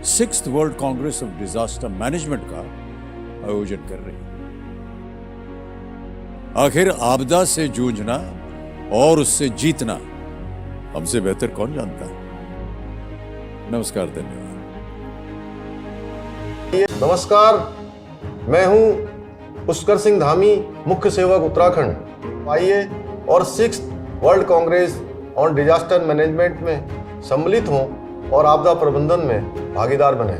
6th world Congress of disaster management का आयोजन कर रही है। आखिर आपदा से जूझना और उससे जीतना हमसे बेहतर कौन जानता है। नमस्कार, धन्यवाद। नमस्कार, मैं हूं पुष्कर सिंह धामी, मुख्य सेवक उत्तराखंड। आइए और 6th world Congress on disaster management में सम्मिलित हों और आपदा प्रबंधन में भागीदार बने।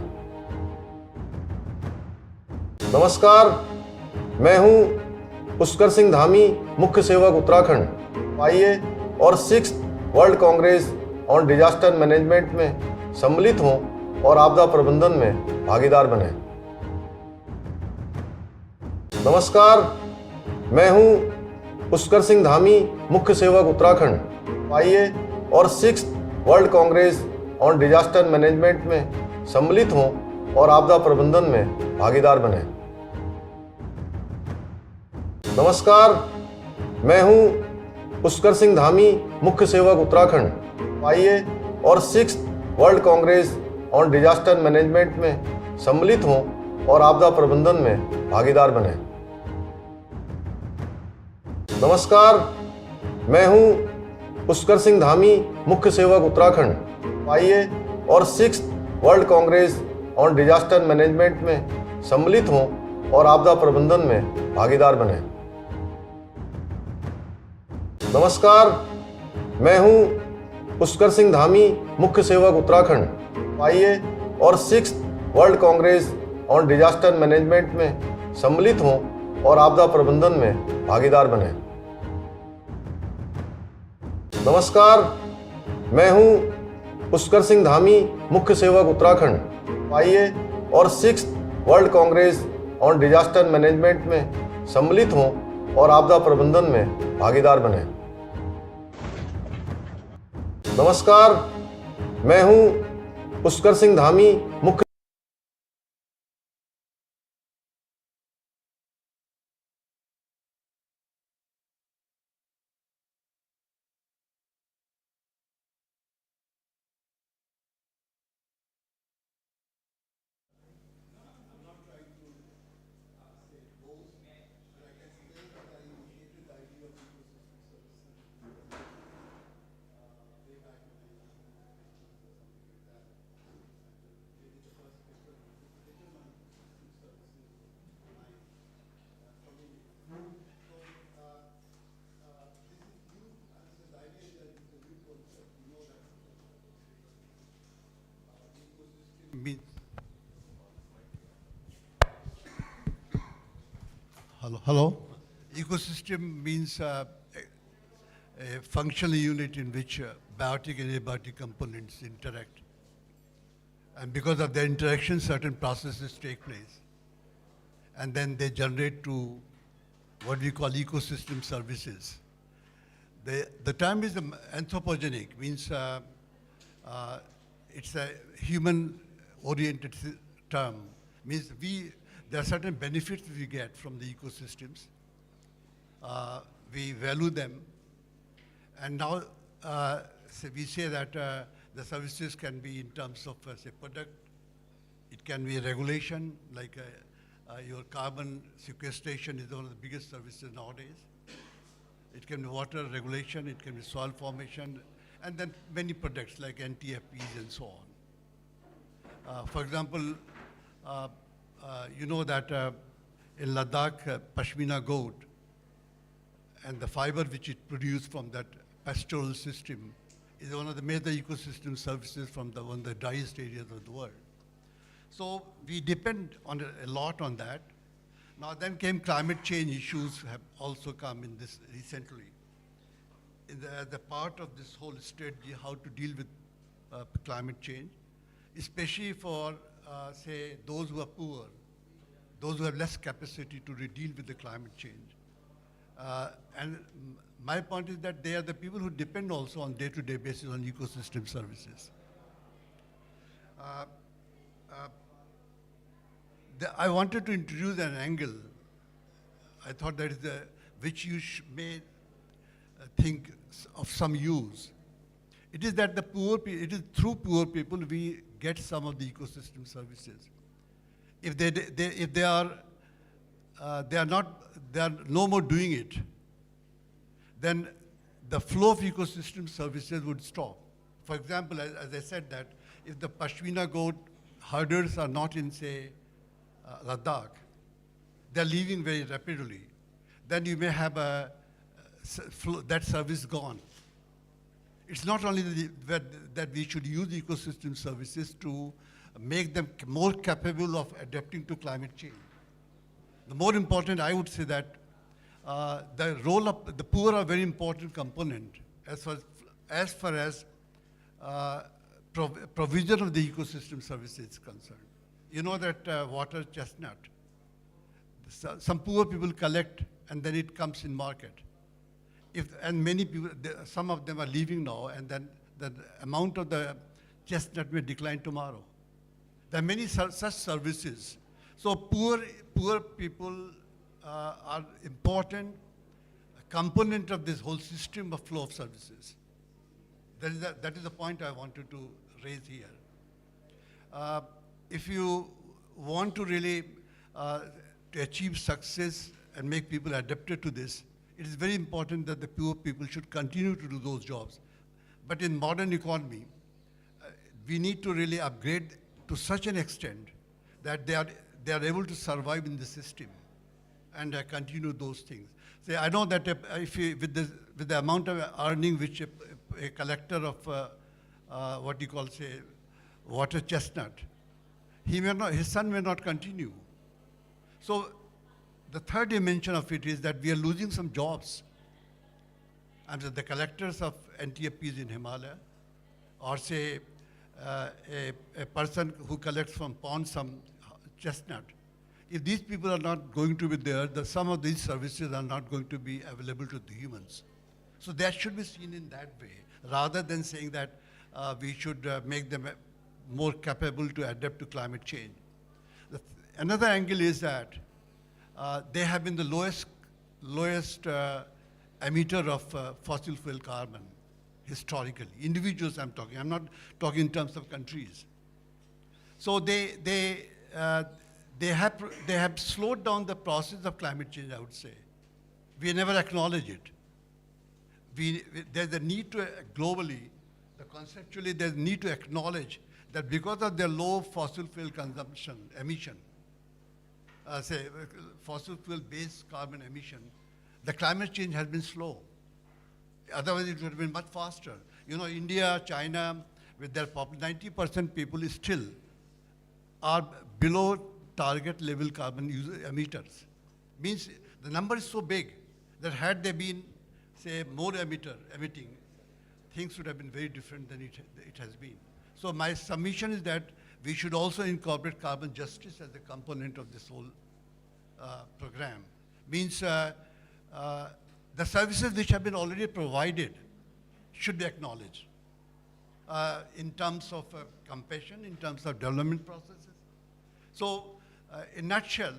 नमस्कार, मैं हूं पुष्कर सिंह धामी, मुख्य सेवक उत्तराखंड। आइए और 6th world Congress on disaster management में सम्मिलित हों और आपदा प्रबंधन में भागीदार बने। नमस्कार, मैं हूं पुष्कर सिंह धामी, मुख्य सेवक उत्तराखंड। आइए और 6th world Congress on disaster management में सम्मिलित हों और आपदा प्रबंधन में भागीदार बने। नमस्कार, मैं हूं पुष्कर सिंह धामी, मुख्य सेवक उत्तराखंड। आइए और 6th world Congress on disaster management में सम्मिलित हों और आपदा प्रबंधन में भागीदार बने। नमस्कार, मैं हूं पुष्कर सिंह धामी, मुख्य सेवक उत्तराखंड। आइए और 6th world Congress on disaster management में सम्मिलित हों और आपदा प्रबंधन में भागीदार बने। नमस्कार, मैं हूं पुष्कर सिंह धामी, मुख्य सेवक उत्तराखंड। आइए और 6th world Congress on disaster management में सम्मिलित हों और आपदा प्रबंधन में भागीदार बने। नमस्कार, मैं हूं पुष्कर सिंह धामी, मुख्य सेवक उत्तराखंड। आइए और 6th world Congress on disaster management में सम्मिलित हों और आपदा प्रबंधन में भागीदार बने। नमस्कार, मैं हूं पुष्कर सिंह धामी, मुख्य means hello. Ecosystem means a functional unit in which biotic and abiotic components interact, and because of their interaction, certain processes take place, and then they generate to what we call ecosystem services. The term is anthropogenic, means it's a human-oriented term. Means there are certain benefits we get from the ecosystems. We value them, and now we say that the services can be in terms of say product. It can be regulation, like your carbon sequestration is one of the biggest services nowadays. It can be water regulation, it can be soil formation, and then many products like NTFPs and so on. For example, you know that in Ladakh, Pashmina goat and the fiber which it produces from that pastoral system is one of the major ecosystem services from one of the driest areas of the world. So we depend on a lot on that. Now then came climate change issues have also come in this recently. As a part of this whole strategy, how to deal with climate change, especially for, say, those who are poor, those who have less capacity to deal with the climate change. And my point is that they are the people who depend also on day-to-day basis on ecosystem services. I wanted to introduce an angle. I thought that is which you may think of some use. It is that it is through poor people we get some of the ecosystem services. If they are no more doing it, then the flow of ecosystem services would stop. For example, as I said that if the Pashmina goat herders are not in, say, Ladakh, they're leaving very rapidly, then you may have that service gone. It's not only that we should use ecosystem services to make them more capable of adapting to climate change. The more important, I would say that the role of the poor are a very important component as far as provision of the ecosystem services is concerned. You know that water chestnut, some poor people collect and then it comes in market. And many people, some of them are leaving now, and then the amount of the chestnut may decline tomorrow. There are many such services. So poor people are important component of this whole system of flow of services. That is the point I wanted to raise here. If you want to really to achieve success and make people adapted to this, it is very important that the poor people should continue to do those jobs. But in modern economy, we need to really upgrade to such an extent that they are able to survive in the system and continue those things. So I know that with the amount of earning which a collector of what you call, say, water chestnut, his son may not continue. So the third dimension of it is that we are losing some jobs. And so the collectors of NTFPs in Himalaya, or say a person who collects from ponds some chestnut, if these people are not going to be there, some of these services are not going to be available to the humans. So that should be seen in that way, rather than saying that we should make them more capable to adapt to climate change. Another angle is that they have been the lowest emitter of fossil fuel carbon historically. Individuals I'm talking. I'm not talking in terms of countries. So they have slowed down the process of climate change, I would say. We never acknowledge it. There's a need to globally, conceptually, there's a need to acknowledge that because of their low fossil fuel consumption, emission, say fossil fuel-based carbon emission, the climate change has been slow. Otherwise, it would have been much faster. You know, India, China, with their 90% people still are below target level carbon emitters. Means the number is so big that had they been, say, more emitting, things would have been very different than it has been. So my submission is that we should also incorporate carbon justice as a component of this whole program. Means the services which have been already provided should be acknowledged in terms of compassion, in terms of development processes. So in a nutshell,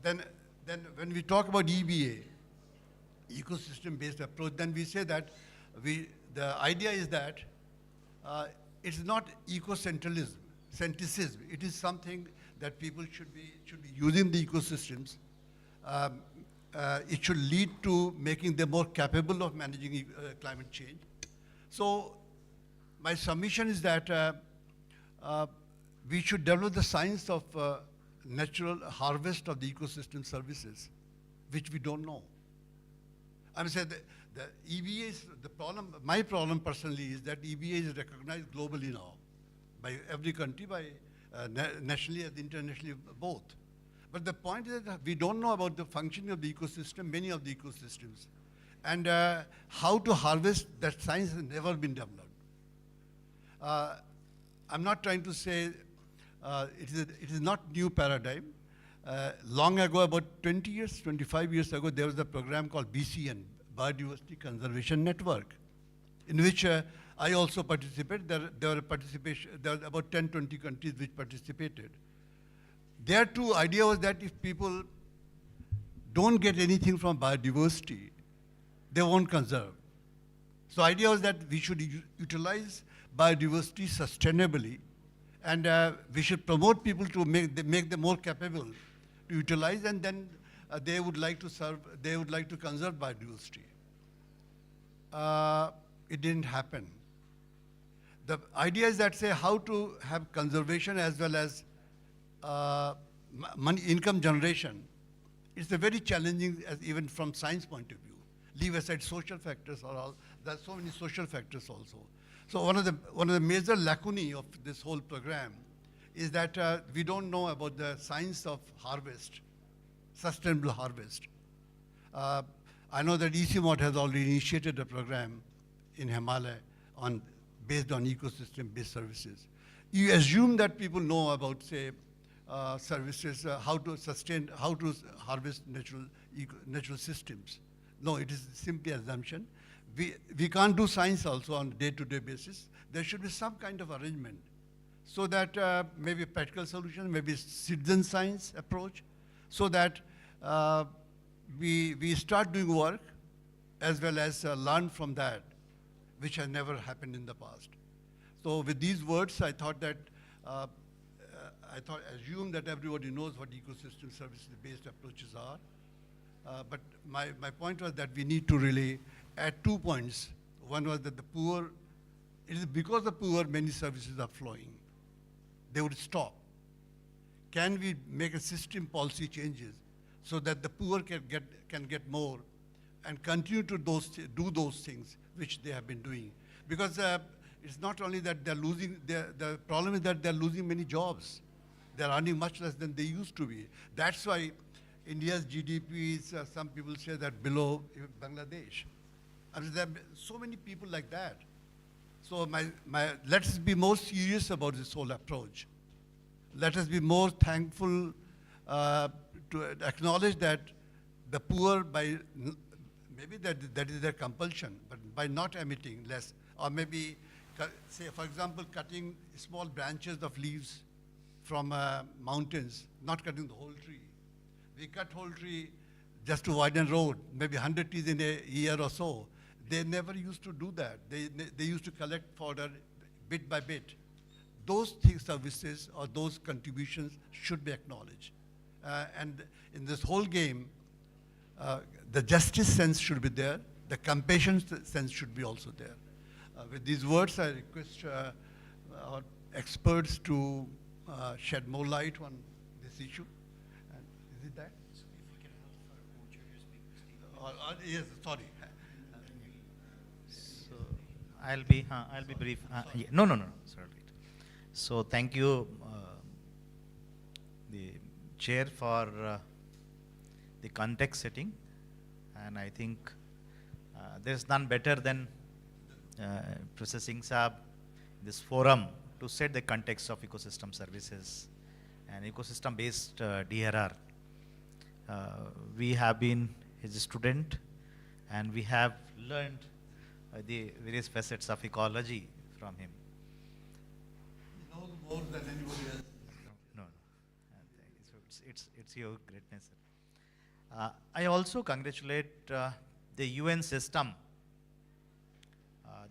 then when we talk about EBA, ecosystem-based approach, then we say that the idea is that it's not centricism. It is something that people should be using the ecosystems. It should lead to making them more capable of managing climate change. So my submission is that we should develop the science of natural harvest of the ecosystem services, which we don't know. I'm saying the EBA is the problem. My problem personally is that EBA is recognized globally now by every country, by nationally and internationally both. But the point is that we don't know about the functioning of the ecosystem, many of the ecosystems, and how to harvest. That science has never been developed. I'm not trying to say it is not new paradigm. Long ago, about 20 years, 25 years ago, there was a program called BCN, Biodiversity Conservation Network, in which I also participated. There were about 10, 20 countries which participated. Their two idea was that if people don't get anything from biodiversity, they won't conserve. So idea was that we should utilize biodiversity sustainably, and we should promote people to make them more capable to utilize, and then they would like to conserve biodiversity. It didn't happen. The idea is that, say, how to have conservation as well as money, income generation. It's a very challenging, even from science point of view. Leave aside social factors or all. There's so many social factors also. So one of the major lacunae of this whole program is that we don't know about the science of harvest, sustainable harvest. I know that ECMOT has already initiated a program in Himalaya based on ecosystem-based services. You assume that people know about, say, services, how to harvest natural systems. No, it is simply assumption. We can't do science also on a day-to-day basis. There should be some kind of arrangement so that maybe practical solution, maybe citizen science approach, so that we start doing work as well as learn from that, which has never happened in the past. So with these words, I thought that, assume that everybody knows what ecosystem services-based approaches are. But my point was that we need to really add 2 points. One was that it is because the poor many services are flowing. They would stop. Can we make a system policy changes so that the poor can get more and continue to do those things which they have been doing? Because it's not only that they're losing, the problem is that they're losing many jobs. They're earning much less than they used to be. That's why India's GDP is, some people say that below Bangladesh. I mean, there are so many people like that. So let's be more serious about this whole approach. Let us be more thankful to acknowledge that the poor, maybe that is their compulsion, but by not emitting less, or maybe, say, for example, cutting small branches of leaves from mountains, not cutting the whole tree. We cut whole tree just to widen road, maybe 100 trees in a year or so. They never used to do that. They used to collect fodder bit by bit. Those services or those contributions should be acknowledged. And in this whole game, the justice sense should be there. The compassion sense should be also there. With these words, I request our experts to shed more light on this issue. And is it that? So if we can have our co-chair speak. Yes, sorry. So I'll be brief. No, sorry. So thank you, the chair, for the context setting, and I think there's none better than Professor Singh Saab, this forum, to set the context of ecosystem services and ecosystem-based DRR. We have been his student, and we have learned the various facets of ecology from him. He knows more than anybody else. No. It's your greatness. I also congratulate the UN system,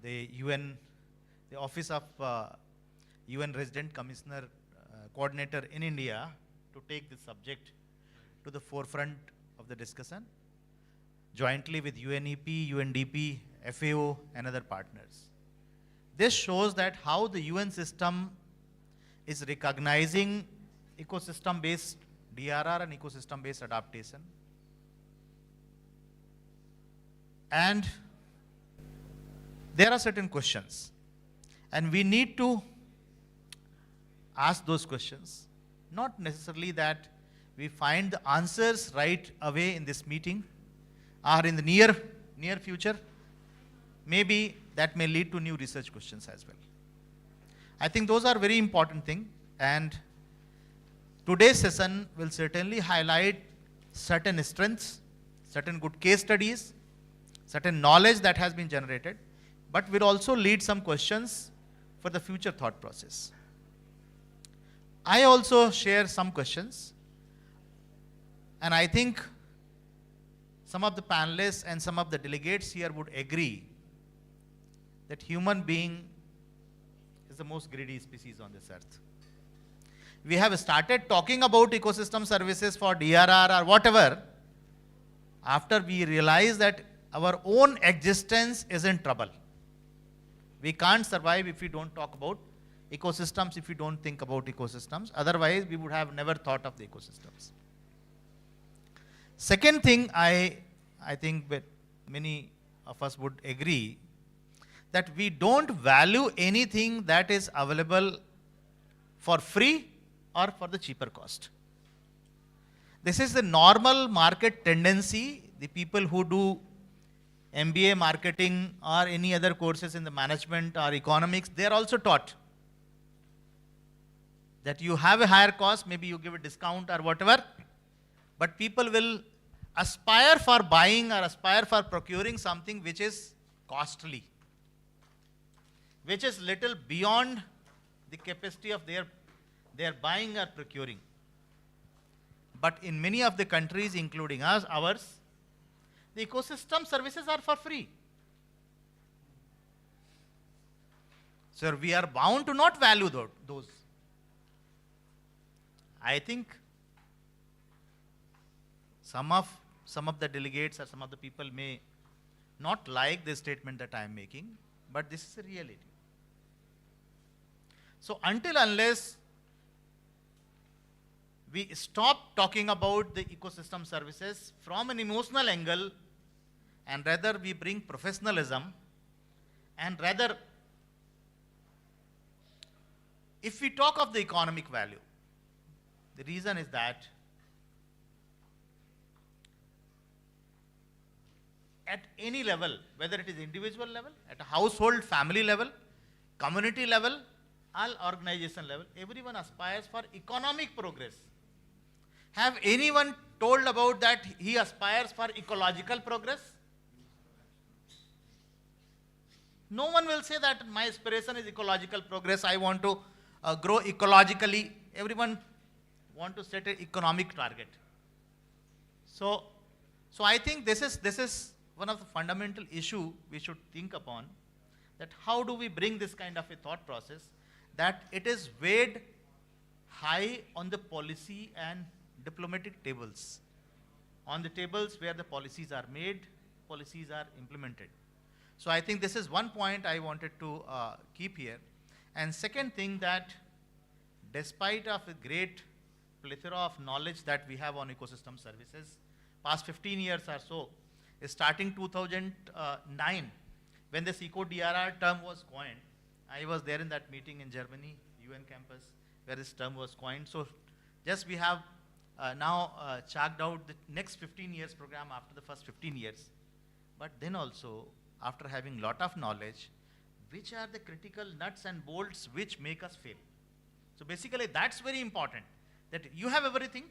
the Office of UN Resident Commissioner Coordinator in India, to take this subject to the forefront of the discussion, jointly with UNEP, UNDP, FAO, and other partners. This shows that how the UN system is recognizing ecosystem-based DRR and ecosystem-based adaptation. And there are certain questions, and we need to ask those questions. Not necessarily that we find the answers right away in this meeting or in the near future. Maybe that may lead to new research questions as well. I think those are very important things, and today's session will certainly highlight certain strengths, certain good case studies, certain knowledge that has been generated, but will also lead some questions for the future thought process. I also share some questions, and I think some of the panelists and some of the delegates here would agree that human being is the most greedy species on this earth. We have started talking about ecosystem services for DRR or whatever after we realize that our own existence is in trouble. We can't survive if we don't talk about ecosystems, if we don't think about ecosystems. Otherwise, we would have never thought of the ecosystems. Second thing, I think that many of us would agree that we don't value anything that is available for free or for the cheaper cost. This is the normal market tendency. The people who do MBA marketing or any other courses in the management or economics, they are also taught that you have a higher cost, maybe you give a discount or whatever, but people will aspire for buying or aspire for procuring something which is costly, which is little beyond the capacity of their buying or procuring. But in many of the countries, including ours, the ecosystem services are for free. So we are bound to not value those. I think some of the delegates or some of the people may not like this statement that I am making, but this is a reality. So unless we stop talking about the ecosystem services from an emotional angle, and rather we bring professionalism, and rather if we talk of the economic value, the reason is that at any level, whether it is individual level, at a household, family level, community level, all organization level, everyone aspires for economic progress. Have anyone told about that he aspires for ecological progress? No one will say that my aspiration is ecological progress, I want to grow ecologically. Everyone want to set an economic target. So I think this is one of the fundamental issue we should think upon, that how do we bring this kind of a thought process, that it is weighed high on the policy and diplomatic tables, on the tables where the policies are made, policies are implemented. So I think this is one point I wanted to keep here. And second thing, that despite of a great plethora of knowledge that we have on ecosystem services, past 15 years or so, starting 2009, when this eco-DRR term was coined, I was there in that meeting in Germany, UN campus, where this term was coined. So just we have now chalked out the next 15 years program after the first 15 years. But then also, after having lot of knowledge, which are the critical nuts and bolts which make us fail? So basically that's very important, that you have everything,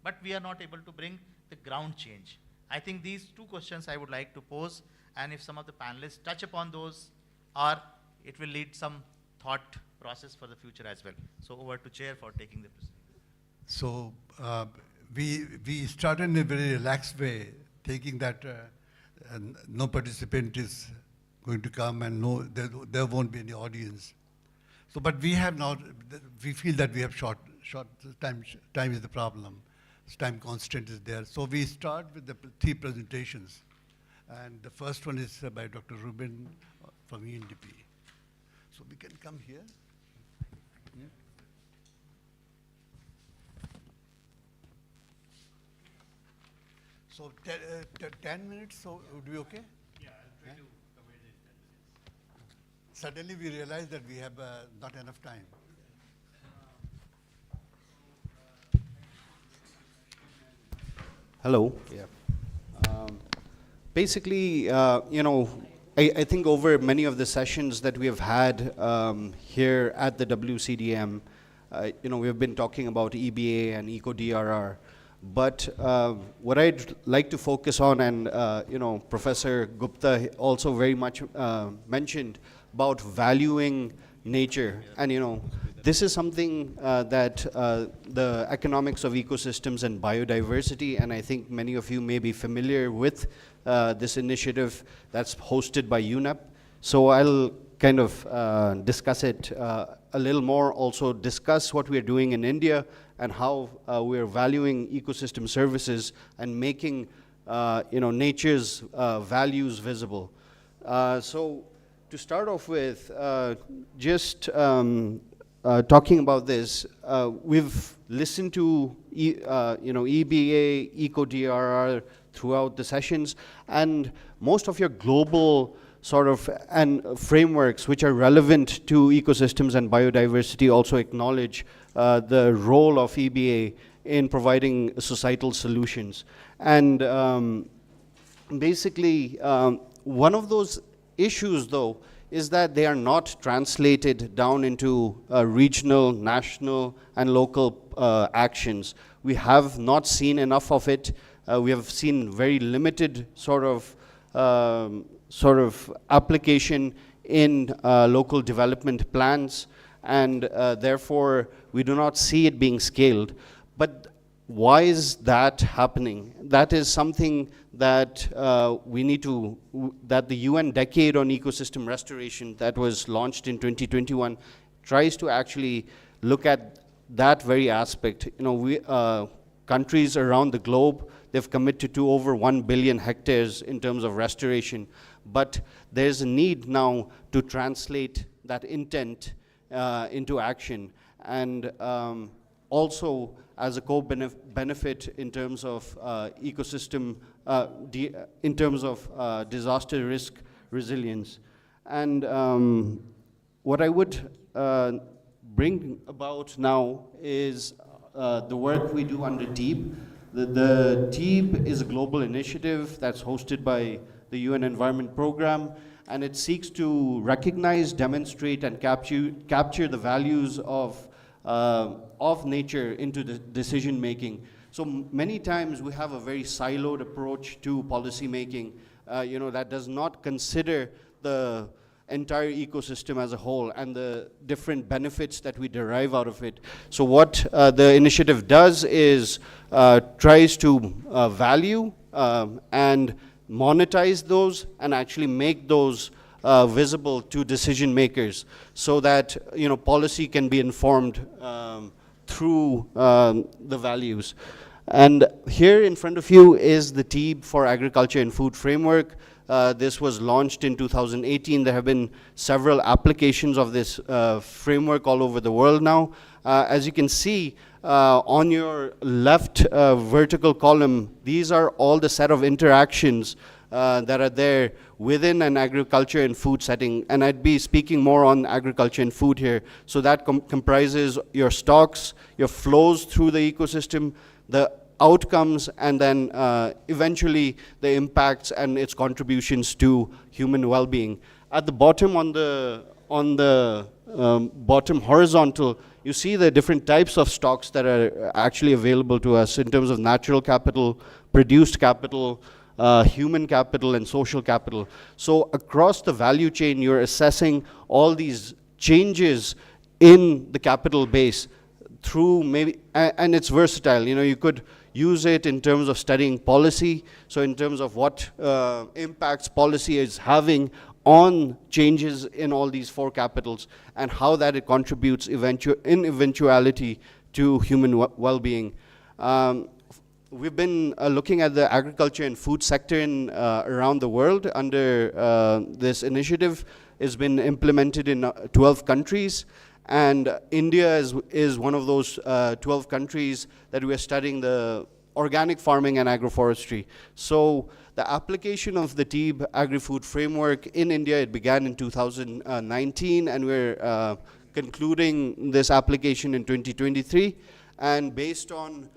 but we are not able to bring the ground change. I think these two questions I would like to pose, and if some of the panelists touch upon those, or it will lead some thought process for the future as well. So over to Chair for taking the proceedings. So we started in a very relaxed way, thinking that no participant is going to come and there won't be any audience. So, but we have not, we feel that we have short time is the problem. Time constraint is there. So we start with the three presentations. And the first one is by Dr. Rubin from ENDP. So we can come here. Yeah. So 10 minutes, so would be okay? Yeah, I'll try to cover this 10 minutes. Suddenly we realize that we have not enough time. Hello. Yeah. Basically, I think over many of the sessions that we have had here at the WCDM, we have been talking about EBA and EcoDRR. But what I'd like to focus on, and Professor Gupta also very much mentioned about valuing nature, and this is something that the economics of ecosystems and biodiversity, and I think many of you may be familiar with this initiative that's hosted by UNEP. So I'll kind of discuss it a little more, also discuss what we're doing in India and how we're valuing ecosystem services and making nature's values visible. So to start off with, just talking about this, we've listened to EBA, EcoDRR throughout the sessions, and most of your global sort of frameworks which are relevant to ecosystems and biodiversity also acknowledge the role of EBA in providing societal solutions. And basically, one of those issues, though, is that they are not translated down into regional, national, and local actions. We have not seen enough of it. We have seen very limited sort of application in local development plans, and therefore we do not see it being scaled. But why is that happening? That is something that we need to, that the UN Decade on Ecosystem Restoration that was launched in 2021 tries to actually look at that very aspect. Countries around the globe, they've committed to over 1 billion hectares in terms of restoration, but there's a need now to translate that intent into action, and also as a co-benefit in terms of ecosystem, in terms of disaster risk resilience. And what I would bring about now is the work we do under TEEB. The TEEB is a global initiative that's hosted by the UN Environment Programme, and it seeks to recognize, demonstrate, and capture the values of nature into the decision making. So many times we have a very siloed approach to policy making, that does not consider the entire ecosystem as a whole and the different benefits that we derive out of it. So what the initiative does is tries to value and monetize those and actually make those visible to decision makers, so that policy can be informed through the values. And here in front of you is the TEEB for Agriculture and Food Framework. This was launched in 2018. There have been several applications of this framework all over the world now. As you can see, on your left vertical column, these are all the set of interactions that are there within an agriculture and food setting. And I'd be speaking more on agriculture and food here. So that comprises your stocks, your flows through the ecosystem, the outcomes, and then eventually the impacts and its contributions to human well-being. At the bottom, on the bottom horizontal, you see the different types of stocks that are actually available to us in terms of natural capital, produced capital, human capital, and social capital. So across the value chain, you're assessing all these changes in the capital base through maybe, and it's versatile. You could use it in terms of studying policy, so in terms of what impacts policy is having on changes in all these four capitals, and how that it contributes in eventuality to human well-being. We've been looking at the agriculture and food sector in around the world under this initiative. It's been implemented in 12 countries. And India is one of those 12 countries that we are studying the organic farming and agroforestry. So the application of the TEEB Agri-Food Framework in India, it began in 2019, and we're concluding this application in 2023. And based on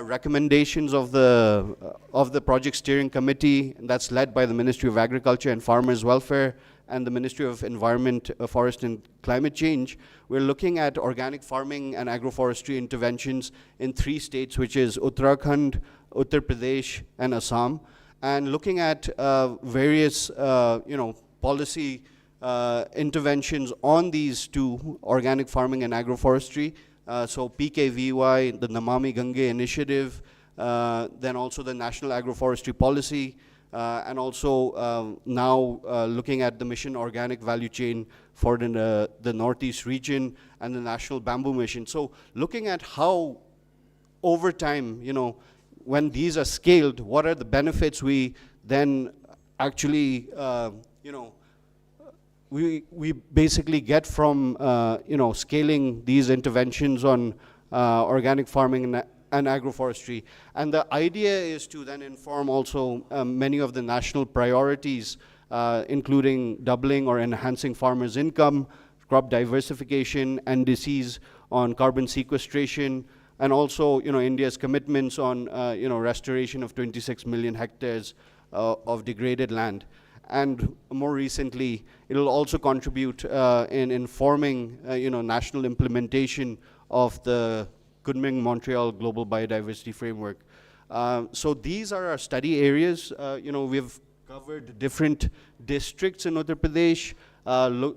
recommendations of the project steering committee that's led by the Ministry of Agriculture and Farmers Welfare and the Ministry of Environment, Forest and Climate Change, we're looking at organic farming and agroforestry interventions in 3 states, which is Uttarakhand, Uttar Pradesh, and Assam, and looking at various policy interventions on these 2, organic farming and agroforestry. So PKVY, the Namami Gange initiative, then also the National Agroforestry Policy, and also now looking at the mission organic value chain for the Northeast region and the National Bamboo Mission. So looking at how over time, when these are scaled, what are the benefits we then actually, we basically get from, scaling these interventions on organic farming and agroforestry. And the idea is to then inform also many of the national priorities, including doubling or enhancing farmers' income, crop diversification, and disease on carbon sequestration, and also, India's commitments on, restoration of 26 million hectares of degraded land. And more recently, it'll also contribute in informing, national implementation of the Kunming-Montreal Global Biodiversity Framework. So these are our study areas. We've covered different districts in Uttar Pradesh,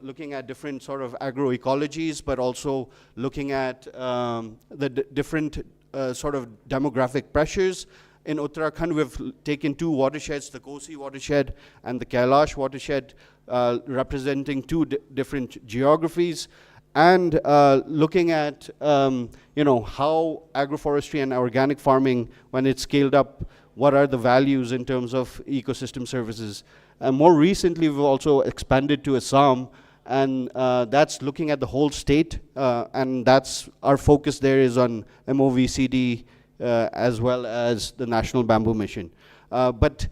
looking at different sort of agroecologies, but also looking at the different sort of demographic pressures. In Uttarakhand, we've taken two watersheds, the Kosi watershed and the Kailash watershed, representing two different geographies, and looking at how agroforestry and organic farming, when it's scaled up, what are the values in terms of ecosystem services. And more recently, we've also expanded to Assam, and that's looking at the whole state, and that's our focus there is on MOVCD as well as the National Bamboo Mission. But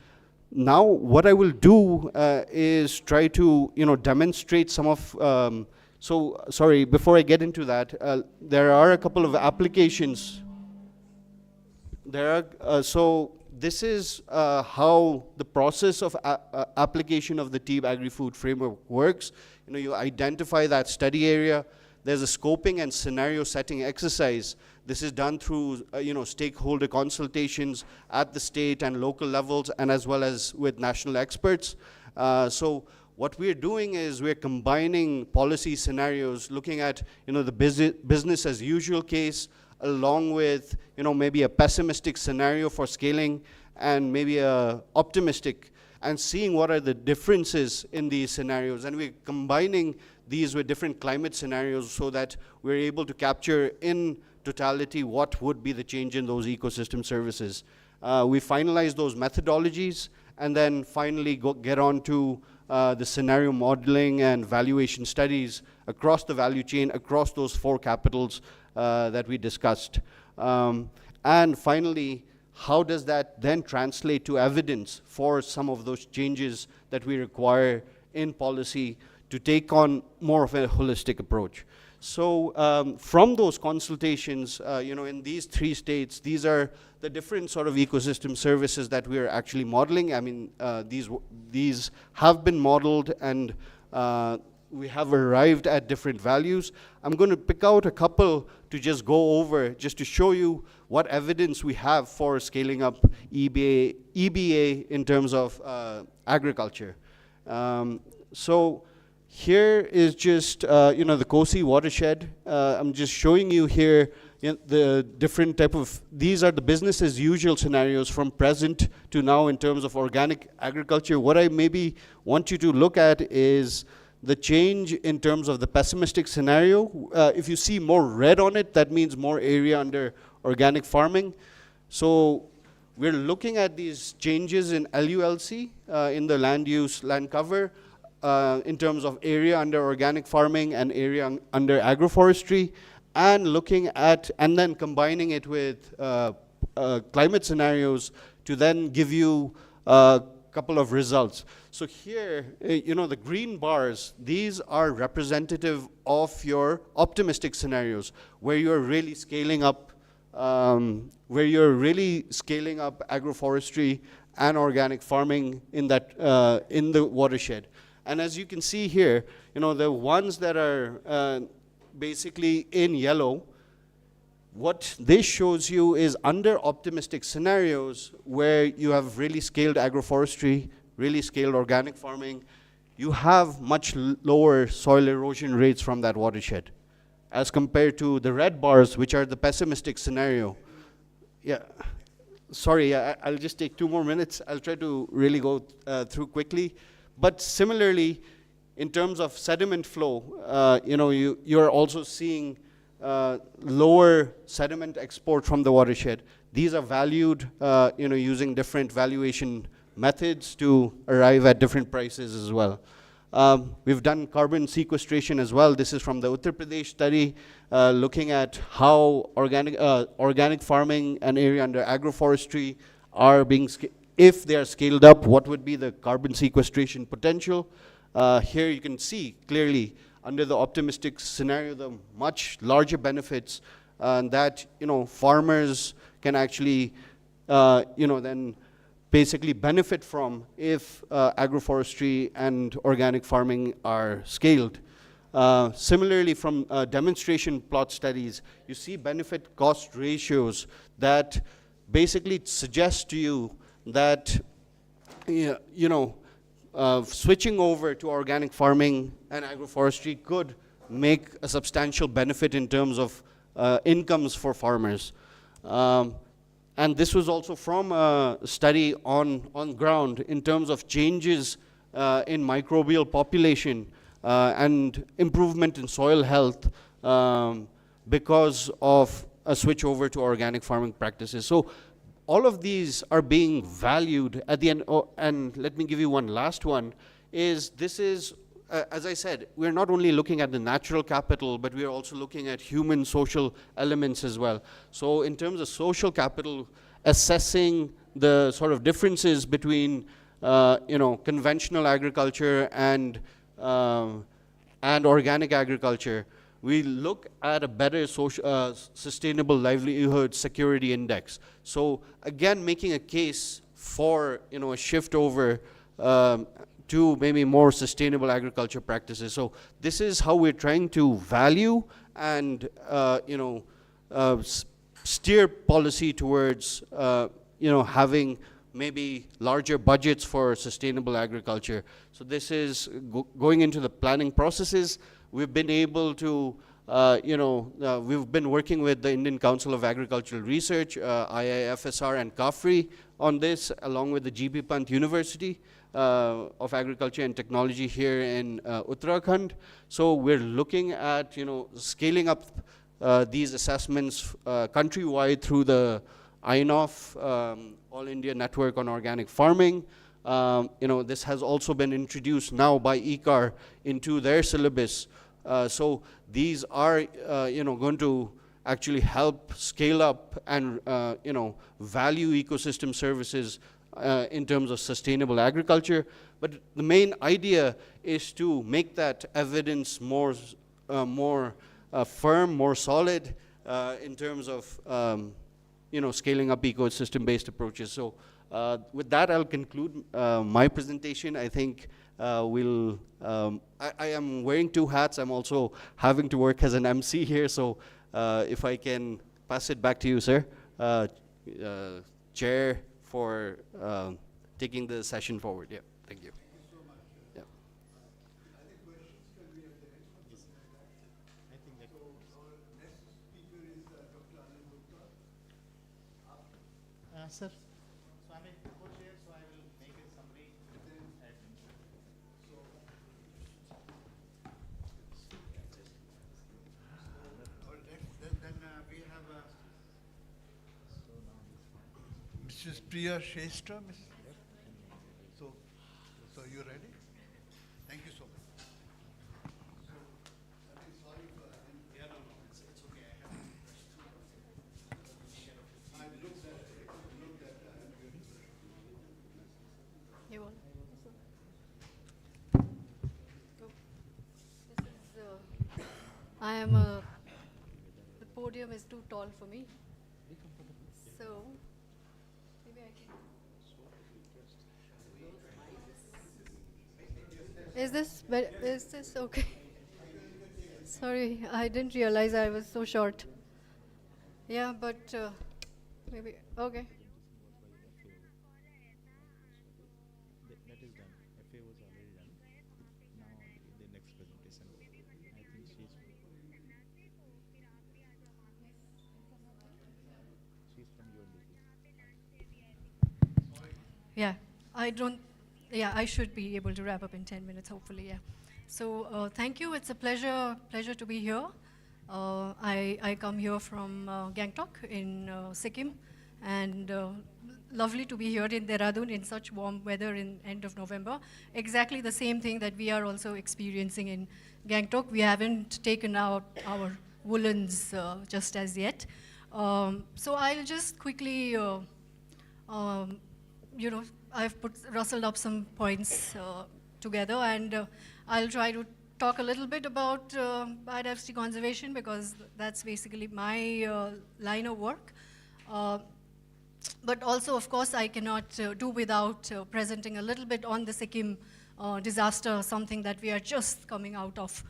now what I will do is try to demonstrate some of, sorry, before I get into that, there are a couple of applications. So this is how the process of application of the TEEB Agri-Food Framework works. You identify that study area. There's a scoping and scenario setting exercise. This is done through stakeholder consultations at the state and local levels, and as well as with national experts. So what we're doing is we're combining policy scenarios, looking at the business as usual case, along with maybe a pessimistic scenario for scaling and maybe a optimistic, and seeing what are the differences in these scenarios. And we're combining these with different climate scenarios so that we're able to capture in totality what would be the change in those ecosystem services. We finalize those methodologies and then finally get on to the scenario modeling and valuation studies across the value chain, across those four capitals that we discussed. And finally, how does that then translate to evidence for some of those changes that we require in policy to take on more of a holistic approach? So from those consultations, in these three states, these are the different sort of ecosystem services that we are actually modeling. I mean, these have been modeled, and we have arrived at different values. I'm going to pick out a couple to just go over, just to show you what evidence we have for scaling up EBA in terms of agriculture. So here is just, the Kosi watershed. I'm just showing you here the different type of, these are the business as usual scenarios from present to now in terms of organic agriculture. What I maybe want you to look at is the change in terms of the pessimistic scenario. If you see more red on it, that means more area under organic farming. So we're looking at these changes in LULC, in the land use, land cover, in terms of area under organic farming and area under agroforestry, and looking at, and then combining it with climate scenarios to then give you a couple of results. So here, the green bars, these are representative of your optimistic scenarios, where you're really scaling up, agroforestry and organic farming in that in the watershed. And as you can see here, the ones that are basically in yellow, what this shows you is under optimistic scenarios where you have really scaled agroforestry, really scaled organic farming, you have much lower soil erosion rates from that watershed as compared to the red bars, which are the pessimistic scenario. Yeah. sorry, I'll just take 2 more minutes. I'll try to really go through quickly. But similarly, in terms of sediment flow, you're also seeing lower sediment export from the watershed. These are valued, using different valuation methods to arrive at different prices as well. We've done carbon sequestration as well. This is from the Uttar Pradesh study, looking at how organic farming and area under agroforestry are being, if they are scaled up, what would be the carbon sequestration potential? Here you can see clearly under the optimistic scenario, the much larger benefits that farmers can actually then basically benefit from if agroforestry and organic farming are scaled. Similarly, from demonstration plot studies, you see benefit cost ratios that basically suggest to you that switching over to organic farming and agroforestry could make a substantial benefit in terms of incomes for farmers. And this was also from a study on ground in terms of changes in microbial population and improvement in soil health because of a switch over to organic farming practices. So all of these are being valued at the end. And let me give you one last one, is this is, as I said, we're not only looking at the natural capital, but we're also looking at human social elements as well. So in terms of social capital, assessing the sort of differences between conventional agriculture and organic agriculture, we look at a better social, sustainable livelihood security index. So again, making a case for a shift over to maybe more sustainable agriculture practices. So this is how we're trying to value and steer policy towards having maybe larger budgets for sustainable agriculture. So this is going into the planning processes. We've been able to, we've been working with the Indian Council of Agricultural Research, IIFSR and CAFRI on this, along with the GP Pant University of Agriculture and Technology here in Uttarakhand. So we're looking at, scaling up these assessments countrywide through the INOF, All India Network on Organic Farming. This has also been introduced now by ICAR into their syllabus. So these are, going to actually help scale up and, value ecosystem services in terms of sustainable agriculture. But the main idea is to make that evidence more firm, more solid in terms of, scaling up ecosystem-based approaches. So with that, I'll conclude my presentation. I think I am wearing 2 hats. I'm also having to work as an MC here. So if I can pass it back to you, sir, Chair, for taking the session forward. Yeah, thank you. Yeah. Sir, so I'm a co-chair, so I will make a summary. Then we have Mrs. Priya Shestra. So you ready? Thank you so much. You want? Go. This is, the podium is too tall for me. So, maybe I can. Is this okay? Sorry, I didn't realize I was so short. Yeah, but maybe, okay. That is done. FA was already done. Now the next presentation. I think she's from UNDP. Yeah, I don't, yeah, I should be able to wrap up in 10 minutes, hopefully, yeah. So thank you, it's a pleasure to be here. I come here from Gangtok in Sikkim, and lovely to be here in Dehradun in such warm weather in end of November. Exactly the same thing that we are also experiencing in Gangtok. We haven't taken out our woolens just as yet. So I'll just quickly, you know, I've rustled up some points together, and I'll try to talk a little bit about biodiversity conservation, because that's basically my line of work. But also, of course, I cannot do without presenting a little bit on the Sikkim disaster, something that we are just coming out of.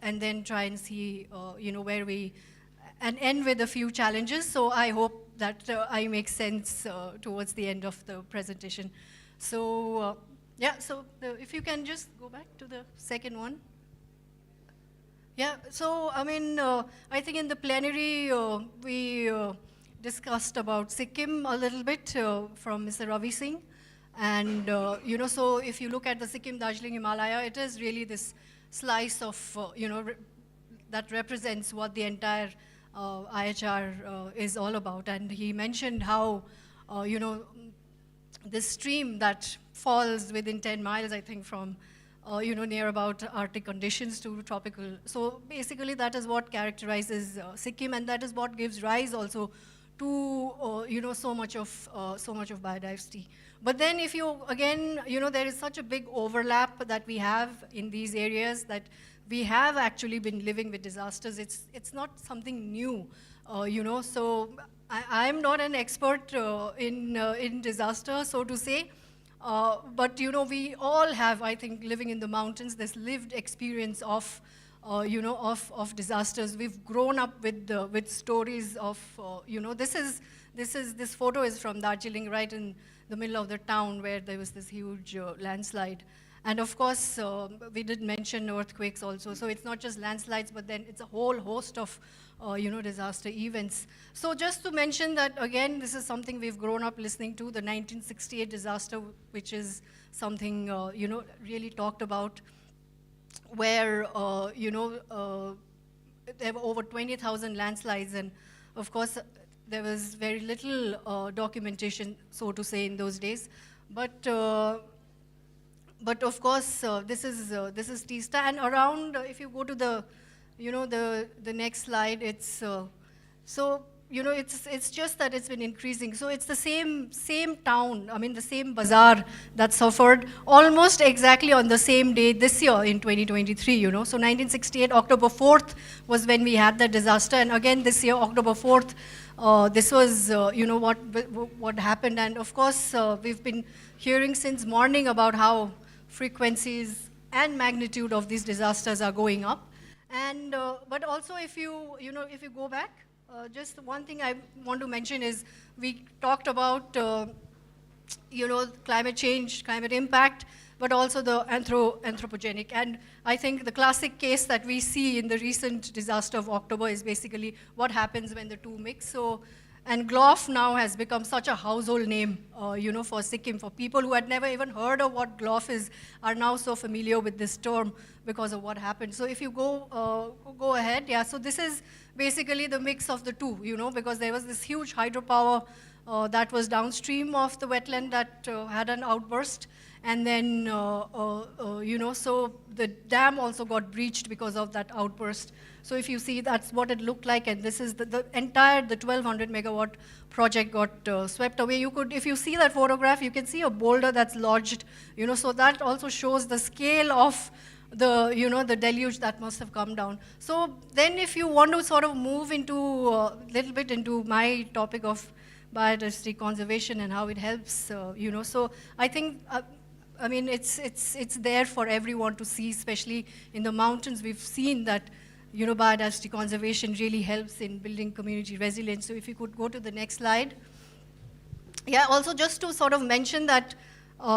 And then try and see, you know, where we, and end with a few challenges. So I hope that I make sense towards the end of the presentation. So yeah, so if you can just go back to the second one. Yeah, so I mean, I think in the plenary, we discussed about Sikkim a little bit from Mr. Ravi Singh. And, you know, so if you look at the Sikkim Darjeeling Himalaya, it is really this slice of, you know, that represents what the entire IHR is all about. And he mentioned how, you know, this stream that falls within 10 miles, I think, from, you know, near about Arctic conditions to tropical. So basically that is what characterizes Sikkim, and that is what gives rise also to, you know, so much of biodiversity. But then if you, again, you know, there is such a big overlap that we have in these areas, that we have actually been living with disasters. It's not something new, you know, so I'm not an expert in disaster, so to say, but, you know, we all have, I think, living in the mountains, this lived experience of, you know, of disasters. We've grown up with stories of, you know, this photo is from Darjeeling, right in the middle of the town, where there was this huge landslide. And of course, we did mention earthquakes also. So it's not just landslides, but then it's a whole host of, you know, disaster events. So just to mention that, again, this is something we've grown up listening to, the 1968 disaster, which is something, you know, really talked about, where, you know, there were over 20,000 landslides. And of course, there was very little documentation, so to say, in those days. But of course, this is Teesta, and around, if you go to the, you know, the next slide, it's so, you know, it's just that it's been increasing. So it's the same town, I mean, the same bazaar that suffered almost exactly on the same day this year in 2023, you know. So 1968, October 4th was when we had the disaster, and again this year, October 4th, this was, you know, what happened. And of course, we've been hearing since morning about how frequencies and magnitude of these disasters are going up. And, but also if you know, if you go back, just one thing I want to mention is we talked about, you know, climate change, climate impact, but also the anthropogenic. And I think the classic case that we see in the recent disaster of October is basically what happens when the two mix. So, and GLOF now has become such a household name, you know, for Sikkim. For people who had never even heard of what GLOF is, are now so familiar with this term because of what happened. So if you go ahead, yeah, so this is basically the mix of the two, you know, because there was this huge hydropower that was downstream of the wetland that had an outburst. And then, you know, so the dam also got breached because of that outburst. So if you see, that's what it looked like, and this is the entire, the 1200 megawatt project got swept away. You could, if you see that photograph, you can see a boulder that's lodged, you know, so that also shows the scale of the, you know, the deluge that must have come down. So then if you want to sort of move into a little bit into my topic of biodiversity conservation and how it helps, you know, so I think, I mean, it's there for everyone to see, especially in the mountains. We've seen that, you know, biodiversity conservation really helps in building community resilience. So if you could go to the next slide. Yeah, also just to sort of mention that,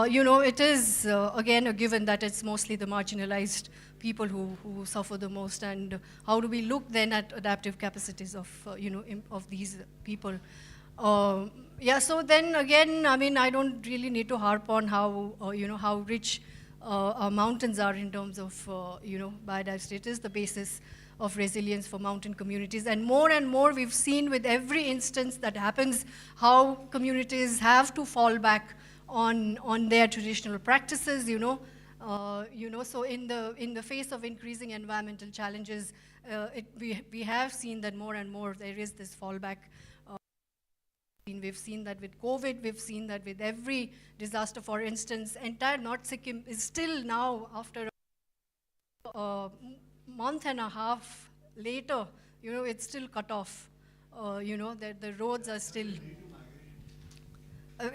you know, it is, again, a given that it's mostly the marginalized people who suffer the most, and how do we look then at adaptive capacities of, you know, of these people. Yeah, so then again, I mean, I don't really need to harp on how, how rich our mountains are in terms of, biodiversity. It is the basis of resilience for mountain communities. And more we've seen with every instance that happens, how communities have to fall back on their traditional practices, so in the face of increasing environmental challenges, we have seen that more and more there is this fallback. We've seen that with COVID, we've seen that with every disaster. For instance, entire North Sikkim is still now, after a month and a half later, it's still cut off. The roads are still.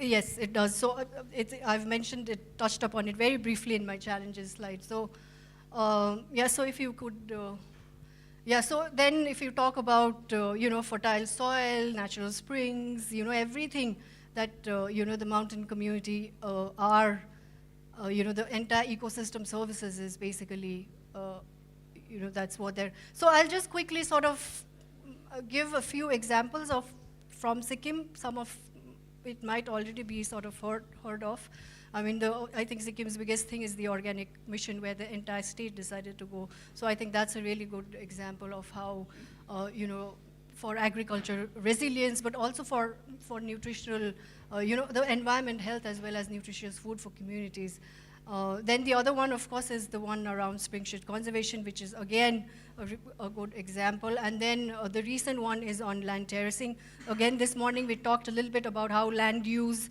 Yes, it does. So I've mentioned it, touched upon it very briefly in my challenges slide. So, so if you could. So then if you talk about, fertile soil, natural springs, everything that, the mountain community are, the entire ecosystem services is basically, that's what they're. So I'll just quickly sort of give a few examples from Sikkim. Some of it might already be sort of heard of. I mean, I think Sikkim's biggest thing is the organic mission, where the entire state decided to go. So I think that's a really good example of how, for agriculture resilience, but also for nutritional, the environment, health, as well as nutritious food for communities. Then the other one, of course, is the one around spring shit conservation, which is, again, a good example. And then the recent one is on land terracing. Again, this morning we talked a little bit about how land use,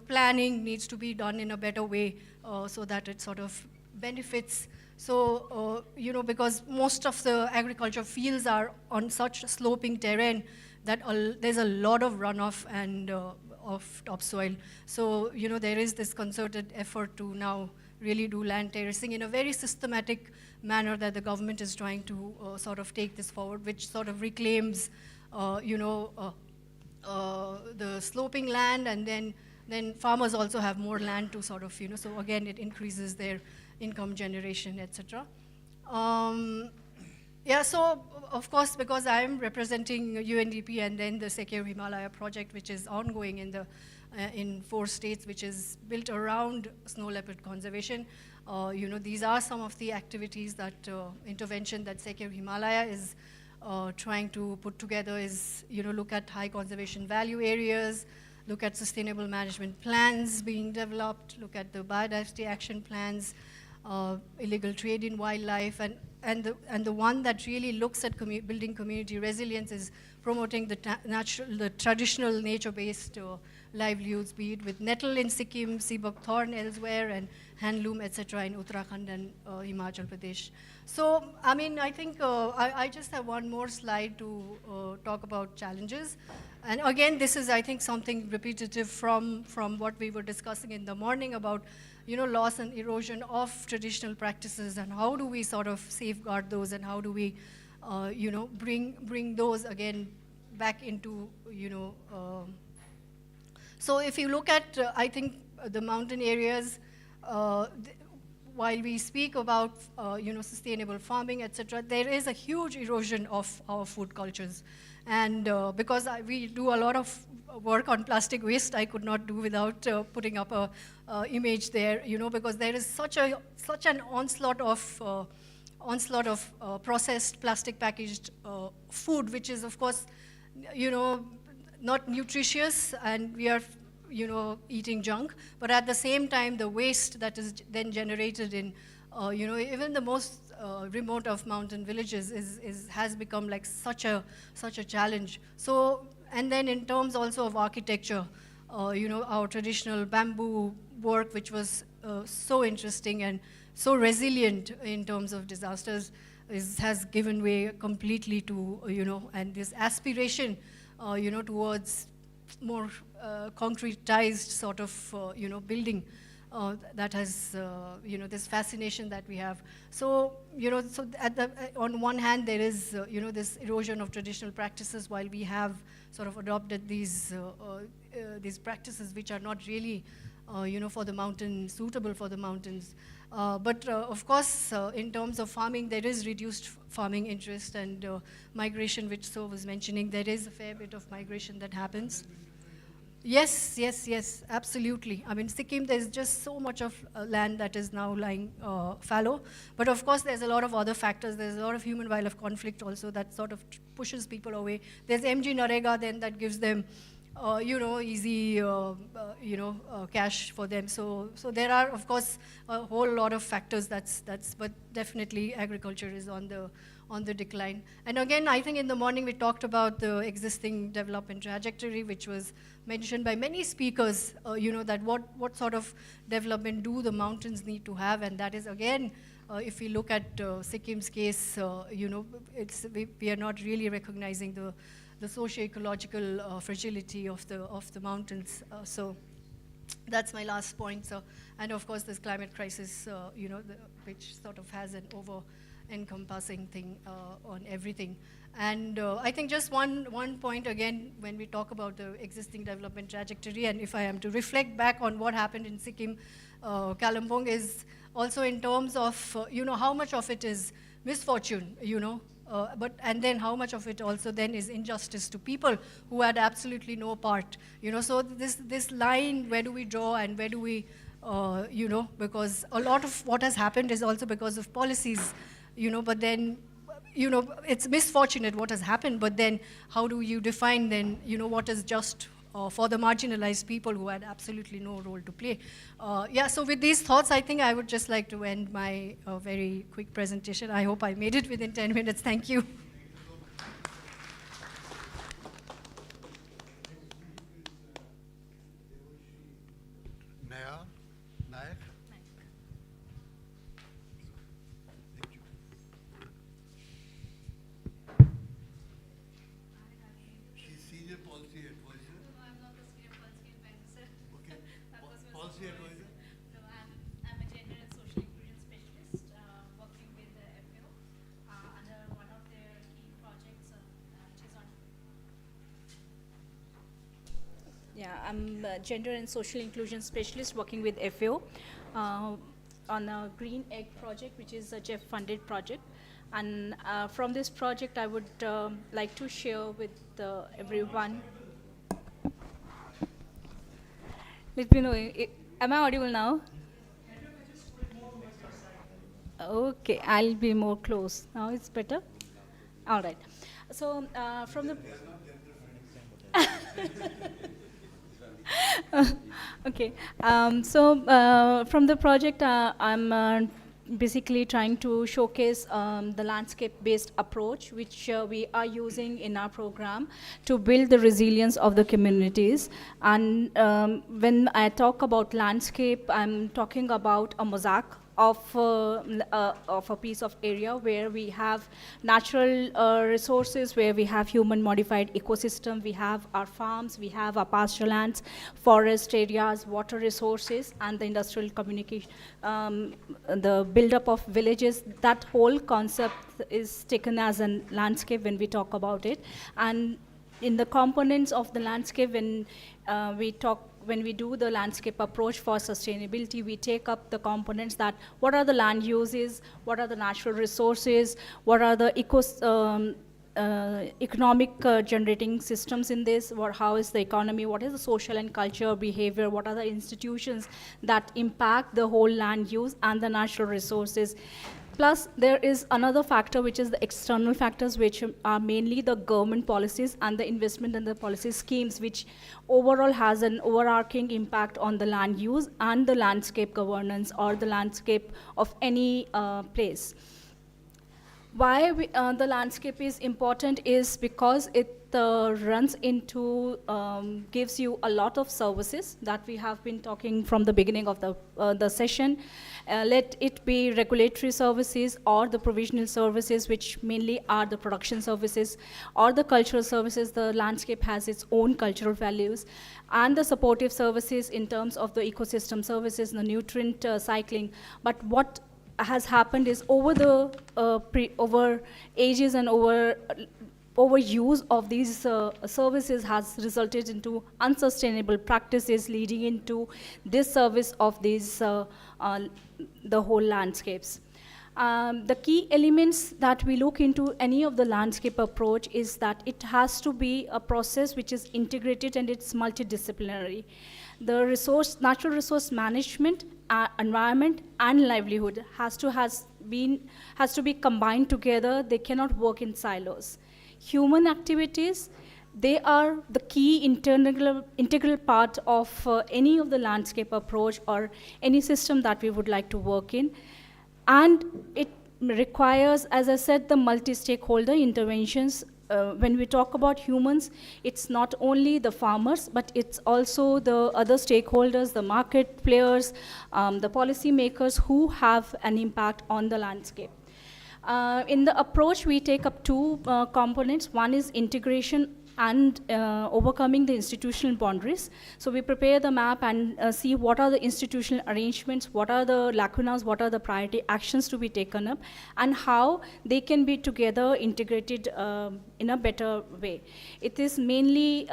planning needs to be done in a better way so that it sort of benefits. So, because most of the agriculture fields are on such sloping terrain that there's a lot of runoff and of topsoil. So, there is this concerted effort to now really do land terracing in a very systematic manner that the government is trying to sort of take this forward, which sort of reclaims, the sloping land, and then farmers also have more land to sort of, so again, it increases their income generation, etc. So of course, because I'm representing UNDP and then the Secure Himalaya project, which is ongoing in 4 states, which is built around snow leopard conservation. These are some of the activities that intervention that Secure Himalaya is trying to put together is, look at high conservation value areas, look at sustainable management plans being developed, look at the biodiversity action plans, illegal trade in wildlife, and the one that really looks at building community resilience is promoting the traditional nature-based livelihoods, be it with nettle in Sikkim, sea buckthorn elsewhere, and handloom, etc., in Uttarakhand and Himachal Pradesh. So, I mean, I think I just have one more slide to talk about challenges. And again, this is, I think, something repetitive from what we were discussing in the morning about, loss and erosion of traditional practices, and how do we sort of safeguard those, and how do we, bring those again back into, So if you look at, I think, the mountain areas, while we speak about, sustainable farming, etc., there is a huge erosion of our food cultures. And because we do a lot of work on plastic waste, I could not do without putting up a image there, because there is such an onslaught of processed plastic packaged food, which is, of course, not nutritious, and we are, eating junk. But at the same time, the waste that is then generated in, even the most remote of mountain villages has become like such a challenge. So, and then in terms also of architecture, our traditional bamboo work, which was so interesting and so resilient in terms of disasters, has given way completely to, and this aspiration, towards more concretized sort of, building that has, this fascination that we have. So, so on one hand, there is, this erosion of traditional practices, while we have sort of adopted these practices which are not really for the mountain, suitable for the mountains. But of course, in terms of farming, there is reduced farming interest and migration, which So was mentioning. There is a fair bit of migration that happens. Yes, yes, yes, absolutely. I mean, Sikkim, there's just so much of land that is now lying fallow. But of course, there's a lot of other factors. There's a lot of human-wildlife conflict also that sort of pushes people away. There's MG Narega then that gives them, easy, cash for them. So there are, of course, a whole lot of factors but definitely agriculture is on the decline. And again, I think in the morning we talked about the existing development trajectory, which was mentioned by many speakers, that what sort of development do the mountains need to have, and that is again, if we look at Sikkim's case, we are not really recognizing the socio-ecological fragility of the mountains. So that's my last point. So, and of course, this climate crisis, which sort of has an over-encompassing thing on everything. And I think just one point again, when we talk about the existing development trajectory, and if I am to reflect back on what happened in Sikkim, Kalimpong, is also in terms of, how much of it is misfortune, and then how much of it also then is injustice to people who had absolutely no part. So this line, where do we draw and where do we, because a lot of what has happened is also because of policies, but then, it's misfortunate what has happened, but then how do you define then, what is just for the marginalized people who had absolutely no role to play? So with these thoughts, I think I would just like to end my very quick presentation. I hope I made it within 10 minutes. Thank you. Nayak. She's senior policy advisor. No, I'm not the senior policy advisor, sir. Okay. That was your Policy surprise. advisor? No, I'm a gender and social inclusion specialist working with the FAO under one of their key projects, which is on. Yeah, I'm a gender and social inclusion specialist working with FAO on a Green Egg project, which is a JEF-funded project. And from this project, I would like to share with everyone. Let me know, am I audible now? Okay, I'll be more close. Now it's better? All right. So from the... Okay. From the project, I'm basically trying to showcase the landscape-based approach, which we are using in our program to build the resilience of the communities. And when I talk about landscape, I'm talking about a mosaic of a piece of area where we have natural resources, where we have human-modified ecosystem, we have our farms, we have our pasture lands, forest areas, water resources, and the industrial communication, the build-up of villages. That whole concept is taken as a landscape when we talk about it. And in the components of the landscape, when we do the landscape approach for sustainability, we take up the components that what are the land uses, what are the natural resources, what are the economic generating systems in this, how is the economy, what is the social and cultural behavior, what are the institutions that impact the whole land use and the natural resources. Plus, there is another factor, which is the external factors, which are mainly the government policies and the investment and the policy schemes, which overall has an overarching impact on the land use and the landscape governance or the landscape of any place. Why the landscape is important is because it runs into, gives you a lot of services that we have been talking from the beginning of the session. Let it be regulatory services or the provisional services, which mainly are the production services, or the cultural services. The landscape has its own cultural values, and the supportive services in terms of the ecosystem services, the nutrient cycling. But what has happened is over ages and over overuse of these services has resulted into unsustainable practices leading into disservice of these the whole landscapes. The key elements that we look into any of the landscape approach is that it has to be a process which is integrated and it's multidisciplinary. The natural resource management, environment, and livelihood has to be combined together. They cannot work in silos. Human activities, they are the key integral part of any of the landscape approach or any system that we would like to work in. And it requires, as I said, the multi-stakeholder interventions. When we talk about humans, it's not only the farmers, but it's also the other stakeholders, the market players, the policy makers who have an impact on the landscape. In the approach, we take up two components. One is integration and overcoming the institutional boundaries. So we prepare the map and see what are the institutional arrangements, what are the lacunas, what are the priority actions to be taken up, and how they can be together integrated in a better way. It is mainly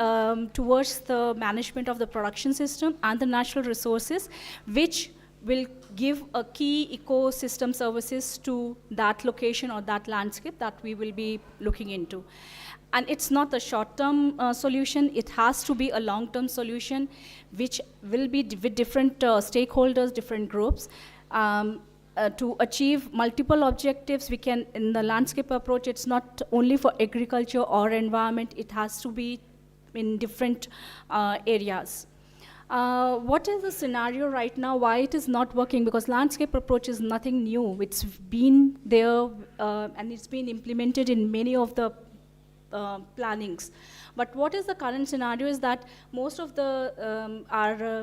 towards the management of the production system and the natural resources, which will give a key ecosystem services to that location or that landscape that we will be looking into. And it's not a short-term solution, it has to be a long-term solution, which will be with different stakeholders, different groups. To achieve multiple objectives, we can, in the landscape approach, it's not only for agriculture or environment, it has to be in different areas. What is the scenario right now, why it is not working? Because landscape approach is nothing new. It's been there and it's been implemented in many of the plannings. But what is the current scenario is that most of the our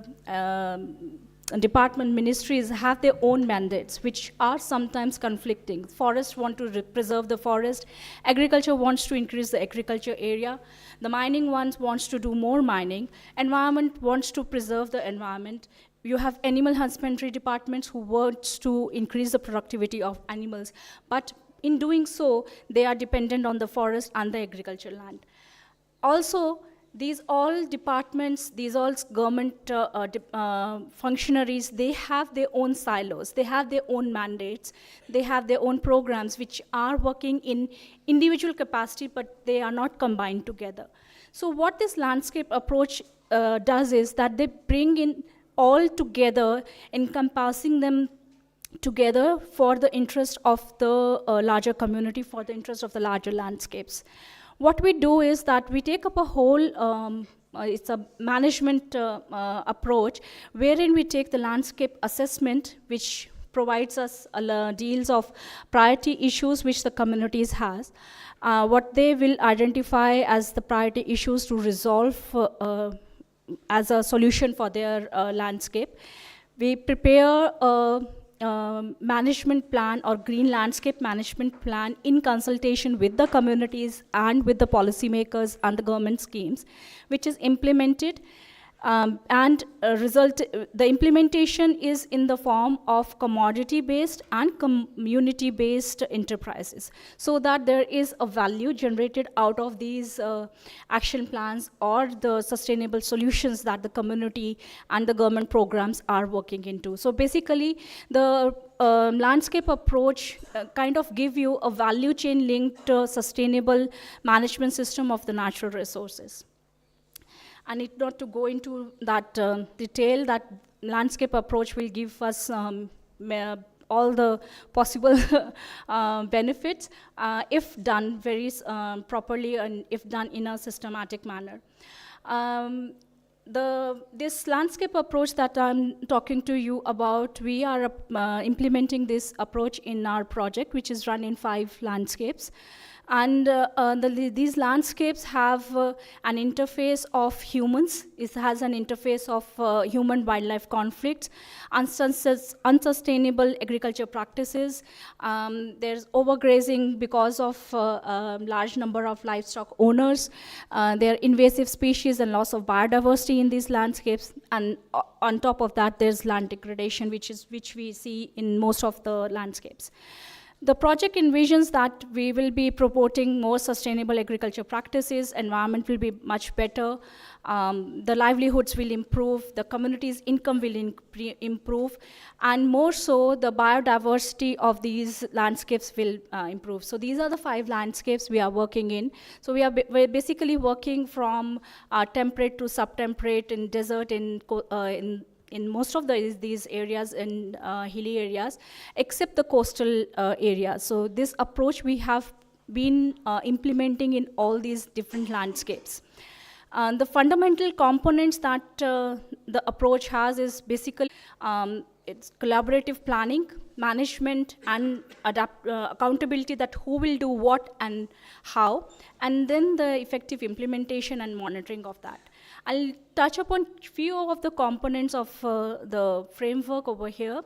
department ministries have their own mandates, which are sometimes conflicting. Forests want to preserve the forest, agriculture wants to increase the agriculture area, the mining ones wants to do more mining, environment wants to preserve the environment. You have animal husbandry departments who wants to increase the productivity of animals, but in doing so, they are dependent on the forest and the agricultural land. Also, these all departments, these all government functionaries, they have their own silos, they have their own mandates, they have their own programs which are working in individual capacity, but they are not combined together. So what this landscape approach does is that they bring in all together, encompassing them together for the interest of the larger community, for the interest of the larger landscapes. What we do is that we take up a whole, it's a management approach, wherein we take the landscape assessment, which provides us deals of priority issues which the communities has, what they will identify as the priority issues to resolve as a solution for their landscape. We prepare a management plan or green landscape management plan in consultation with the communities and with the policymakers and the government schemes, which is implemented. The implementation is in the form of commodity-based and community-based enterprises, so that there is a value generated out of these action plans or the sustainable solutions that the community and the government programs are working into. So basically, the landscape approach kind of give you a value chain linked sustainable management system of the natural resources. And it not to go into that detail, that landscape approach will give us all the possible benefits if done very properly and if done in a systematic manner. This landscape approach that I'm talking to you about, we are implementing this approach in our project, which is run in 5 landscapes. And these landscapes have an interface of humans. It has an interface of human-wildlife conflicts, unsustainable agriculture practices. There's overgrazing because of large number of livestock owners. There are invasive species and loss of biodiversity in these landscapes. And on top of that, there's land degradation, which we see in most of the landscapes. The project envisions that we will be promoting more sustainable agriculture practices, environment will be much better, the livelihoods will improve, the community's income will improve, and more so, the biodiversity of these landscapes will improve. So these are the 5 landscapes we are working in. So we're basically working from temperate to subtemperate, in desert, in most of these areas, in hilly areas, except the coastal areas. So this approach we have been implementing in all these different landscapes. The fundamental components that the approach has is basically it's collaborative planning, management, and accountability, that who will do what and how, and then the effective implementation and monitoring of that. I'll touch upon few of the components of the framework over here.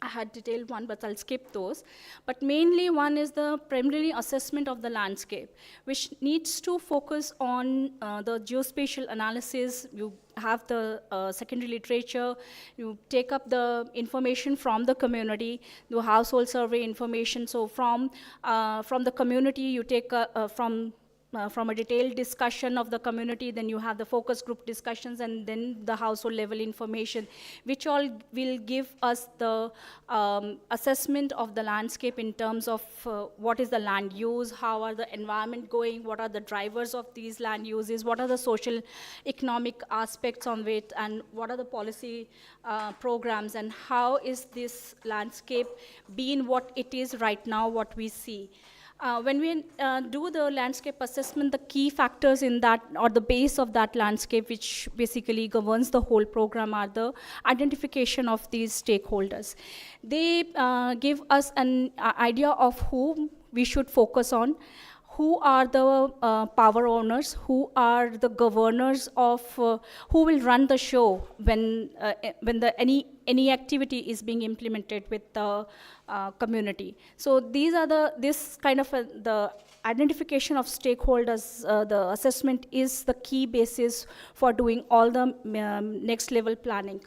I had detailed one, but I'll skip those. But mainly one is the primarily assessment of the landscape, which needs to focus on the geospatial analysis. You have the secondary literature, you take up the information from the community, the household survey information. So from the community, you take from a detailed discussion of the community, then you have the focus group discussions, and then the household level information, which all will give us the assessment of the landscape in terms of what is the land use, how are the environment going, what are the drivers of these land uses, what are the social economic aspects on it, and what are the policy programs, and how is this landscape being what it is right now, what we see. When we do the landscape assessment, the key factors in that, or the base of that landscape, which basically governs the whole program, are the identification of these stakeholders. They give us an idea of who we should focus on, who are the power owners, who are the governors of, who will run the show when any activity is being implemented with the community. So these are this kind of the identification of stakeholders, the assessment is the key basis for doing all the next level planning.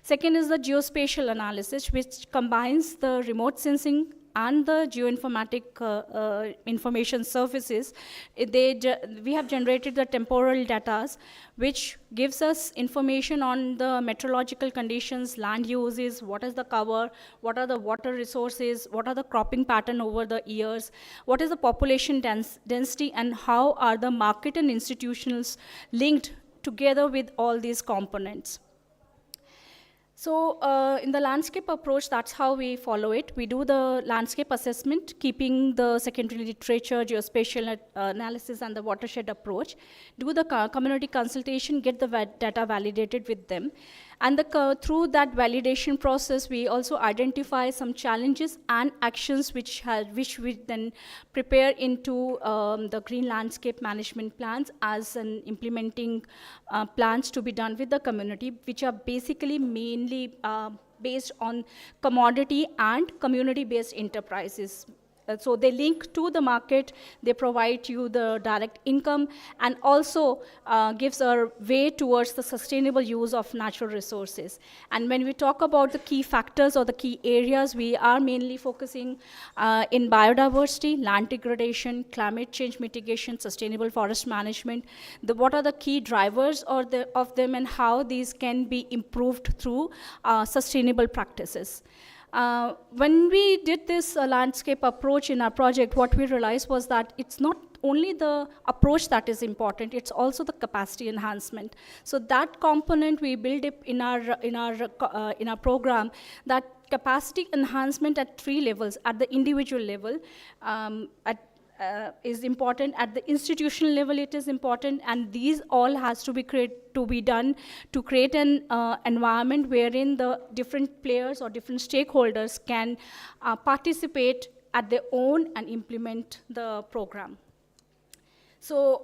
Second is the geospatial analysis, which combines the remote sensing and the geoinformatic information services. We have generated the temporal data, which gives us information on the meteorological conditions, land uses, what is the cover, what are the water resources, what are the cropping pattern over the years, what is the population density, and how are the market and institutions linked together with all these components. So in the landscape approach, that's how we follow it. We do the landscape assessment, keeping the secondary literature, geospatial analysis, and the watershed approach. Do the community consultation, get the data validated with them. And through that validation process, we also identify some challenges and actions which we then prepare into the green landscape management plans as an implementing plans to be done with the community, which are basically mainly based on commodity and community-based enterprises. So they link to the market, they provide you the direct income, and also gives a way towards the sustainable use of natural resources. And when we talk about the key factors or the key areas, we are mainly focusing in biodiversity, land degradation, climate change mitigation, sustainable forest management, what are the key drivers of them, and how these can be improved through sustainable practices. When we did this landscape approach in our project, what we realized was that it's not only the approach that is important, it's also the capacity enhancement. So that component we build it in our program, that capacity enhancement at 3 levels, at the individual level, is important, at the institutional level it is important, and these all has to be done to create an environment wherein the different players or different stakeholders can participate at their own and implement the program. So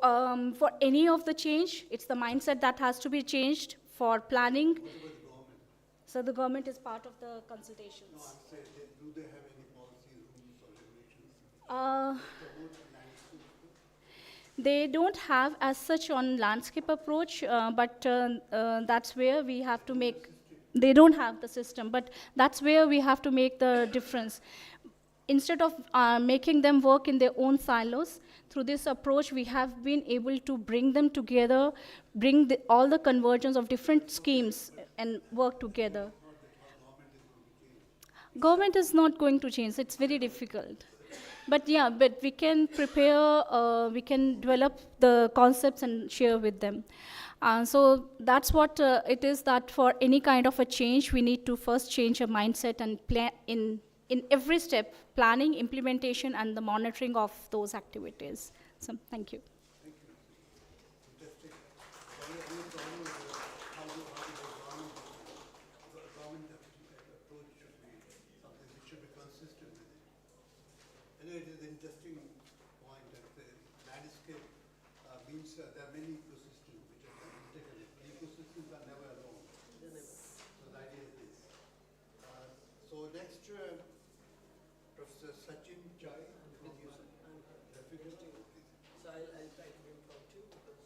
for any of the change, it's the mindset that has to be changed for planning. So the government is part of the consultations. No, I'm saying, do they have any policy, rules, or regulations? They don't have as such on landscape approach, but that's where we have to make, they don't have the system, but that's where we have to make the difference. instead of making them work in their own silos, through this approach, we have been able to bring them together, bring all the convergence of different schemes and work together. Government is not going to change. It's very difficult. But yeah, but we can prepare, we can develop the concepts and share with them. So that's what it is, that for any kind of a change, we need to first change a mindset and plan in every step, planning, implementation, and the monitoring of those activities. So thank you. It is an interesting point that the landscape means there are many ecosystems which are interconnected. Ecosystems are never alone. So the idea is this. So next, Professor Sachin Chai with you, sir. So I'll try to be impromptu because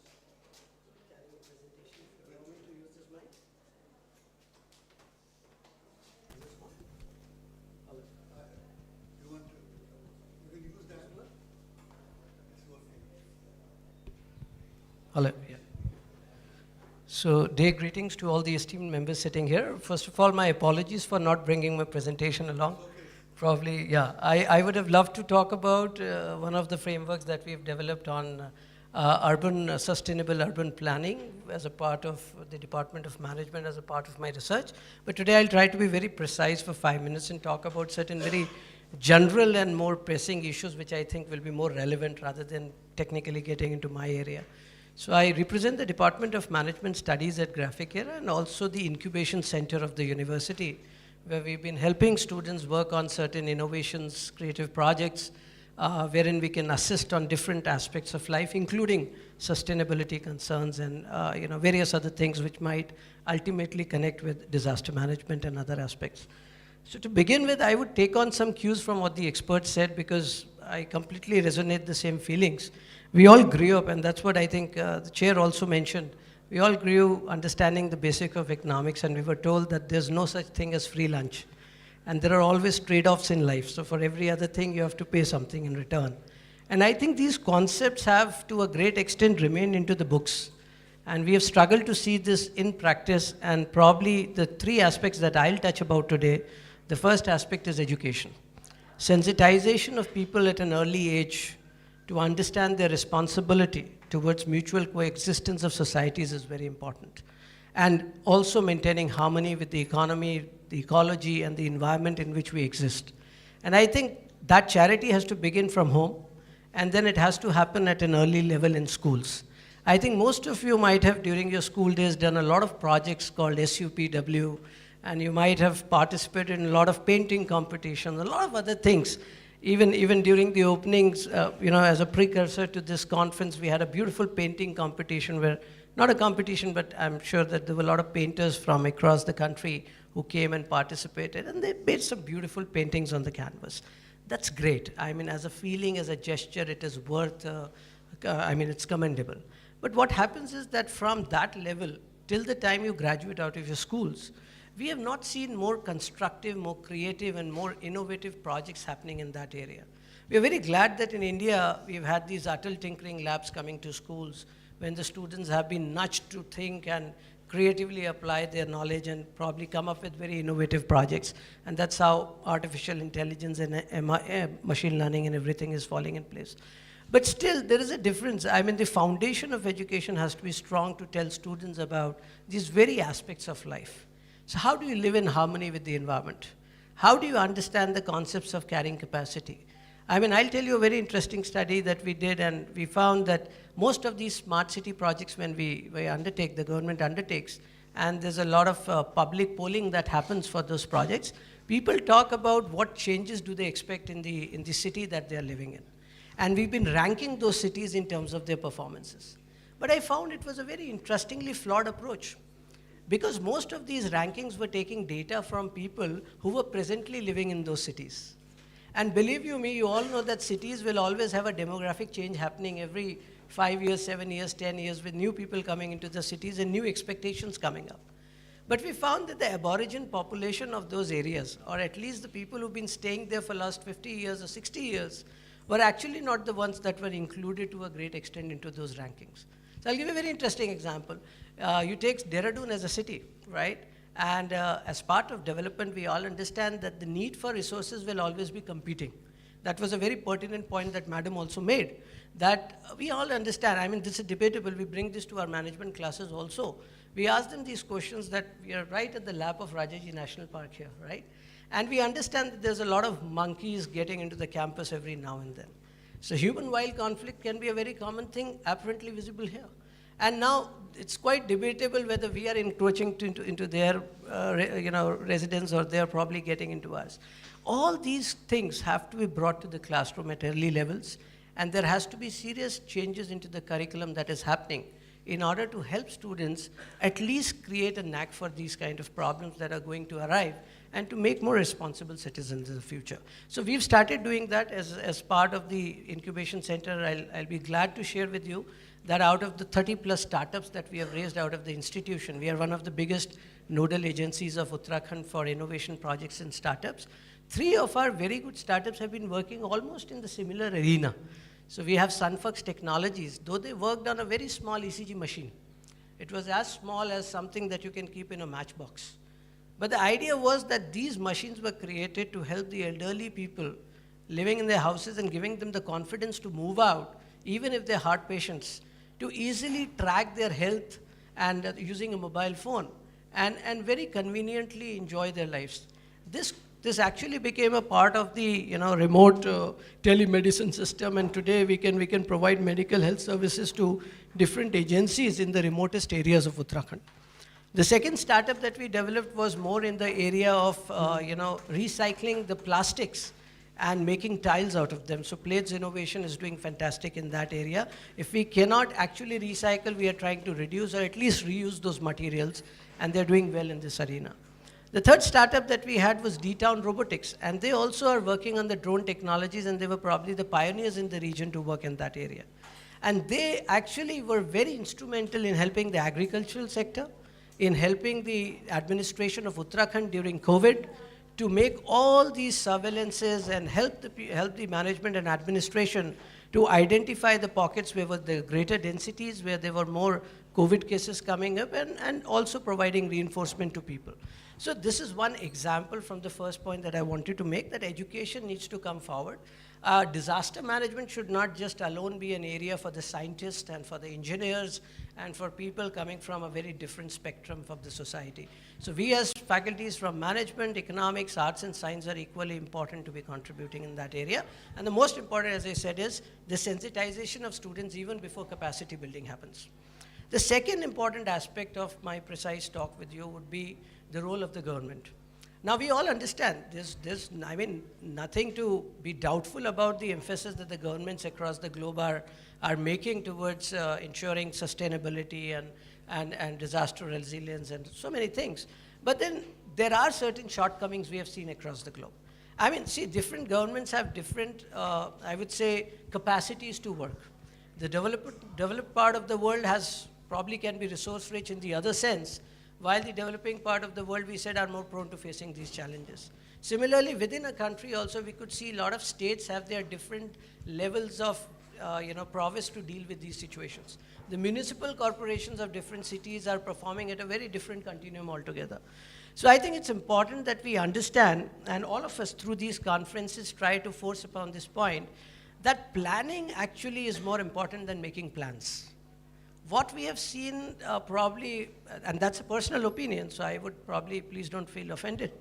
carrying a presentation. Do you want me to use this mic? You want to? You can use that one. It's working. Hello. Yeah. So, dear greetings to all the esteemed members sitting here. First of all, my apologies for not bringing my presentation along. Probably, yeah. I would have loved to talk about one of the frameworks that we've developed on sustainable urban planning as a part of the Department of Management, as a part of my research. But today I'll try to be very precise for 5 minutes and talk about certain very general and more pressing issues which I think will be more relevant rather than technically getting into my area. So I represent the Department of Management Studies at Graphic Era and also the Incubation Center of the university, where we've been helping students work on certain innovations, creative projects, wherein we can assist on different aspects of life, including sustainability concerns and various other things which might ultimately connect with disaster management and other aspects. So to begin with, I would take on some cues from what the experts said, because I completely resonate the same feelings. We all grew up, and that's what I think the chair also mentioned. We all grew understanding the basic of economics, and we were told that there's no such thing as free lunch. And there are always trade-offs in life. So for every other thing, you have to pay something in return. And I think these concepts have, to a great extent, remained into the books. And we have struggled to see this in practice, and probably the three aspects that I'll touch about today. The first aspect is education. Sensitization of people at an early age to understand their responsibility towards mutual coexistence of societies is very important. And also maintaining harmony with the economy, the ecology, and the environment in which we exist. And I think that charity has to begin from home, and then it has to happen at an early level in schools. I think most of you might have, during your school days, done a lot of projects called SUPW, and you might have participated in a lot of painting competitions, a lot of other things. Even during the openings, as a precursor to this conference, we had a beautiful painting competition where, not a competition, but I'm sure that there were a lot of painters from across the country who came and participated, and they made some beautiful paintings on the canvas. That's great. I mean, as a feeling, as a gesture, it is worth, it's commendable. But what happens is that from that level, till the time you graduate out of your schools, we have not seen more constructive, more creative, and more innovative projects happening in that area. We are very glad that in India, we've had these Atal Tinkering Labs coming to schools, when the students have been nudged to think and creatively apply their knowledge and probably come up with very innovative projects. And that's how artificial intelligence and machine learning and everything is falling in place. But still, there is a difference. I mean, the foundation of education has to be strong to tell students about these very aspects of life. So how do you live in harmony with the environment? How do you understand the concepts of carrying capacity? I mean, I'll tell you a very interesting study that we did, and we found that most of these smart city projects, when we undertake, the government undertakes, and there's a lot of public polling that happens for those projects, people talk about what changes do they expect in the city that they're living in. And we've been ranking those cities in terms of their performances. But I found it was a very interestingly flawed approach, because most of these rankings were taking data from people who were presently living in those cities. And believe you me, you all know that cities will always have a demographic change happening every 5 years, 7 years, 10 years, with new people coming into the cities and new expectations coming up. But we found that the Aboriginal population of those areas, or at least the people who've been staying there for the last 50 years or 60 years, were actually not the ones that were included to a great extent into those rankings. So I'll give you a very interesting example. You take Dehradun as a city, right? And as part of development, we all understand that the need for resources will always be competing. That was a very pertinent point that Madam also made, that we all understand. I mean, this is debatable. We bring this to our management classes also. We ask them these questions that we are right at the lap of Rajaji National Park here, right? And we understand that there's a lot of monkeys getting into the campus every now and then. So human-wild conflict can be a very common thing, apparently visible here. And now it's quite debatable whether we are encroaching into their residence or they're probably getting into ours. All these things have to be brought to the classroom at early levels, and there has to be serious changes into the curriculum that is happening in order to help students at least create a knack for these kind of problems that are going to arrive and to make more responsible citizens in the future. So we've started doing that as part of the incubation center. I'll be glad to share with you that out of the 30 plus startups that we have raised out of the institution, we are one of the biggest nodal agencies of Uttarakhand for innovation projects and startups. 3 of our very good startups have been working almost in the similar arena. So we have Sunfox Technologies, though they worked on a very small ECG machine. It was as small as something that you can keep in a matchbox. But the idea was that these machines were created to help the elderly people living in their houses and giving them the confidence to move out, even if they're heart patients, to easily track their health and using a mobile phone and very conveniently enjoy their lives. This actually became a part of the remote telemedicine system, and today we can provide medical health services to different agencies in the remotest areas of Uttarakhand. The second startup that we developed was more in the area of recycling the plastics and making tiles out of them. So Plates Innovation is doing fantastic in that area. If we cannot actually recycle, we are trying to reduce or at least reuse those materials, and they're doing well in this arena. The third startup that we had was D-Town Robotics, and they also are working on the drone technologies, and they were probably the pioneers in the region to work in that area. And they actually were very instrumental in helping the agricultural sector, in helping the administration of Uttarakhand during COVID, to make all these surveillances and help the management and administration to identify the pockets where were the greater densities, where there were more COVID cases coming up, and also providing reinforcement to people. So this is one example from the first point that I wanted to make, that education needs to come forward. Disaster management should not just alone be an area for the scientists and for the engineers and for people coming from a very different spectrum of the society. So we as faculties from management, economics, arts and science are equally important to be contributing in that area. And the most important, as I said, is the sensitization of students even before capacity building happens. The second important aspect of my precise talk with you would be the role of the government. Now we all understand there's nothing to be doubtful about the emphasis that the governments across the globe are making towards ensuring sustainability and disaster resilience and so many things. But then there are certain shortcomings we have seen across the globe. I mean, see, different governments have different, I would say, capacities to work. The developed part of the world probably can be resource rich in the other sense, while the developing part of the world, we said, are more prone to facing these challenges. Similarly, within a country also, we could see a lot of states have their different levels of prowess to deal with these situations. The municipal corporations of different cities are performing at a very different continuum altogether. So I think it's important that we understand, and all of us through these conferences try to force upon this point, that planning actually is more important than making plans. What we have seen probably, and that's a personal opinion, so I would probably, please don't feel offended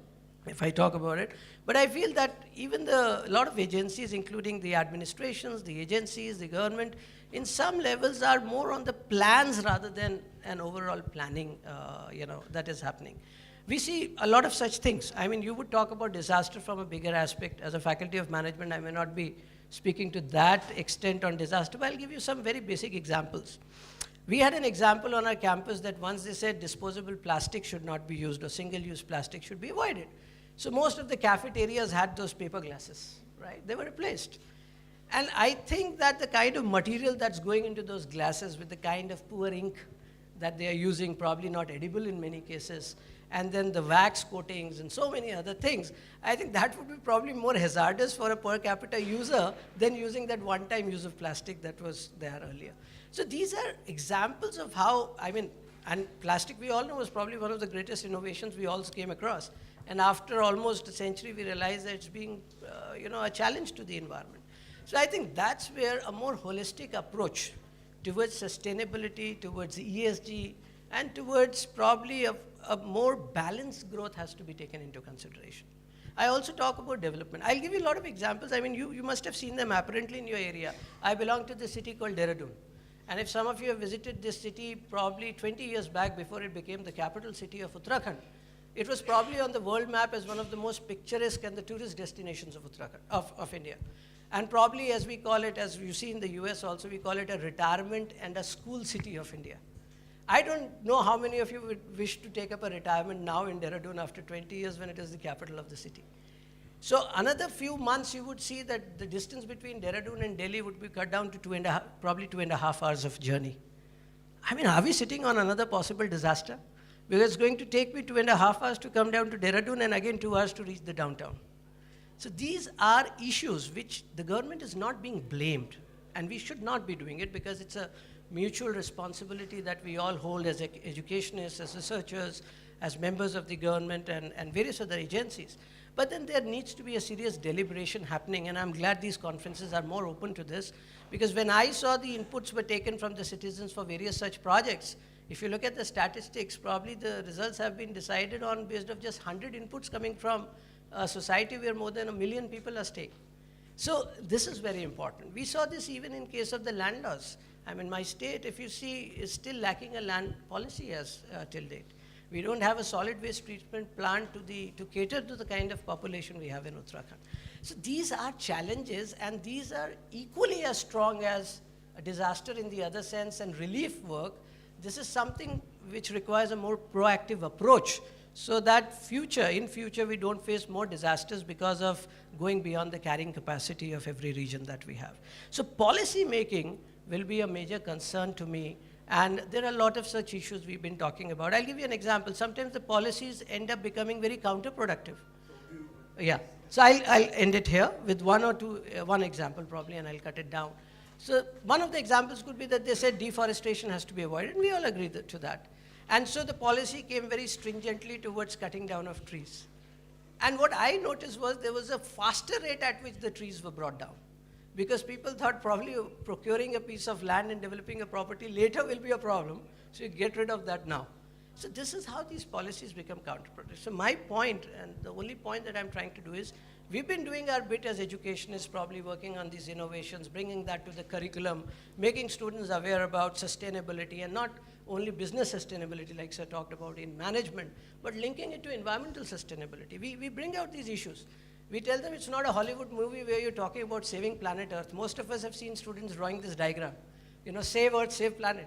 if I talk about it, but I feel that even a lot of agencies, including the administrations, the agencies, the government, in some levels are more on the plans rather than an overall planning that is happening. We see a lot of such things. I mean, you would talk about disaster from a bigger aspect. As a faculty of management, I may not be speaking to that extent on disaster, but I'll give you some very basic examples. We had an example on our campus that once they said disposable plastic should not be used or single-use plastic should be avoided. So most of the cafeterias had those paper glasses, right? They were replaced. And I think that the kind of material that's going into those glasses with the kind of poor ink that they are using, probably not edible in many cases, and then the wax coatings and so many other things, I think that would be probably more hazardous for a per capita user than using that one-time use of plastic that was there earlier. So these are examples of how, and plastic we all know was probably one of the greatest innovations we all came across. And after almost a century, we realized that it's being, a challenge to the environment. So I think that's where a more holistic approach towards sustainability, towards ESG, and towards probably a more balanced growth has to be taken into consideration. I also talk about development. I'll give you a lot of examples. You must have seen them apparently in your area. I belong to the city called Dehradun. And if some of you have visited this city probably 20 years back before it became the capital city of Uttarakhand, it was probably on the world map as one of the most picturesque and the tourist destinations of Uttarakhand, of India. And probably, as we call it, as you see in the US also, we call it a retirement and a school city of India. I don't know how many of you would wish to take up a retirement now in Dehradun after 20 years when it is the capital of the city. So another few months you would see that the distance between Dehradun and Delhi would be cut down to probably 2.5 hours of journey. Are we sitting on another possible disaster? Because it's going to take me 2.5 hours to come down to Dehradun and again 2 hours to reach the downtown. So these are issues which the government is not being blamed, and we should not be doing it because it's a mutual responsibility that we all hold as educationists, as researchers, as members of the government and various other agencies. But then there needs to be a serious deliberation happening, and I'm glad these conferences are more open to this, because when I saw the inputs were taken from the citizens for various such projects, if you look at the statistics, probably the results have been decided on based of just 100 inputs coming from a society where more than 1 million people are staying. So this is very important. We saw this even in case of the land laws. My state, if you see, is still lacking a land policy as till date. We don't have a solid waste treatment plant to cater to the kind of population we have in Uttarakhand. So these are challenges, and these are equally as strong as a disaster in the other sense and relief work. This is something which requires a more proactive approach so that in future we don't face more disasters because of going beyond the carrying capacity of every region that we have. So policy making will be a major concern to me, and there are a lot of such issues we've been talking about. I'll give you an example. Sometimes the policies end up becoming very counterproductive. Yeah. So I'll end it here with one example probably, and I'll cut it down. So one of the examples could be that they said deforestation has to be avoided, and we all agree to that. And so the policy came very stringently towards cutting down of trees. And what I noticed was there was a faster rate at which the trees were brought down, because people thought probably procuring a piece of land and developing a property later will be a problem, so you get rid of that now. So this is how these policies become counterproductive. So my point, and the only point that I'm trying to do is, we've been doing our bit as educationists, probably working on these innovations, bringing that to the curriculum, making students aware about sustainability, and not only business sustainability like Sir talked about in management, but linking it to environmental sustainability. We bring out these issues. We tell them it's not a Hollywood movie where you're talking about saving planet Earth. Most of us have seen students drawing this diagram. Save Earth, save planet.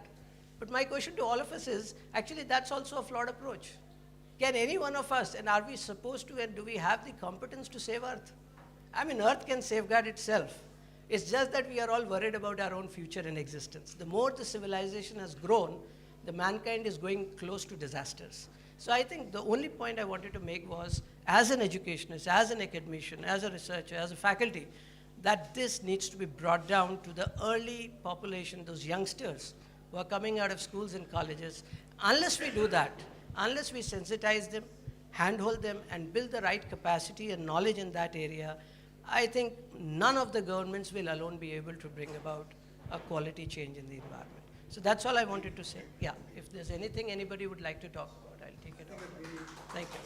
But my question to all of us is, actually that's also a flawed approach. Can any one of us, and are we supposed to, and do we have the competence to save Earth? Earth can safeguard itself. It's just that we are all worried about our own future and existence. The more the civilization has grown, the mankind is going close to disasters. So I think the only point I wanted to make was, as an educationist, as an academician, as a researcher, as a faculty, that this needs to be brought down to the early population, those youngsters who are coming out of schools and colleges. Unless we do that, unless we sensitize them, handhold them, and build the right capacity and knowledge in that area, I think none of the governments will alone be able to bring about a quality change in the environment. So that's all I wanted to say. Yeah, if there's anything anybody would like to talk about, I'll take it over. Thank you.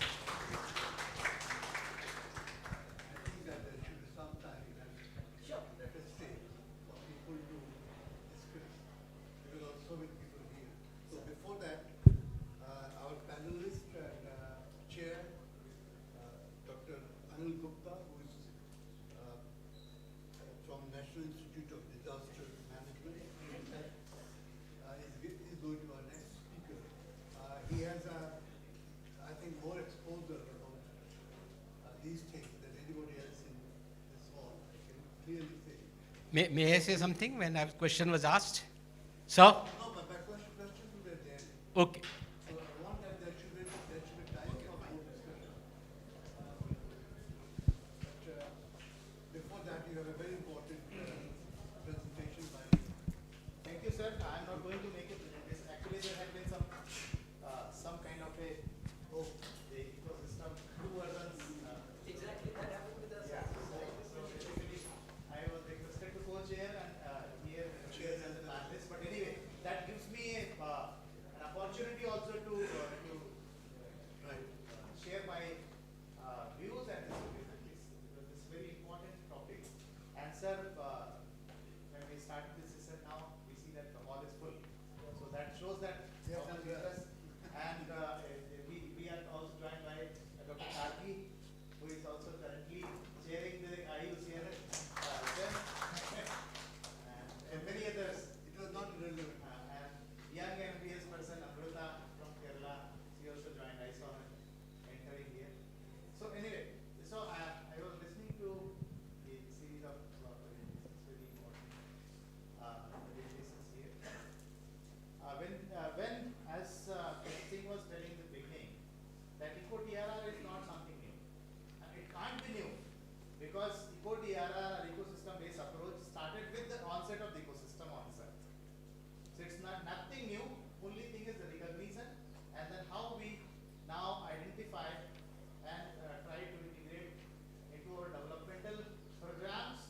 May I say something when a question was asked? Sir? No, but my question was at the end. Okay. So I want that there should be time I'm not going to make a presentation. Actually, there had been some kind of a the ecosystem, two versions. Exactly, that happened with us. Yeah. So basically, I was requested to co-chair and here as a panelist. But anyway, that gives me an opportunity also to share my views and distribute this because this is very important topic. And sir, when we started this session now, we see that the hall is full. So that shows that how much interest. And we are also joined by Dr. Karki, who is also currently chairing the IUCN and many others. It was not relevant. And young MBS person, Amrita from Kerala, she also joined. I saw her entering here. So anyway, so I was listening to the series of presentations, very important presentations here. When as Singh was telling in the beginning, that eco-DRR is not something new. And it can't be new because eco-DRR or ecosystem-based approach started with the onset of the ecosystem on Earth. So it's nothing new, only thing is the recognition and then how we now identify and try to integrate into our developmental programs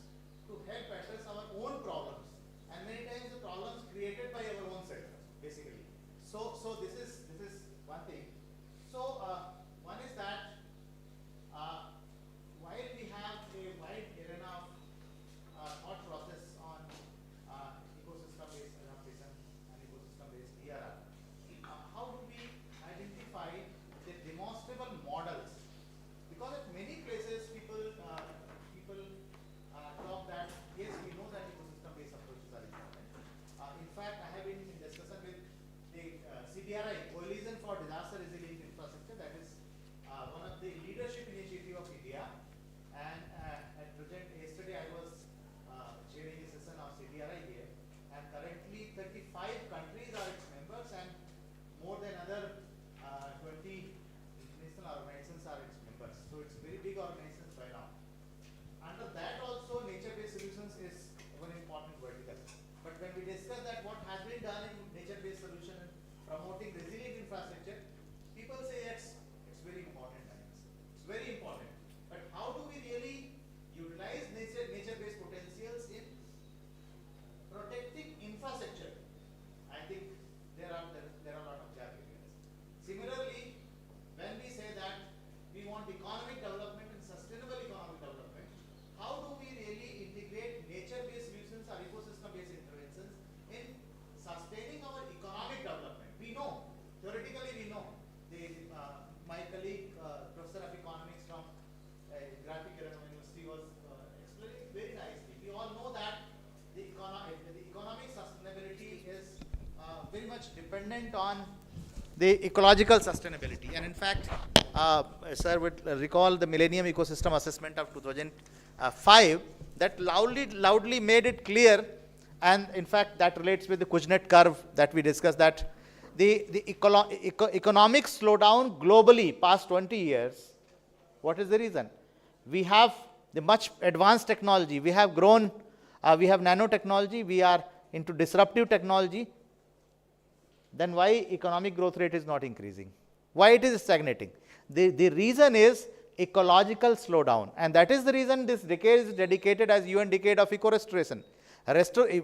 to help address our own problems and many times the problems created by our own self, basically. So this is one thing. So one is that while we have a wide arena of thought process on ecosystem-based adaptation and ecosystem-based DRR, how do we identify the demonstrable models? Because at many places people talk that yes, we know that ecosystem-based approaches are important. In fact, I have been in discussion with the CDRI, Coalition for Disaster Resilient Infrastructure, that is one of the leadership initiative of India. And at present, yesterday I was chairing a session of CDRI here, and currently 35 countries are its members, and more than other 20 international organizations are its members. So it's very big organizations by now. Under that also, nature-based solutions is one important vertical. But when we discuss that what has been done in nature-based solution and promoting resilient infrastructure, people say it's very important. It's very important. But how do we really utilize nature-based potentials in protecting infrastructure? I think there are a lot of gap areas. Similarly, when we say that we want economic development and sustainable economic development, how do we really integrate nature-based solutions or ecosystem-based interventions in sustaining our economic development? We know, theoretically we know. My colleague, Professor of Economics from Graphic University was explaining very nicely. We all know that the economic sustainability is very much dependent on the ecological sustainability. And in fact, sir would recall the Millennium Ecosystem Assessment of 2005 that loudly made it clear, and in fact that relates with the Kuznets curve that we discussed, that the economic slowdown globally past 20 years, what is the reason? We have the much advanced technology. We have grown, we have nanotechnology, we are into disruptive technology. Then why economic growth rate is not increasing? Why it is stagnating? The reason is ecological slowdown, and that is the reason this decade is dedicated as UN Decade of Eco-Restoration.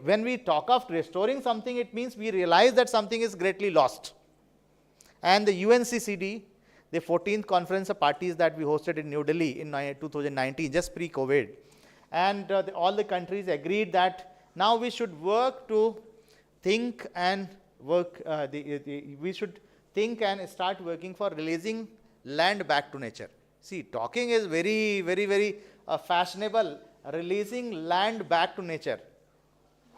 When we talk of restoring something, it means we realize that something is greatly lost. And the UNCCD, the 14th Conference of Parties that we hosted in New Delhi in 2019, just pre-COVID, and all the countries agreed that now we should work to think and work, we should think and start working for releasing land back to nature. See, talking is very fashionable, releasing land back to nature.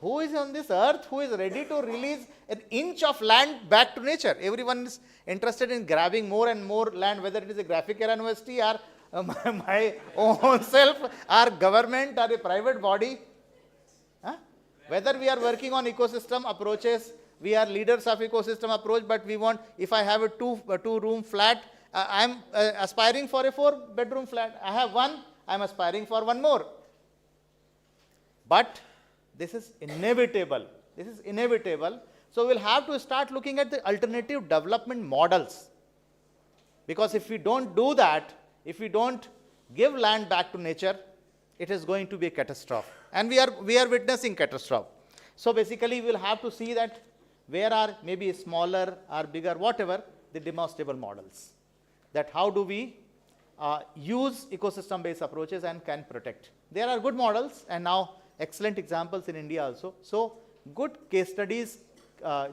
Who is on this earth who is ready to release an inch of land back to nature? Everyone is interested in grabbing more and more land, whether it is a Graphic University or my own self or government or a private body. Huh? Whether we are working on ecosystem approaches, we are leaders of ecosystem approach, but we want, if I have a two-room flat, I am aspiring for a 4-bedroom flat. I have one, I am aspiring for one more. But this is inevitable. This is inevitable So we'll have to start looking at the alternative development models. Because if we don't do that, if we don't give land back to nature, it is going to be a catastrophe. And we are witnessing catastrophe. So basically we'll have to see that where are maybe smaller or bigger, whatever, the demonstrable models. That how do we use ecosystem-based approaches and can protect. There are good models and now excellent examples in India also. So good case studies,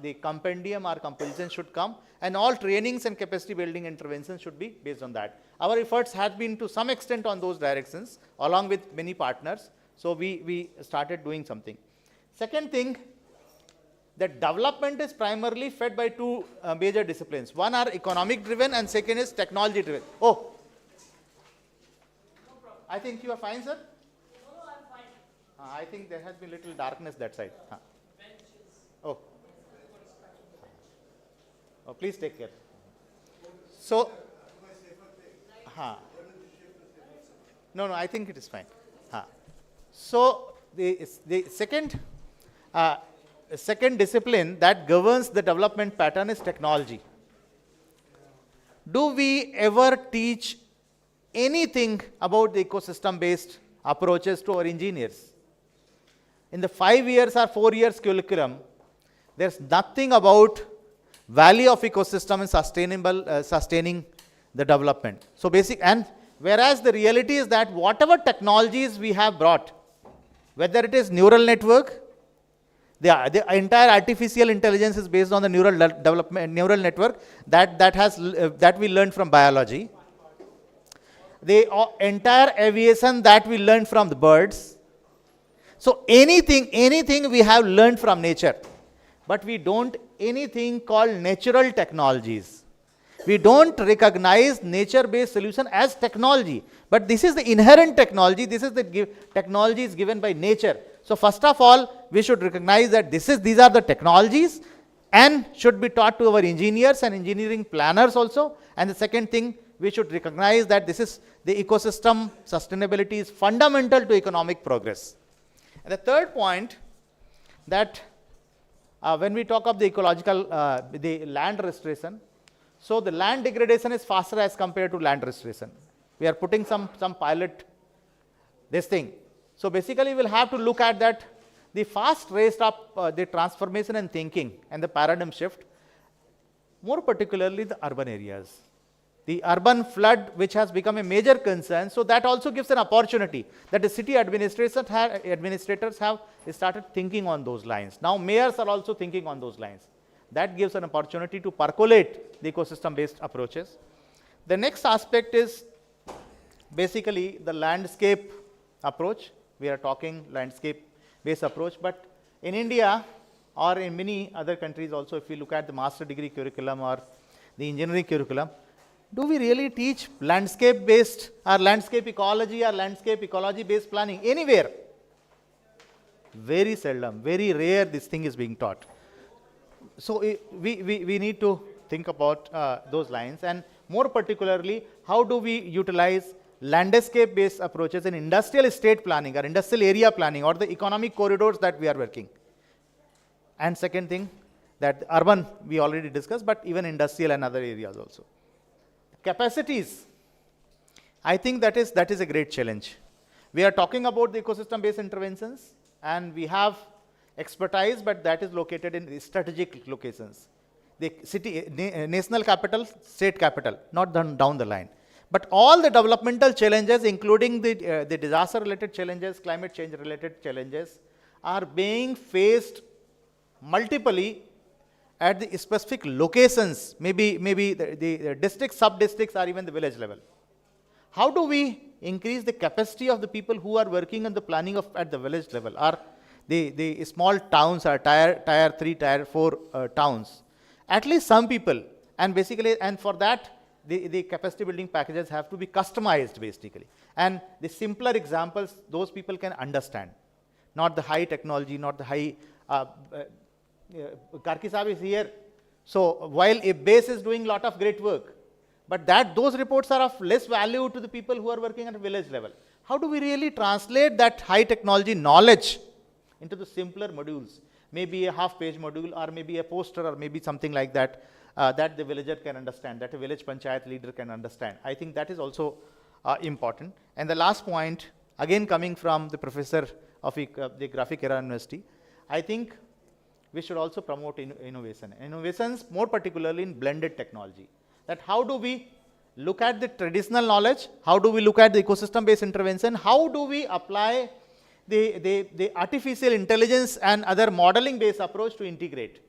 the compendium or composition should come, and all trainings and capacity building interventions should be based on that. Our efforts have been to some extent on those directions along with many partners. So we started doing something. Second thing, that development is primarily fed by two major disciplines. One are economic driven and second is technology driven. Oh, I think you are fine, sir? No, I'm fine. I think there has been little darkness that side. Oh. Oh, please take care. So, no, I think it is fine. So, the second discipline that governs the development pattern is technology. Do we ever teach anything about the ecosystem-based approaches to our engineers? In the 5 years or 4 years curriculum, there's nothing about value of ecosystem and sustaining the development. So and whereas the reality is that whatever technologies we have brought, whether it is neural network, the entire artificial intelligence is based on the neural network that we learned from biology. The entire aviation that we learned from the birds. So anything we have learned from nature, but we don't anything called natural technologies. We don't recognize nature-based solution as technology, but this is the inherent technology. This is the technology is given by nature. So first of all, we should recognize that these are the technologies and should be taught to our engineers and engineering planners also. And the second thing, we should recognize that this is the ecosystem sustainability is fundamental to economic progress. And the third point, that when we talk of the ecological, the land restoration, so the land degradation is faster as compared to land restoration. We are putting some pilot this thing. So basically we'll have to look at that, the fast rate of the transformation and thinking and the paradigm shift, more particularly the urban areas. The urban flood, which has become a major concern, so that also gives an opportunity that the city administrators have started thinking on those lines. Now mayors are also thinking on those lines. That gives an opportunity to percolate the ecosystem-based approaches. The next aspect is basically the landscape approach. We are talking landscape-based approach, but in India or in many other countries also, if we look at the master degree curriculum or the engineering curriculum, do we really teach landscape-based or landscape ecology or landscape ecology-based planning anywhere? Very seldom, very rare this thing is being taught. So we need to think about those lines, and more particularly, how do we utilize landscape-based approaches in industrial estate planning or industrial area planning or the economic corridors that we are working. And second thing, that urban we already discussed, but even industrial and other areas also. Capacities, I think that is a great challenge. We are talking about the ecosystem-based interventions, and we have expertise, but that is located in strategic locations. The city, national capital, state capital, not down the line. But all the developmental challenges, including the disaster-related challenges, climate change-related challenges, are being faced multiply at the specific locations, maybe the districts, sub-districts, or even the village level. How do we increase the capacity of the people who are working on the planning at the village level, or the small towns, or tier 3, tier 4 towns? At least some people, and basically, and for that, the capacity building packages have to be customized basically. And the simpler examples, those people can understand. Not the high technology, not the high, Karki Saab is here. So while a base is doing a lot of great work, but those reports are of less value to the people who are working at a village level. How do we really translate that high technology knowledge into the simpler modules? maybe a half-page module, or maybe a poster, or maybe something like that, that the villager can understand, that a village panchayat leader can understand. I think that is also important. And the last point, again coming from the professor of the Graphic Era University, I think we should also promote innovation. Innovations, more particularly in blended technology. That how do we look at the traditional knowledge, how do we look at the ecosystem-based intervention, how do we apply the artificial intelligence and other modeling-based approach to integrate.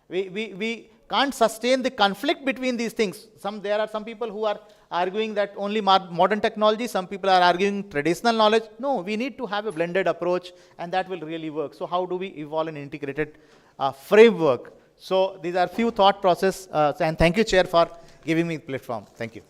We can't sustain the conflict between these things. There are some people who are arguing that only modern technology, some people are arguing traditional knowledge. No, we need to have a blended approach, and that will really work. So how do we evolve an integrated framework? So these are few thought process, and thank you, Chair, for giving me the platform. Thank you.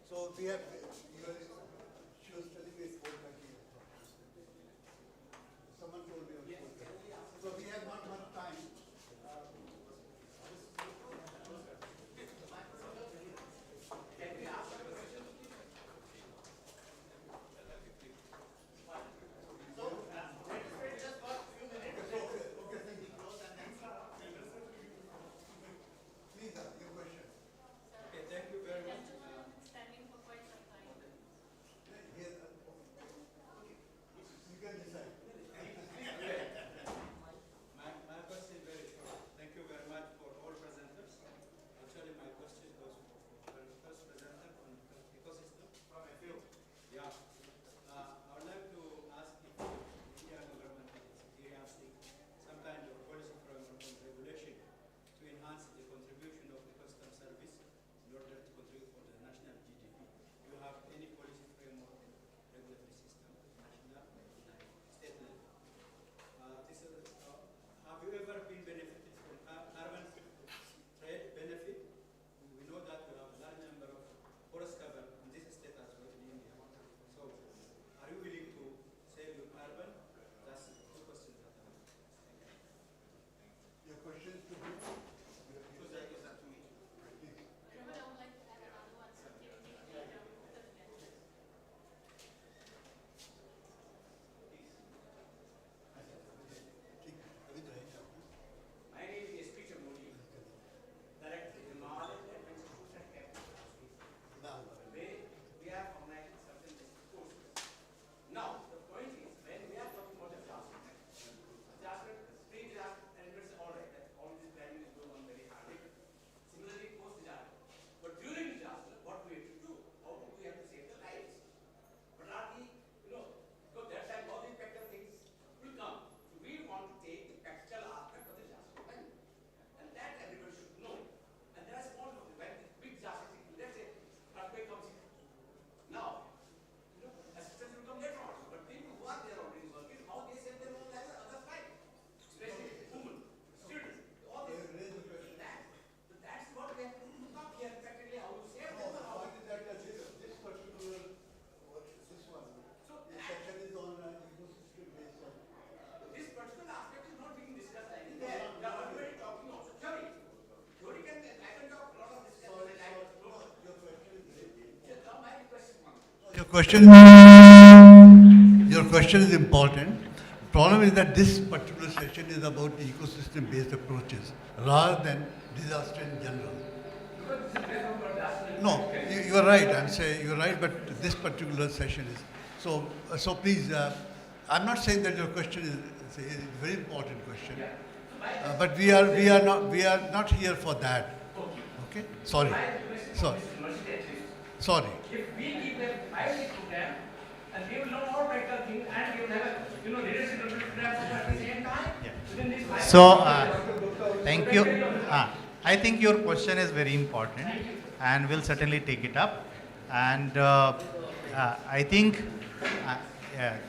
So we have, she was telling me it's 4:30. Someone told me it was 4:30. So we have not much time. Your question is important. The problem is that this particular session is about the ecosystem-based approaches rather than disaster in general. No, you are right. I'm saying you're right, but this particular session is so. So please, I'm not saying that your question is a very important question, but we are not here for that. Okay? Sorry. Sorry. If we give them 5 to them, and we will learn more practical things, and we will have a leadership program at the same time. Within this 5 So, thank you. I think your question is very important. and we'll certainly take it up. And I think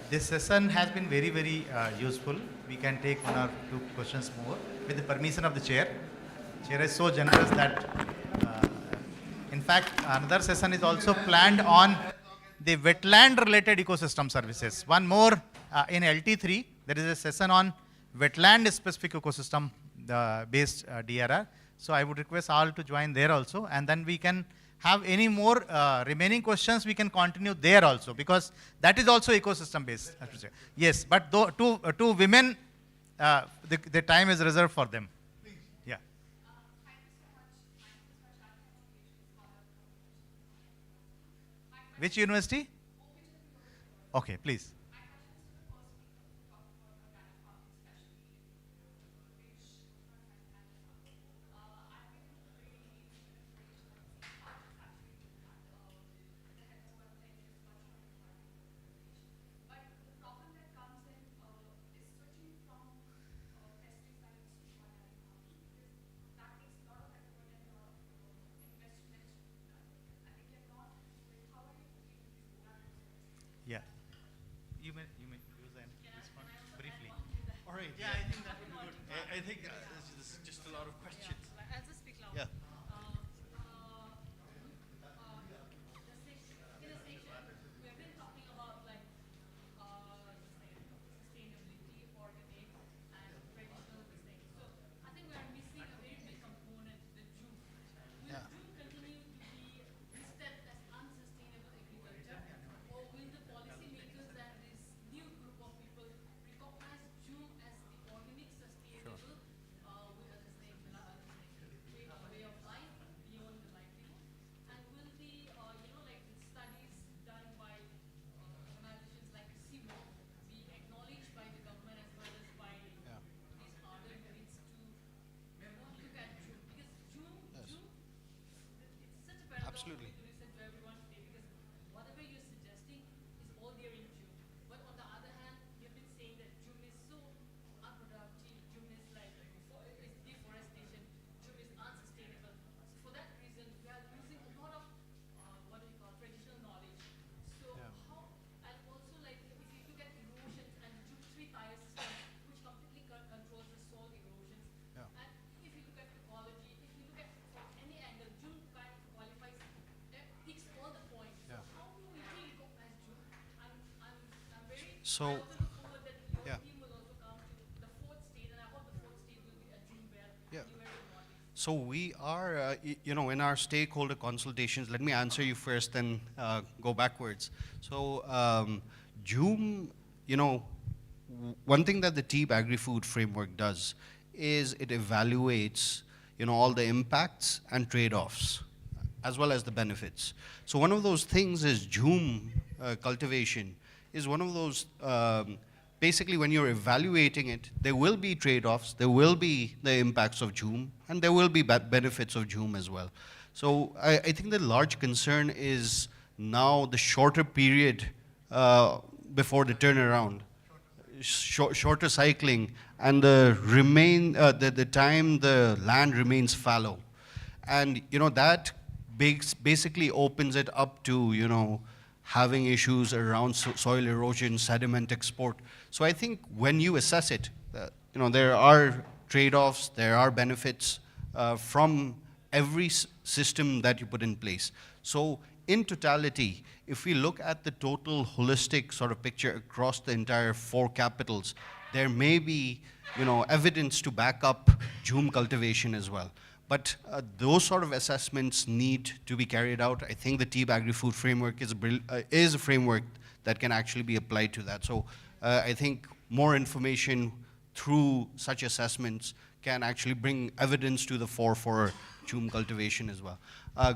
this session has been very, very useful. We can take one or two questions more with the permission of the chair. Chair is so generous that, in fact, another session is also planned on the wetland-related ecosystem services. One more in LT3, there is a session on wetland-specific ecosystem based DRR. So I would request all to join there also, and then we can have any more remaining questions, we can continue there also, because that is also ecosystem based. Yes, but two women, the time is reserved for them. Yeah. Which university? Okay, please. Yeah. You may use and respond briefly. All right. Yeah, I think that would be good. I think this is just a lot of questions. I'll just speak louder. Yeah. We have been talking about like sustainability, organic, and traditional this thing. So I think we are missing a very big component, the June. Will June continue to be listed as unsustainable agriculture, or will the policymakers and this new group of people recognize June as economic sustainable way of life beyond the livelihood? And will the like the studies done by organizations like CIVO be acknowledged by the government as well as by these other units to look at June? Because June, it's such a paradox Absolutely. to listen to everyone today, because whatever you're suggesting is all there in June. But on the other hand, you've been saying that June is so unproductive, June is like it's deforestation, June is unsustainable. So for that reason, we are losing a lot of what do you call traditional knowledge. So how, and also like if you look at erosions and June 3-tier system, which completely controls the soil erosions. And if you look at ecology, if you look at from any angle, June kind of qualifies, ticks all the points. So how do we really go as June? I'm very, So- I also look forward that your Yeah. team will also come to the fourth state, and I hope the fourth state will be a June where Yeah. you were involved. So we are, in our stakeholder consultations, let me answer you first, then go backwards. So Joom, one thing that the TEEB Agri-Food Framework does is it evaluates, all the impacts and trade-offs, as well as the benefits. So one of those things is Joom cultivation is one of those, basically when you're evaluating it, there will be trade-offs, there will be the impacts of Joom, and there will be benefits of Joom as well. So I think the large concern is now the shorter period before the turnaround, shorter cycling, and the time the land remains fallow. And that basically opens it up to, having issues around soil erosion, sediment export. So I think when you assess it, there are trade-offs, there are benefits from every system that you put in place. So in totality, if we look at the total holistic sort of picture across the entire 4 capitals, there may be, evidence to back up Joom cultivation as well. But those sort of assessments need to be carried out. I think the TEEB Agri-Food Framework is a framework that can actually be applied to that. So I think more information through such assessments can actually bring evidence to the fore for Joom cultivation as well.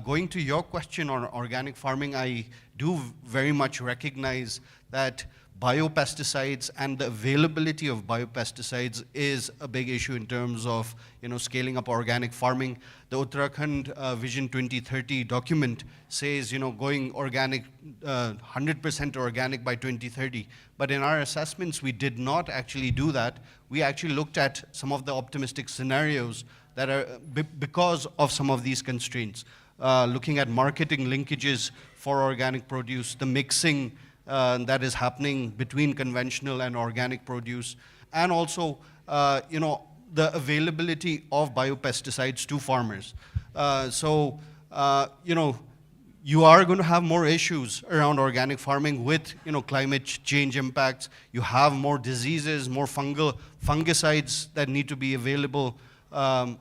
Going to your question on organic farming, I do very much recognize that biopesticides and the availability of biopesticides is a big issue in terms of scaling up organic farming. The Uttarakhand Vision 2030 document says going organic, 100% organic by 2030. But in our assessments, we did not actually do that. We actually looked at some of the optimistic scenarios that are because of some of these constraints. Looking at marketing linkages for organic produce, the mixing that is happening between conventional and organic produce, and also the availability of biopesticides to farmers. You are going to have more issues around organic farming with climate change impacts. You have more diseases, more fungicides that need to be available, and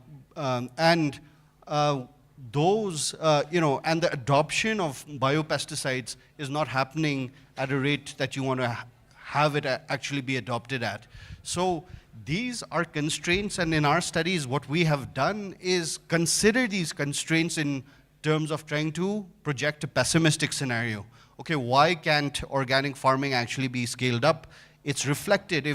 the adoption of biopesticides is not happening at a rate that you want to have it actually be adopted at. So these are constraints, and in our studies, what we have done is consider these constraints in terms of trying to project a pessimistic scenario. Okay, why can't organic farming actually be scaled up? It's reflected.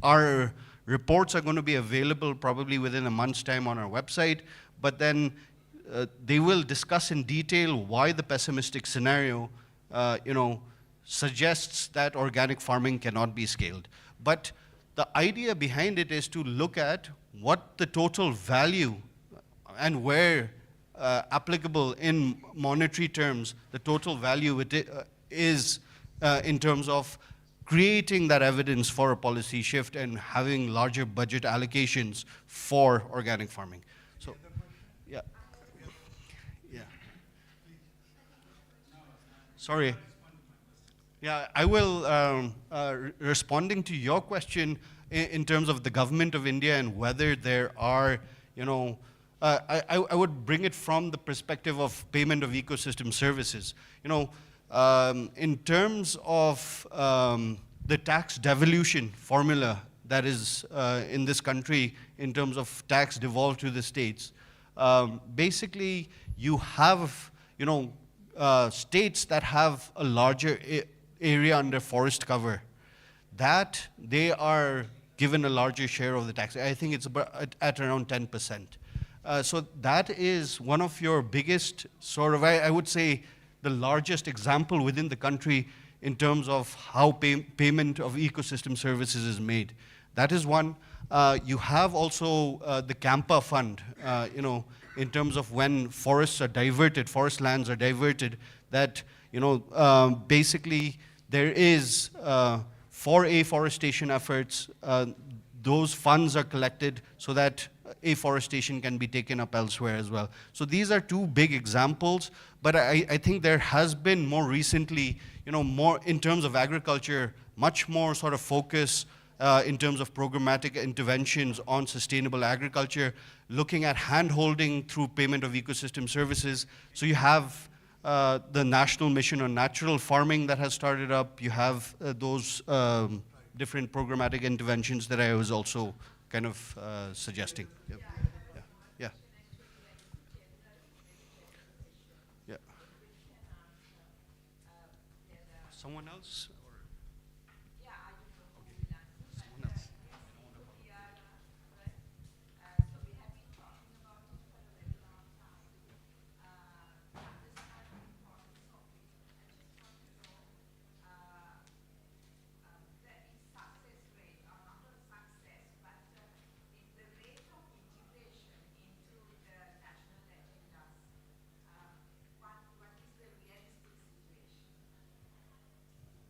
Our reports are going to be available probably within a month's time on our website, but then they will discuss in detail why the pessimistic scenario suggests that organic farming cannot be scaled. But the idea behind it is to look at what the total value and where applicable in monetary terms, the total value is in terms of creating that evidence for a policy shift and having larger budget allocations for organic farming. So, yeah. Yeah. Sorry. Yeah, I will, responding to your question in terms of the government of India and whether there are, I would bring it from the perspective of payment of ecosystem services. In terms of the tax devolution formula that is in this country in terms of tax devolved to the states, basically you have, states that have a larger area under forest cover, that they are given a larger share of the tax. I think it's about at around 10%. So that is one of your biggest sort of, I would say, the largest example within the country in terms of how payment of ecosystem services is made. That is one. You have also the CAMPA fund, in terms of when forests are diverted, forest lands are diverted, that, basically there is, for afforestation efforts, those funds are collected so that afforestation can be taken up elsewhere as well. So these are two big examples, but I think there has been more recently, more in terms of agriculture, much more sort of focus in terms of programmatic interventions on sustainable agriculture, looking at hand-holding through payment of ecosystem services. So you have the National Mission on Natural Farming that has started up. You have those different programmatic interventions that I was also kind of suggesting. Yep. Yeah. Yeah. Someone else? Someone else.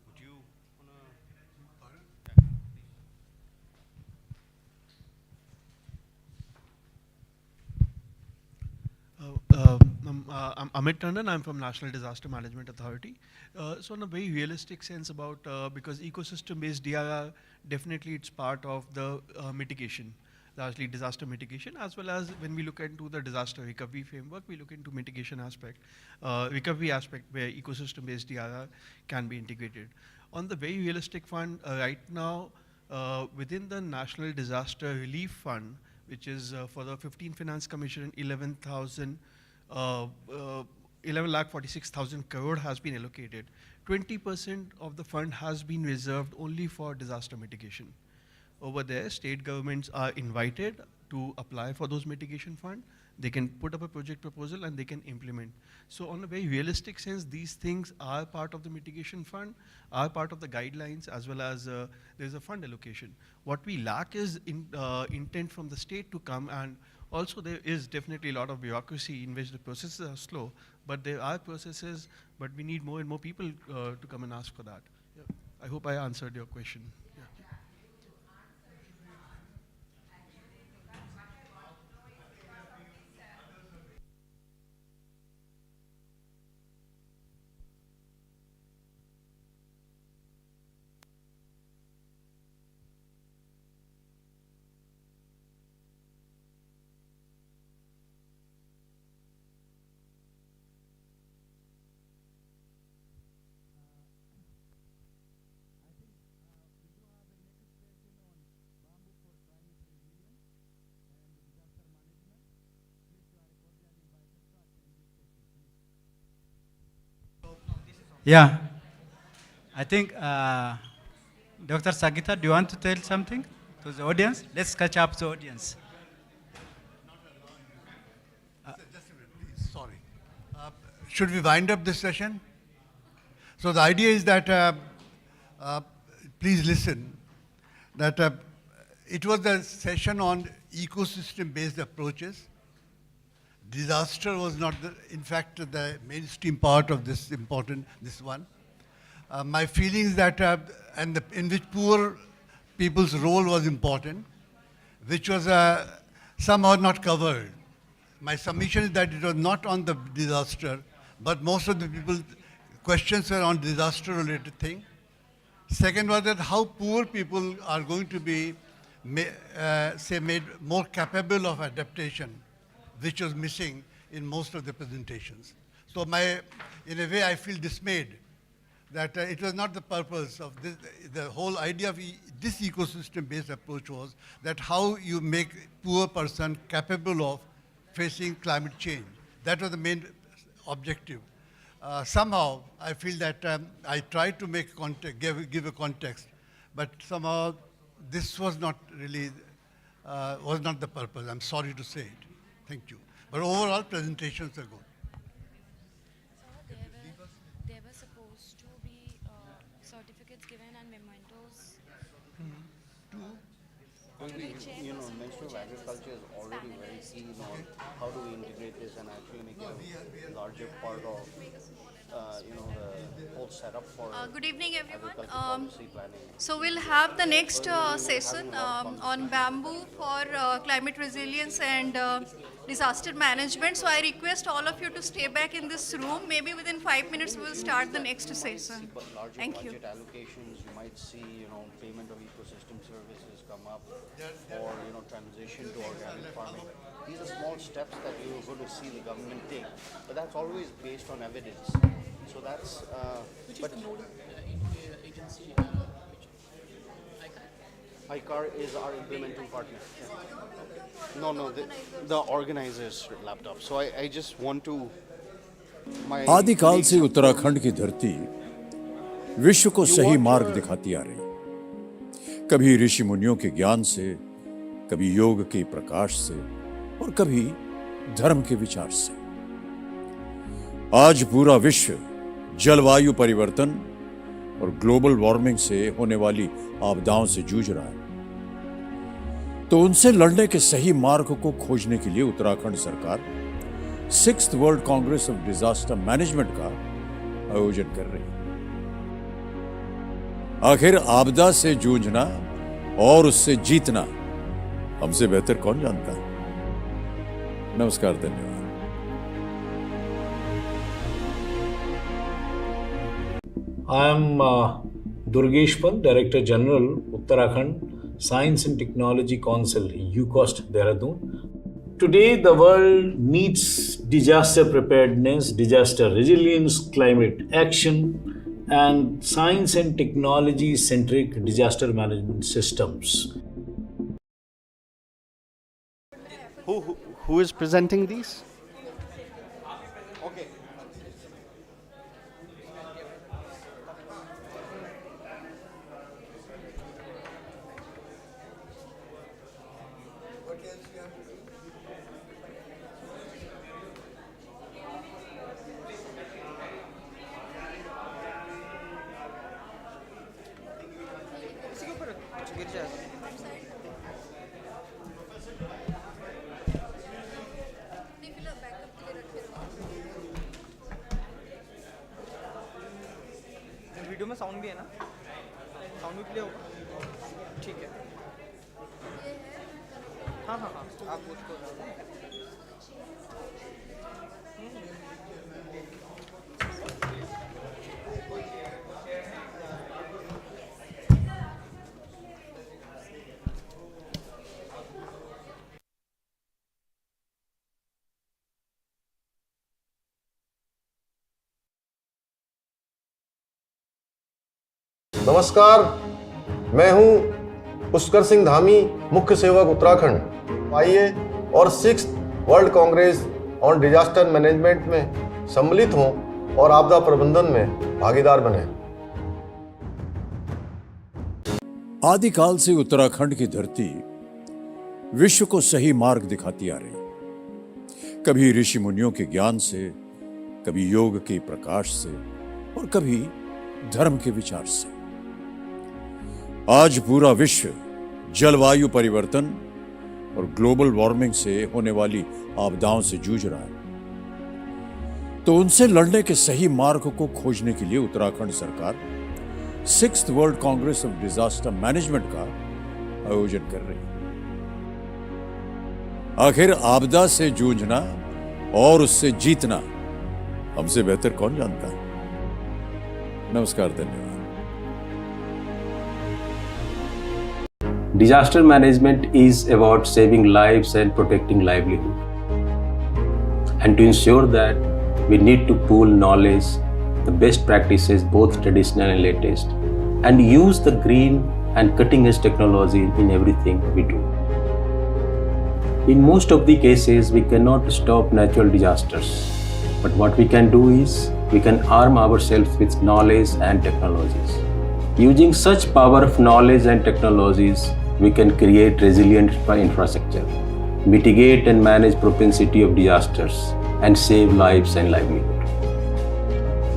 Would you want to? I'm Amit Tandon. I'm from National Disaster Management Authority. So in a very realistic sense about, because ecosystem-based DRR, definitely it's part of the mitigation, largely disaster mitigation, as well as when we look into the disaster recovery framework, we look into mitigation aspect, recovery aspect where ecosystem-based DRR can be integrated. On the very realistic fund, right now, within the National Disaster Relief Fund, which is for the 15 Finance Commission, 11,000 11,46,000 crore has been allocated. 20% of the fund has been reserved only for disaster mitigation. Over there, state governments are invited to apply for those mitigation fund. They can put up a project proposal and they can implement. So on a very realistic sense, these things are part of the mitigation fund, are part of the guidelines, as well as there's a fund allocation. What we lack is intent from the state to come, and also there is definitely a lot of bureaucracy in which the processes are slow, but there are processes, but we need more and more people to come and ask for that. Yeah. I hope I answered your question. Yeah. Yeah, I think Dr. Sagita, do you want to tell something to the audience? Let's catch up the audience. Just a minute, please. Sorry. Should we wind up this session? So the idea is that, please listen, that it was a session on ecosystem-based approaches. Disaster was not, in fact, the mainstream part of this one. My feeling is that, in which poor people's role was important, which was somehow not covered. My submission is that it was not on the disaster, but most of the people's questions were on disaster-related thing. Second was that how poor people are going to be, made more capable of adaptation, which was missing in most of the presentations. So in a way, I feel dismayed that it was not the purpose of this. The whole idea of this ecosystem-based approach was that how you make poor person capable of facing climate change. That was the main objective. Somehow, I feel that I tried to make give a context, but somehow this was not really, was not the purpose. I'm sorry to say it. Thank you. But overall, presentations are good. So there were supposed to be certificates given and mementos. Ministry of Agriculture is already very keen on how do we integrate this and actually make it a larger part of, the whole setup for Good evening, everyone. policy planning. So we'll have the next session on bamboo for climate resilience and disaster management. So I request all of you to stay back in this room. Maybe within 5 minutes we'll start the next session. Thank you. Budget allocations, you might see, payment of ecosystem services come up, or, transition to organic farming. These are small steps that you're going to see the government take, but that's always based on evidence. So that's, Which is the nodal agency? ICAR is our implementing partner. Yeah. No, the organizer's laptop. So I just want to. आदिकाल से उत्तराखंड की धरती विश्व को सही मार्ग दिखाती आ रही, कभी ऋषि मुनियों के ज्ञान से, कभी योग के प्रकाश से, और कभी धर्म के विचार से। आज पूरा विश्व जलवायु परिवर्तन और ग्लोबल वार्मिंग से होने वाली आपदाओं से जूझ रहा है, तो उनसे लड़ने के सही मार्ग को खोजने के लिए उत्तराखंड सरकार 6th world Congress of disaster management का आयोजन कर रही है। आखिर आपदा से जूझना और उससे जीतना हमसे बेहतर कौन जानता है। नमस्कार, धन्यवाद। I am Durgesh Pant, Director General, Uttarakhand Science and Technology Council, UCOST, Dehradun. Today, the world needs disaster preparedness, disaster resilience, climate action, and science and technology-centric disaster management systems. Who is presenting these? Okay. Video में sound भी है ना, sound भी play होगा, ठीक है। हाँ हाँ हाँ, आप उसको नमस्कार, मैं हूं पुष्कर सिंह धामी, मुख्य सेवक उत्तराखंड। आइए और 6th world Congress on disaster management में सम्मिलित हों और आपदा प्रबंधन में भागीदार बने। आदिकाल से उत्तराखंड की धरती विश्व को सही मार्ग दिखाती आ रही। कभी ऋषि मुनियों के ज्ञान से, कभी योग के प्रकाश से और कभी धर्म के विचार से। आज पूरा विश्व जलवायु परिवर्तन और ग्लोबल वार्मिंग से होने वाली आपदाओं से जूझ रहा है। तो उनसे लड़ने के सही मार्ग को खोजने के लिए उत्तराखंड सरकार 6th world Congress of disaster management का आयोजन कर रही है। आखिर आपदा से जूझना और उससे जीतना हमसे बेहतर कौन जानता है। नमस्कार, धन्यवाद। Disaster management is about saving lives and protecting livelihood. And to ensure that, we need to pool knowledge, the best practices, both traditional and latest, and use the green and cutting edge technology in everything we do. In most of the cases, we cannot stop natural disasters. But what we can do is, we can arm ourselves with knowledge and technologies. Using such power of knowledge and technologies, we can create resilient infrastructure, mitigate and manage propensity of disasters, and save lives and livelihood.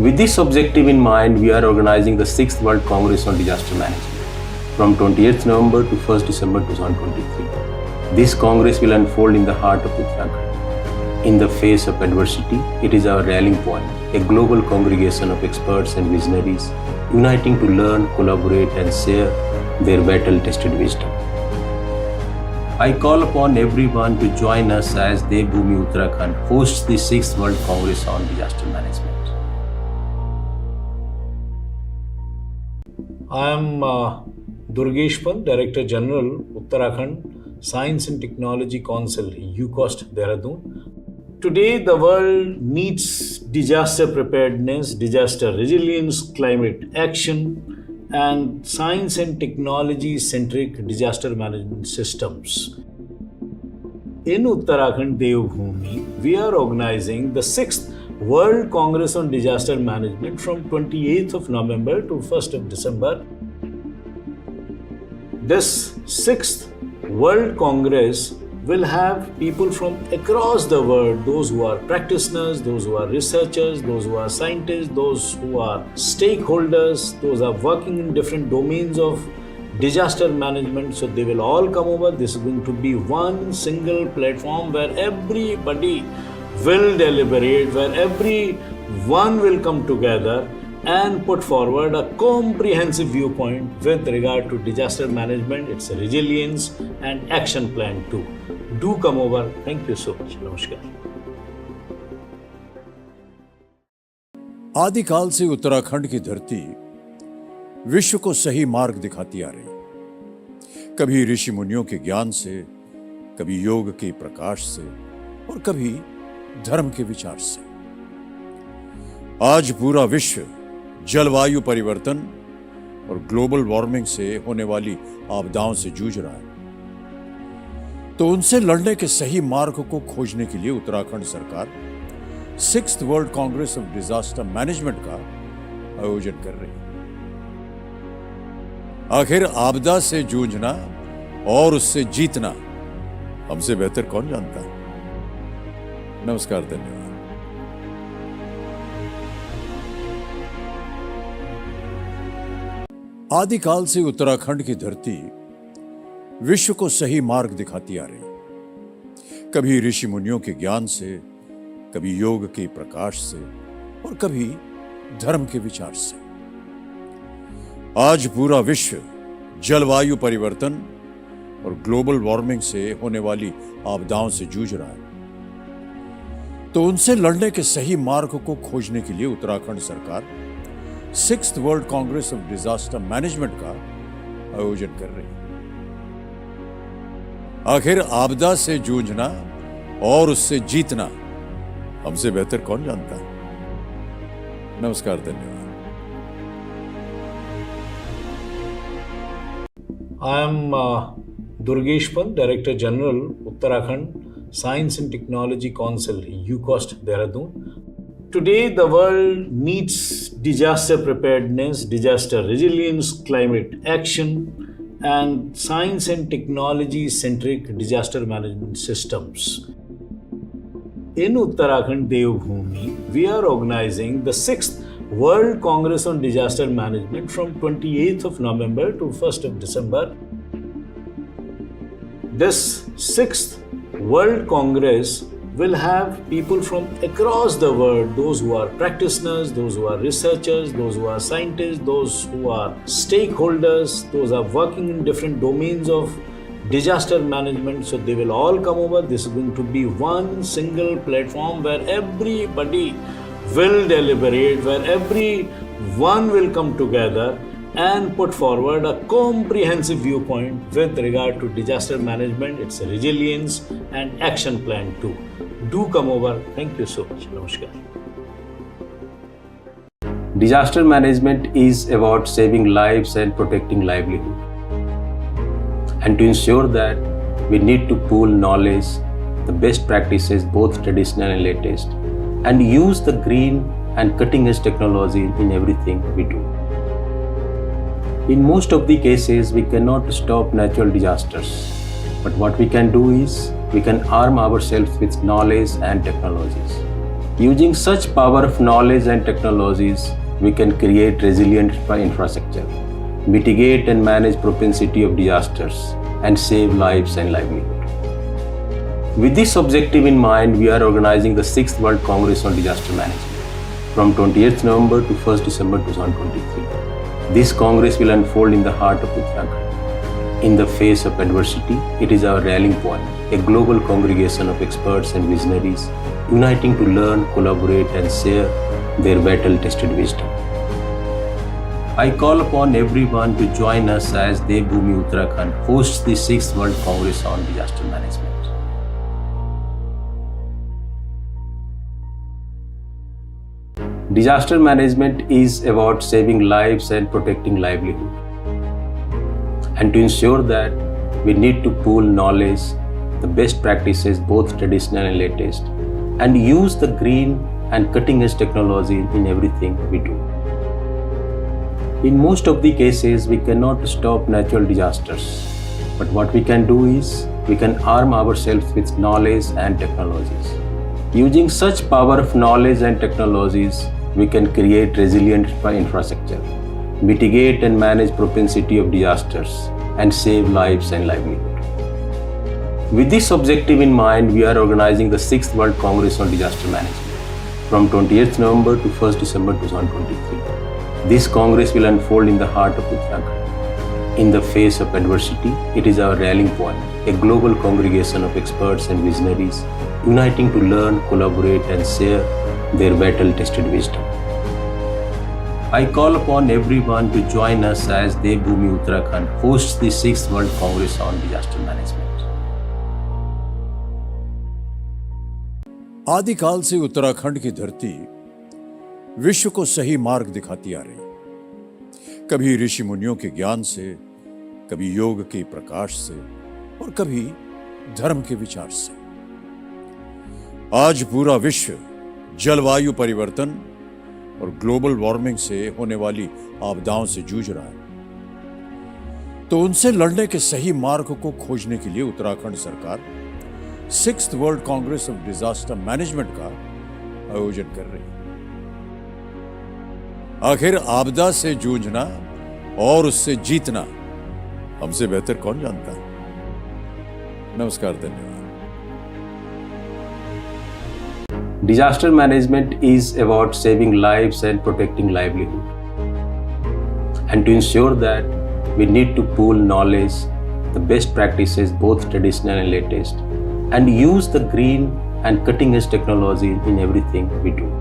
With this objective in mind, we are organizing the 6th World Congress on Disaster Management from 28th November to 1st December 2023. This Congress will unfold in the heart of Uttarakhand. In the face of adversity, it is our rallying point, a global congregation of experts and visionaries uniting to learn, collaborate, and share their battle-tested wisdom. I call upon everyone to join us as Devbhoomi Uttarakhand hosts the 6th World Congress on Disaster Management. I am Durgesh Pant, Director General, Uttarakhand Science and Technology Council, UCOST, Dehradun. Today, the world needs disaster preparedness, disaster resilience, climate action, and science and technology-centric disaster management systems. In Uttarakhand Devbhoomi, we are organizing the 6th World Congress on Disaster Management from 28th of November to 1st of December. This 6th World Congress will have people from across the world, those who are practitioners, those who are researchers, those who are scientists, those who are stakeholders, those are working in different domains of disaster management. So they will all come over. This is going to be one single platform where everybody will deliberate, where everyone will come together and put forward a comprehensive viewpoint with regard to disaster management, its resilience and action plan too. Do come over. Thank you so much. Namaskar. आदिकाल से उत्तराखंड की धरती विश्व को सही मार्ग दिखाती आ रही। कभी ऋषि मुनियों के ज्ञान से, कभी योग के प्रकाश से और कभी धर्म के विचार से। आज पूरा विश्व जलवायु परिवर्तन और ग्लोबल वार्मिंग से होने वाली आपदाओं से जूझ रहा है। तो उनसे लड़ने के सही मार्ग को खोजने के लिए उत्तराखंड सरकार 6th world Congress of disaster management का आयोजन कर रही है। आखिर आपदा से जूझना और उससे जीतना हमसे बेहतर कौन जानता है। नमस्कार, धन्यवाद। आदिकाल से उत्तराखंड की धरती विश्व को सही मार्ग दिखाती आ रही। कभी ऋषि मुनियों के ज्ञान से, कभी योग के प्रकाश से और कभी धर्म के विचार से। आज पूरा विश्व जलवायु परिवर्तन और ग्लोबल वार्मिंग से होने वाली आपदाओं से जूझ रहा है। तो उनसे लड़ने के सही मार्ग को खोजने के लिए उत्तराखंड सरकार 6th world Congress of disaster management का आयोजन कर रही है। आखिर आपदा से जूझना और उससे जीतना हमसे बेहतर कौन जानता है। नमस्कार, धन्यवाद। I am Durgesh Pant, Director General, Uttarakhand Science and Technology Council, UCOST, Dehradun. Today, the world needs disaster preparedness, disaster resilience, climate action, and science and technology-centric disaster management systems. In Uttarakhand Devbhoomi, we are organizing the 6th World Congress on Disaster Management from 28th of November to 1st of December. This 6th World Congress will have people from across the world, those who are practitioners, those who are researchers, those who are scientists, those who are stakeholders, those who are working in different domains of disaster management. So they will all come over. This is going to be one single platform where everybody will deliberate, where everyone will come together and put forward a comprehensive viewpoint with regard to disaster management, its resilience and action plan too. Do come over. Thank you so much. Namaskar. Disaster management is about saving lives and protecting livelihood. And to ensure that, we need to pool knowledge, the best practices, both traditional and latest, and use the green and cutting-edge technology in everything we do. In most of the cases, we cannot stop natural disasters, but what we can do is, we can arm ourselves with knowledge and technologies. Using such power of knowledge and technologies, we can create resilient infrastructure, mitigate and manage propensity of disasters, and save lives and livelihood. With this objective in mind, we are organizing the 6th World Congress on Disaster Management from 28th November to 1st December 2023. This Congress will unfold in the heart of Uttarakhand. In the face of adversity, it is our rallying point, a global congregation of experts and visionaries uniting to learn, collaborate and share their battle-tested wisdom. I call upon everyone to join us as Devbhoomi Uttarakhand hosts the 6th World Congress on Disaster Management. Disaster management is about saving lives and protecting livelihood. And to ensure that, we need to pool knowledge, the best practices, both traditional and latest, and use the green and cutting-edge technology in everything we do. In most of the cases, we cannot stop natural disasters, but what we can do is, we can arm ourselves with knowledge and technologies. Using such power of knowledge and technologies, we can create resilient infrastructure, mitigate and manage propensity of disasters, and save lives and livelihood. With this objective in mind, we are organizing the 6th World Congress on Disaster Management from 28th November to 1st December 2023. This Congress will unfold in the heart of Uttarakhand. In the face of adversity, it is our rallying point, a global congregation of experts and visionaries uniting to learn, collaborate and share their battle-tested wisdom. I call upon everyone to join us as Devbhoomi Uttarakhand hosts the 6th World Congress on Disaster Management. आदिकाल से उत्तराखंड की धरती विश्व को सही मार्ग दिखाती आ रही। कभी ऋषि मुनियों के ज्ञान से, कभी योग के प्रकाश से और कभी धर्म के विचार से। आज पूरा विश्व जलवायु परिवर्तन और ग्लोबल वार्मिंग से होने वाली आपदाओं से जूझ रहा है। तो उनसे लड़ने के सही मार्ग को खोजने के लिए उत्तराखंड सरकार 6th world Congress of disaster management का आयोजन कर रही है। आखिर आपदा से जूझना और उससे जीतना हमसे बेहतर कौन जानता है। नमस्कार, धन्यवाद। Disaster management is about saving lives and protecting livelihood. And to ensure that, we need to pool knowledge, the best practices, both traditional and latest, and use the green and cutting-edge technology in everything we do.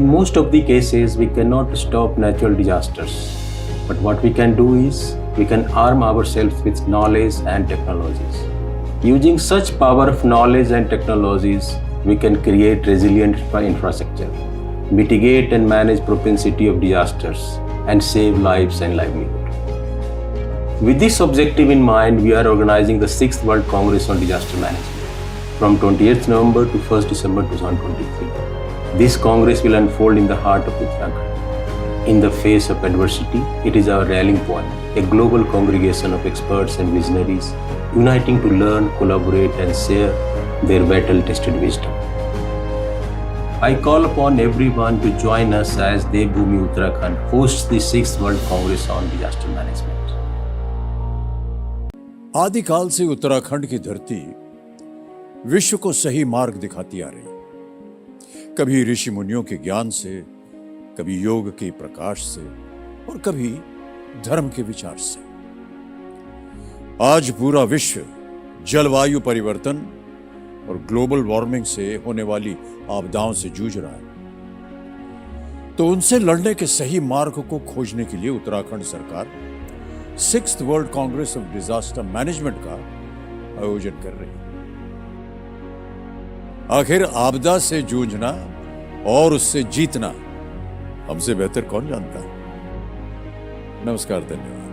In most of the cases, we cannot stop natural disasters, but what we can do is, we can arm ourselves with knowledge and technologies. Using such power of knowledge and technologies, we can create resilient infrastructure, mitigate and manage propensity of disasters, and save lives and livelihood. With this objective in mind, we are organizing the 6th World Congress on Disaster Management from 28th November to 1st December 2023. This Congress will unfold in the heart of Uttarakhand. In the face of adversity, it is our rallying point, a global congregation of experts and visionaries uniting to learn, collaborate, and share their battle-tested wisdom. I call upon everyone to join us as Devbhoomi Uttarakhand hosts the 6th World Congress on Disaster Management. आदिकाल से उत्तराखंड की धरती विश्व को सही मार्ग दिखाती आ रही, कभी ऋषि मुनियों के ज्ञान से, कभी योग के प्रकाश से और कभी धर्म के विचार से। आज पूरा विश्व जलवायु परिवर्तन और ग्लोबल वार्मिंग से होने वाली आपदाओं से जूझ रहा है, तो उनसे लड़ने के सही मार्ग को खोजने के लिए उत्तराखंड सरकार 6th world Congress of disaster management का आयोजन कर रही है। आखिर आपदा से जूझना और उससे जीतना हमसे बेहतर कौन जानता है। नमस्कार, धन्यवाद।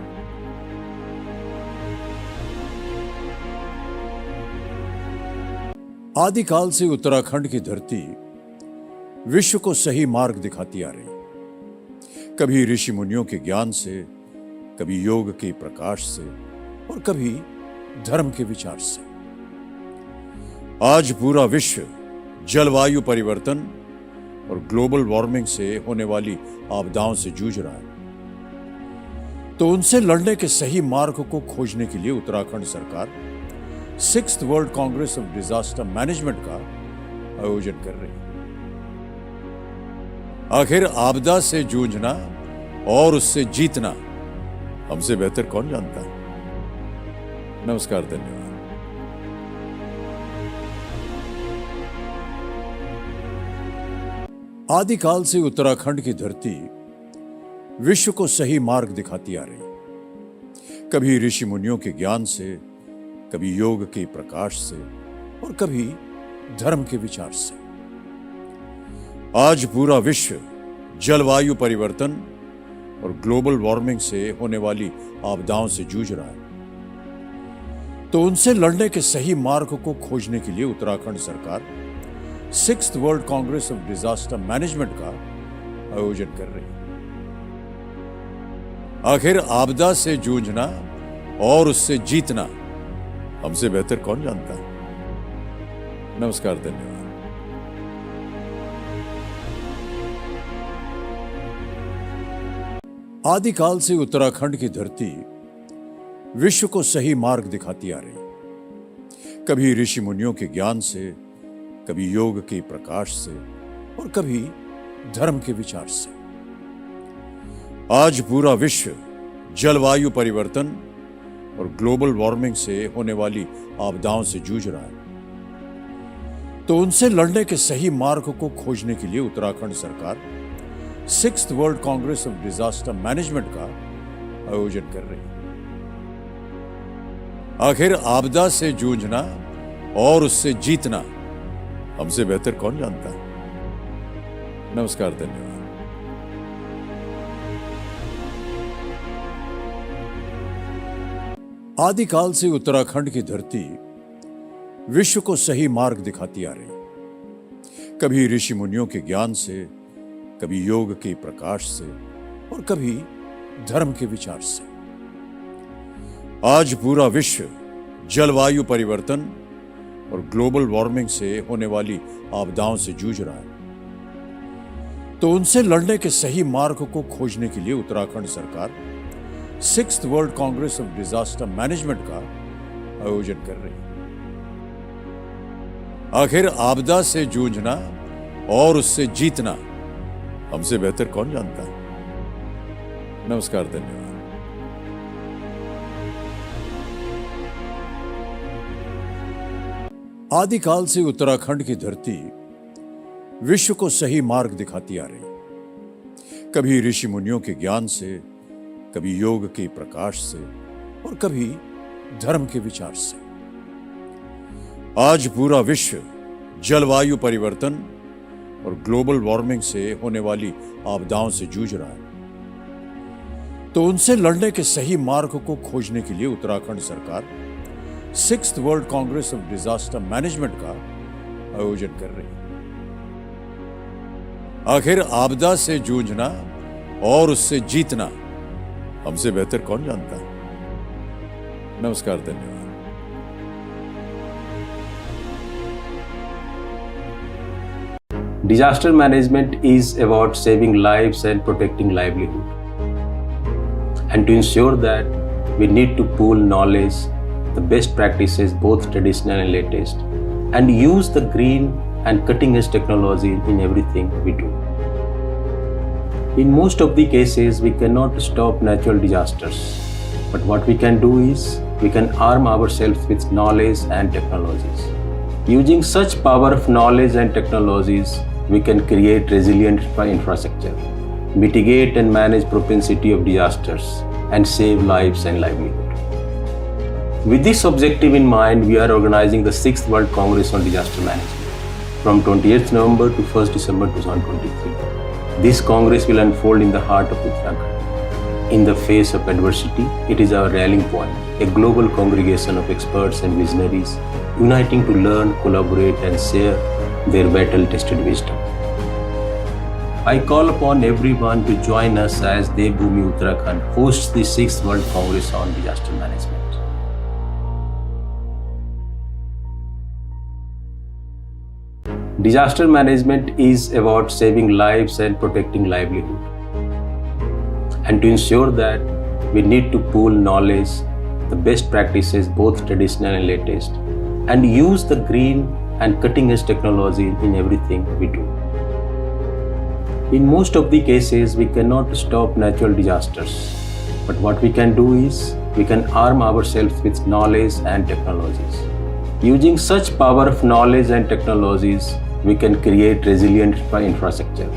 आदिकाल से उत्तराखंड की धरती विश्व को सही मार्ग दिखाती आ रही, कभी ऋषि मुनियों के ज्ञान से, कभी योग के प्रकाश से और कभी धर्म के विचार से। आज पूरा विश्व जलवायु परिवर्तन और ग्लोबल वार्मिंग से होने वाली आपदाओं से जूझ रहा है, तो उनसे लड़ने के सही मार्ग को खोजने के लिए उत्तराखंड सरकार 6th world Congress of disaster management का आयोजन कर रही है। आखिर आपदा से जूझना और उससे जीतना हमसे बेहतर कौन जानता है। नमस्कार, धन्यवाद। आदिकाल से उत्तराखंड की धरती विश्व को सही मार्ग दिखाती आ रही, कभी ऋषि मुनियों के ज्ञान से, कभी योग के प्रकाश से और कभी धर्म के विचार से। आज पूरा विश्व जलवायु परिवर्तन और ग्लोबल वार्मिंग से होने वाली आपदाओं से जूझ रहा है, तो उनसे लड़ने के सही मार्ग को खोजने के लिए उत्तराखंड सरकार 6th world Congress of disaster management का आयोजन कर रही है। आखिर आपदा से जूझना और उससे जीतना हमसे बेहतर कौन जानता है। नमस्कार, धन्यवाद। आदिकाल से उत्तराखंड की धरती विश्व को सही मार्ग दिखाती आ रही, कभी ऋषि मुनियों के ज्ञान से, कभी योग के प्रकाश से और कभी धर्म के विचार से। आज पूरा विश्व जलवायु परिवर्तन और ग्लोबल वार्मिंग से होने वाली आपदाओं से जूझ रहा है, तो उनसे लड़ने के सही मार्ग को खोजने के लिए उत्तराखंड सरकार 6th world Congress of disaster management का आयोजन कर रही है। आखिर आपदा से जूझना और उससे जीतना हमसे बेहतर कौन जानता है। नमस्कार, धन्यवाद। आदिकाल से उत्तराखंड की धरती विश्व को सही मार्ग दिखाती आ रही, कभी ऋषि मुनियों के ज्ञान से, कभी योग के प्रकाश से और कभी धर्म के विचार से। आज पूरा विश्व जलवायु परिवर्तन और ग्लोबल वार्मिंग से होने वाली आपदाओं से जूझ रहा है, तो उनसे लड़ने के सही मार्ग को खोजने के लिए उत्तराखंड सरकार 6th world Congress of disaster management का आयोजन कर रही है। आखिर आपदा से जूझना और उससे जीतना हमसे बेहतर कौन जानता है। नमस्कार, धन्यवाद। आदिकाल से उत्तराखंड की धरती विश्व को सही मार्ग दिखाती आ रही। कभी ऋषि मुनियों के ज्ञान से, कभी योग के प्रकाश से और कभी धर्म के विचार से। आज पूरा विश्व जलवायु परिवर्तन और ग्लोबल वार्मिंग से होने वाली आपदाओं से जूझ रहा है। तो उनसे लड़ने के सही मार्ग को खोजने के लिए उत्तराखंड सरकार 6th world Congress of disaster management का आयोजन कर रही है। आखिर आपदा से जूझना और उससे जीतना हमसे बेहतर कौन जानता है। नमस्कार, धन्यवाद। Disaster management is about saving lives and protecting livelihood. And to ensure that, we need to pool knowledge, the best practices, both traditional and latest, and use the green and cutting edge technology in everything we do. In most of the cases, we cannot stop natural disasters, but what we can do is we can arm ourselves with knowledge and technologies. Using such power of knowledge and technologies, we can create resilient infrastructure, mitigate and manage propensity of disasters, and save lives and livelihood. With this objective in mind, we are organizing the 6th World Congress on Disaster Management from 28th November to 1st December 2023. This Congress will unfold in the heart of Uttarakhand. In the face of adversity, it is our rallying point, a global congregation of experts and visionaries uniting to learn, collaborate, and share their battle-tested wisdom. I call upon everyone to join us as Devbhoomi Uttarakhand hosts the 6th World Congress on Disaster Management. Disaster management is about saving lives and protecting livelihood. And to ensure that, we need to pool knowledge, the best practices, both traditional and latest, and use the green and cutting edge technology in everything we do. In most of the cases, we cannot stop natural disasters, but what we can do is we can arm ourselves with knowledge and technologies. Using such power of knowledge and technologies, we can create resilient infrastructure,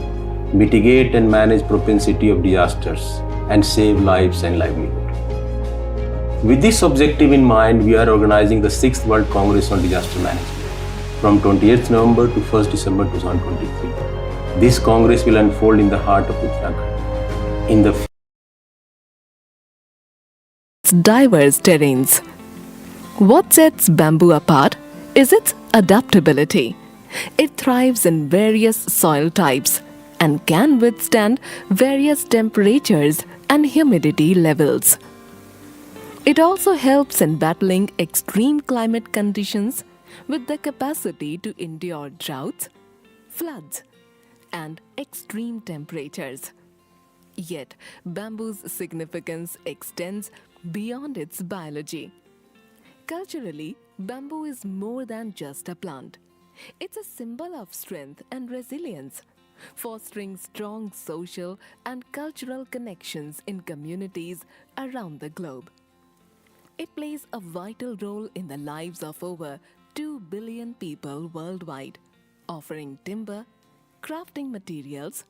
mitigate and manage propensity of disasters, and save lives and livelihood. With this objective in mind, we are organizing the 6th World Congress on Disaster Management from 28th November to 1st December 2023. This Congress will unfold in the heart of Uttarakhand. In the diverse terrains. What sets bamboo apart is its adaptability. It thrives in various soil types and can withstand various temperatures and humidity levels. It also helps in battling extreme climate conditions with the capacity to endure droughts, floods, and extreme temperatures. Yet, bamboo's significance extends beyond its biology. Culturally, bamboo is more than just a plant. It's a symbol of strength and resilience, fostering strong social and cultural connections in communities around the globe. It plays a vital role in the lives of over 2 billion people worldwide, offering timber, crafting materials,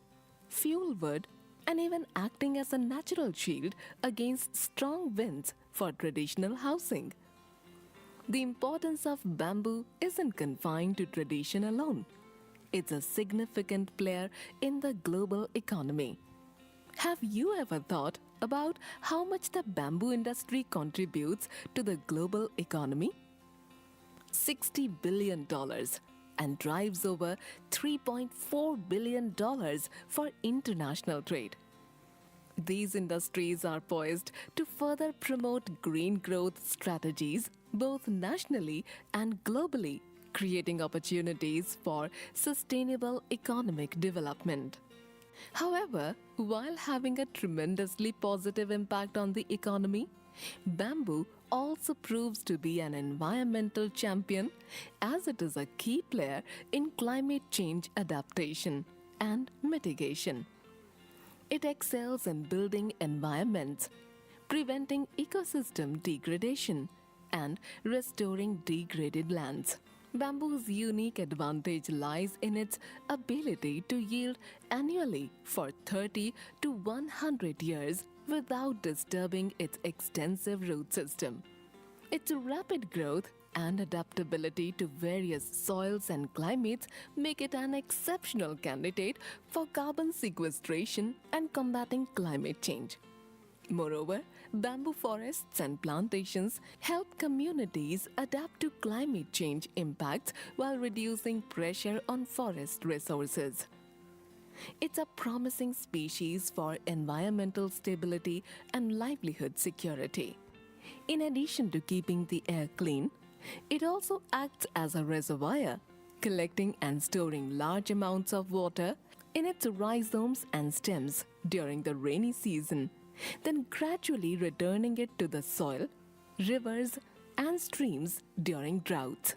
fuel wood, and even acting as a natural shield against strong winds for traditional housing. The importance of bamboo isn't confined to tradition alone. It's a significant player in the global economy. Have you ever thought about how much the bamboo industry contributes to the global economy? $60 billion and drives over $3.4 billion for international trade. These industries are poised to further promote green growth strategies both nationally and globally, creating opportunities for sustainable economic development. However, while having a tremendously positive impact on the economy, Bamboo also proves to be an environmental champion as it is a key player in climate change adaptation and mitigation. It excels in building environments, preventing ecosystem degradation, and restoring degraded lands. Bamboo's unique advantage lies in its ability to yield annually for 30 to 100 years without disturbing its extensive root system. Its rapid growth and adaptability to various soils and climates make it an exceptional candidate for carbon sequestration and combating climate change. Moreover, bamboo forests and plantations help communities adapt to climate change impacts while reducing pressure on forest resources. It's a promising species for environmental stability and livelihood security. In addition to keeping the air clean, it also acts as a reservoir, collecting and storing large amounts of water in its rhizomes and stems during the rainy season, then gradually returning it to the soil, rivers, and streams during droughts.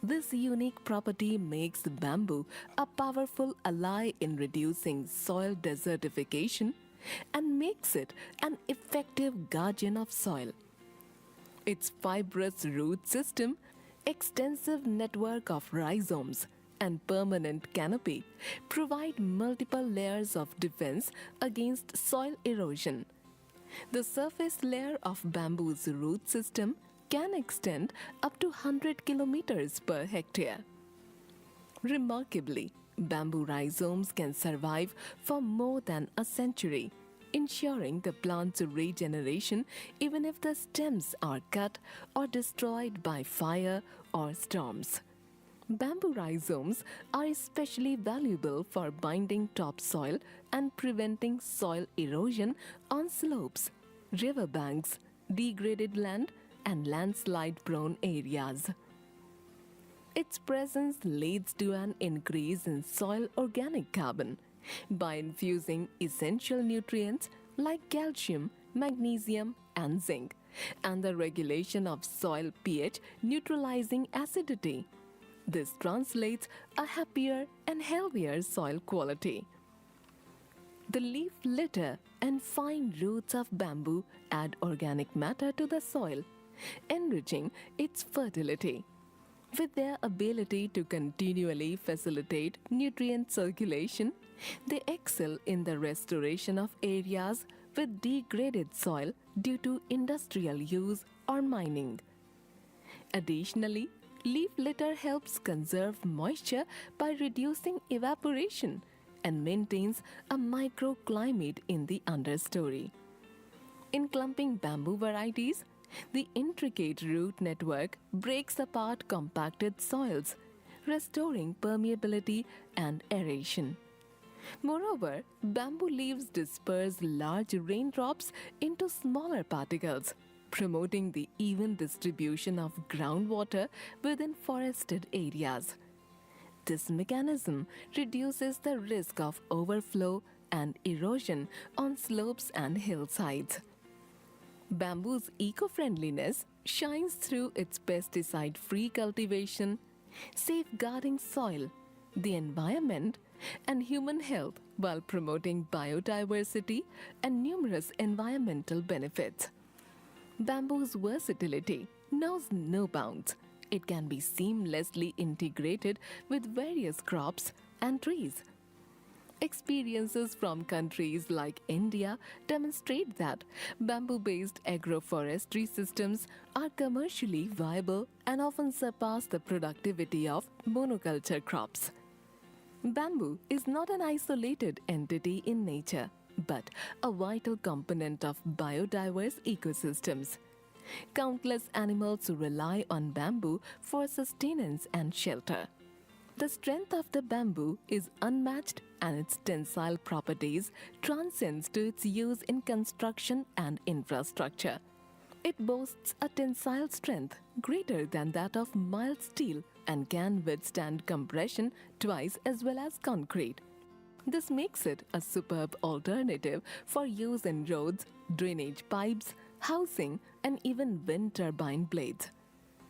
This unique property makes bamboo a powerful ally in reducing soil desertification and makes it an effective guardian of soil. Its fibrous root system, extensive network of rhizomes, and permanent canopy provide multiple layers of defense against soil erosion. The surface layer of bamboo's root system can extend up to 100 kilometers per hectare. Remarkably, bamboo rhizomes can survive for more than a century, ensuring the plant's regeneration even if the stems are cut or destroyed by fire or storms. Bamboo rhizomes are especially valuable for binding topsoil and preventing soil erosion on slopes, riverbanks, degraded land, and landslide-prone areas. Its presence leads to an increase in soil organic carbon by infusing essential nutrients like calcium, magnesium, and zinc, and the regulation of soil pH, neutralizing acidity. This translates a happier and healthier soil quality. The leaf litter and fine roots of bamboo add organic matter to the soil, enriching its fertility. With their ability to continually facilitate nutrient circulation, they excel in the restoration of areas with degraded soil due to industrial use or mining. Additionally, leaf litter helps conserve moisture by reducing evaporation and maintains a microclimate in the understory. In clumping bamboo varieties, the intricate root network breaks apart compacted soils, restoring permeability and aeration. Moreover, bamboo leaves disperse large raindrops into smaller particles, promoting the even distribution of groundwater within forested areas. This mechanism reduces the risk of overflow and erosion on slopes and hillsides. Bamboo's eco-friendliness shines through its pesticide-free cultivation, safeguarding soil, the environment, and human health while promoting biodiversity and numerous environmental benefits. Bamboo's versatility knows no bounds. It can be seamlessly integrated with various crops and trees. Experiences from countries like India demonstrate that bamboo-based agroforestry systems are commercially viable and often surpass the productivity of monoculture crops. Bamboo is not an isolated entity in nature, but a vital component of biodiverse ecosystems. Countless animals rely on bamboo for sustenance and shelter. The strength of the bamboo is unmatched and its tensile properties transcends to its use in construction and infrastructure. It boasts a tensile strength greater than that of mild steel and can withstand compression twice as well as concrete. This makes it a superb alternative for use in roads, drainage pipes, housing, and even wind turbine blades.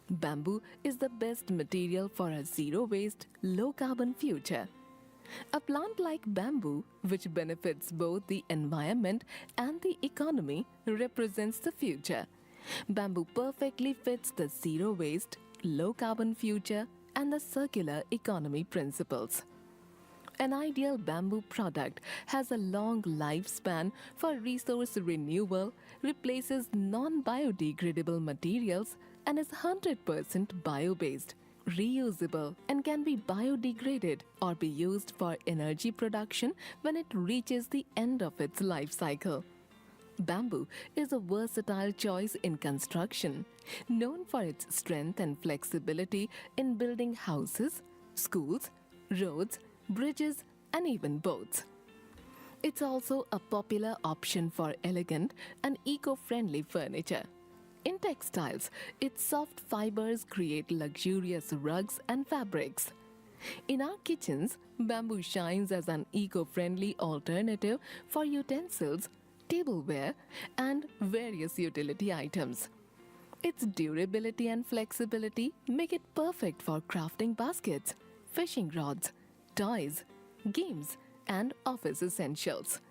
Bamboo is the best material for a zero-waste, low-carbon future. A plant like bamboo, which benefits both the environment and the economy, represents the future. Bamboo perfectly fits the zero-waste, low-carbon future and the circular economy principles. An ideal bamboo product has a long lifespan for resource renewal, replaces non-biodegradable materials, and is 100% bio-based, reusable, and can be biodegraded or be used for energy production when it reaches the end of its life cycle. Bamboo is a versatile choice in construction, known for its strength and flexibility in building houses, schools, roads, bridges, and even boats. It's also a popular option for elegant and eco-friendly furniture. In textiles, its soft fibers create luxurious rugs and fabrics. In our kitchens, bamboo shines as an eco-friendly alternative for utensils, tableware, and various utility items. Its durability and flexibility make it perfect for crafting baskets, fishing rods, toys, games, and office essentials.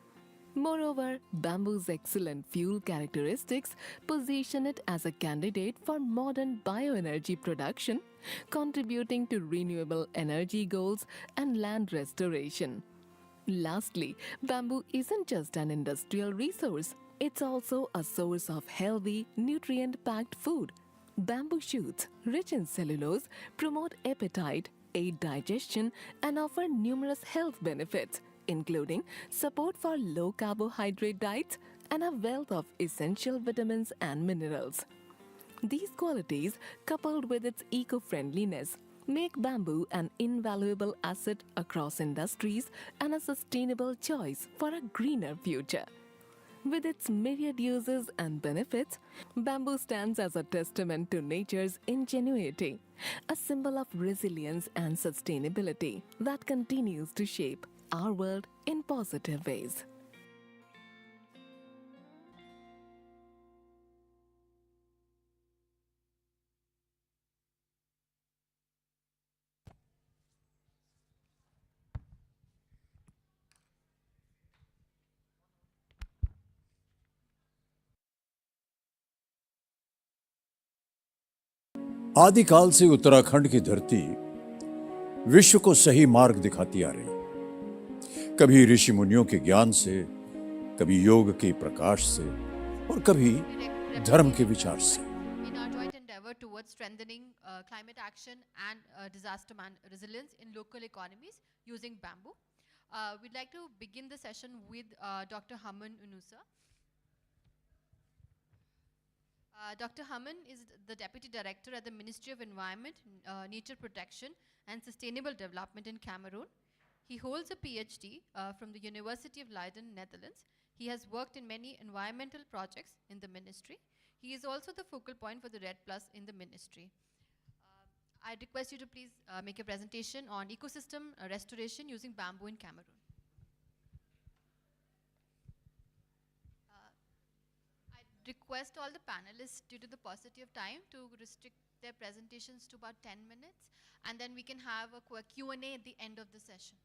Moreover, bamboo's excellent fuel characteristics position it as a candidate for modern bioenergy production, contributing to renewable energy goals and land restoration. Lastly, bamboo isn't just an industrial resource, it's also a source of healthy, nutrient-packed food. Bamboo shoots, rich in cellulose, promote appetite, aid digestion, and offer numerous health benefits, including support for low-carbohydrate diets and a wealth of essential vitamins and minerals. These qualities, coupled with its eco-friendliness, make bamboo an invaluable asset across industries and a sustainable choice for a greener future. With its myriad uses and benefits, bamboo stands as a testament to nature's ingenuity, a symbol of resilience and sustainability that continues to shape our world in positive ways. आदिकाल से उत्तराखंड की धरती विश्व को सही मार्ग दिखाती आ रही। कभी ऋषि मुनियों के ज्ञान से, कभी योग के प्रकाश से और कभी धर्म के विचार से। In our joint endeavor towards strengthening climate action and disaster resilience in local economies using bamboo, we'd like to begin the session with Dr. Haman Unusa. Dr. Haman is the Deputy Director at the Ministry of Environment, Nature Protection and Sustainable Development in Cameroon. He holds a PhD from the University of Leiden, Netherlands. He has worked in many environmental projects in the ministry. He is also the focal point for the Red Plus in the ministry. I request you to please make a presentation on ecosystem restoration using bamboo in Cameroon. Request all the panelists, due to the paucity of time, to restrict their presentations to about 10 minutes, and then we can have a Q&A at the end of the session.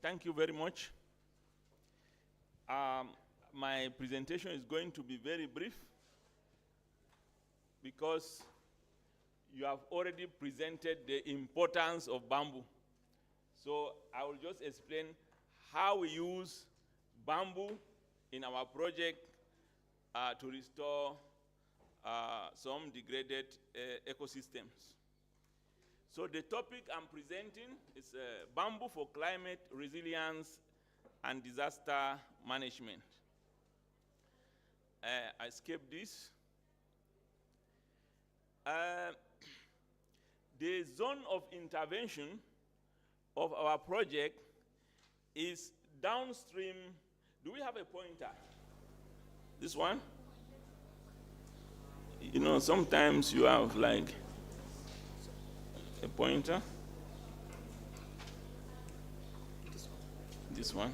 Thank you very much. My presentation is going to be very brief because you have already presented the importance of bamboo. So I will just explain how we use bamboo in our project to restore some degraded ecosystems. So the topic I'm presenting is bamboo for climate resilience and disaster management. I skipped this. The zone of intervention of our project is downstream. Do we have a pointer? This one? You know, sometimes you have like a pointer. This one.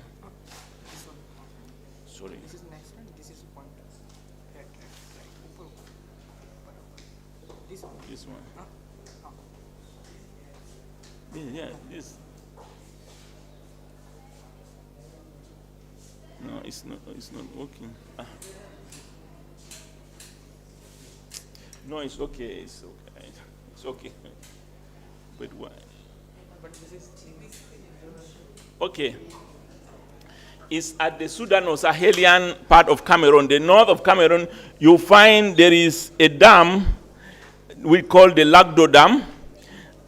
This one. Sorry. This is next one. This is point. Right. This one. This one. Huh? Yeah, this. No, it's not working. No, it's okay. It's okay. It's okay. But why? But this is Okay. It's at the Sudano-Sahelian part of Cameroon. The north of Cameroon, you find there is a dam we call the Lagdo Dam.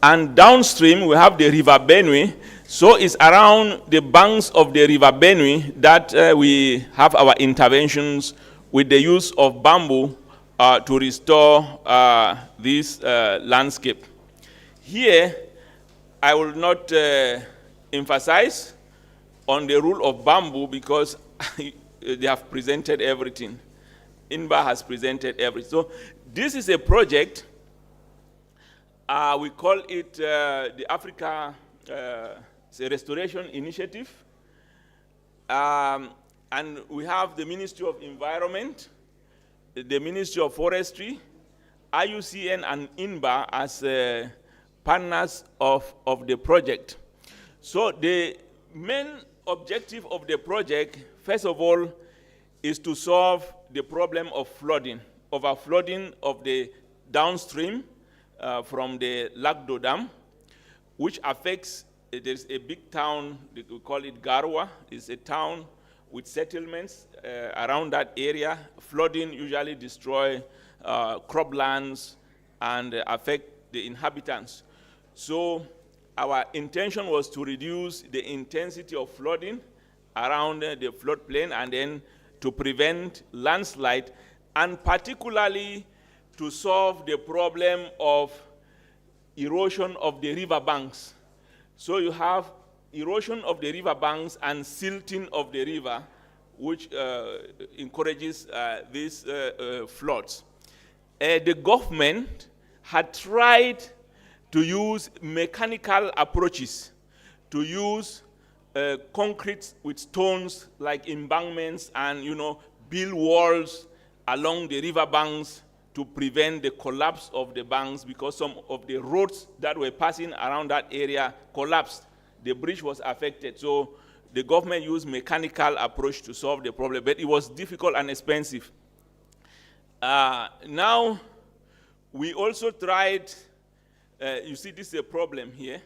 And downstream, we have the River Benue. So it's around the banks of the River Benue that we have our interventions with the use of bamboo to restore this landscape. Here, I will not emphasize on the rule of bamboo because they have presented everything. INBA has presented everything. So this is a project, we call it the Africa Restoration Initiative. And we have the Ministry of Environment, the Ministry of Forestry, IUCN and INBA as partners of the project. So the main objective of the project, first of all, is to solve the problem of flooding, overflooding of the downstream from the Lagdo Dam, which affects, there's a big town, we call it Garwa. It's a town with settlements around that area. Flooding usually destroy croplands and affect the inhabitants. So our intention was to reduce the intensity of flooding around the floodplain and then to prevent landslide, and particularly to solve the problem of erosion of the river banks. So you have erosion of the river banks and silting of the river, which encourages these floods. The government had tried to use mechanical approaches, to use concrete with stones like embankments and, build walls along the river banks to prevent the collapse of the banks, because some of the roads that were passing around that area collapsed. The bridge was affected. So the government used mechanical approach to solve the problem, but it was difficult and expensive. Now, we also tried, you see this is a problem here,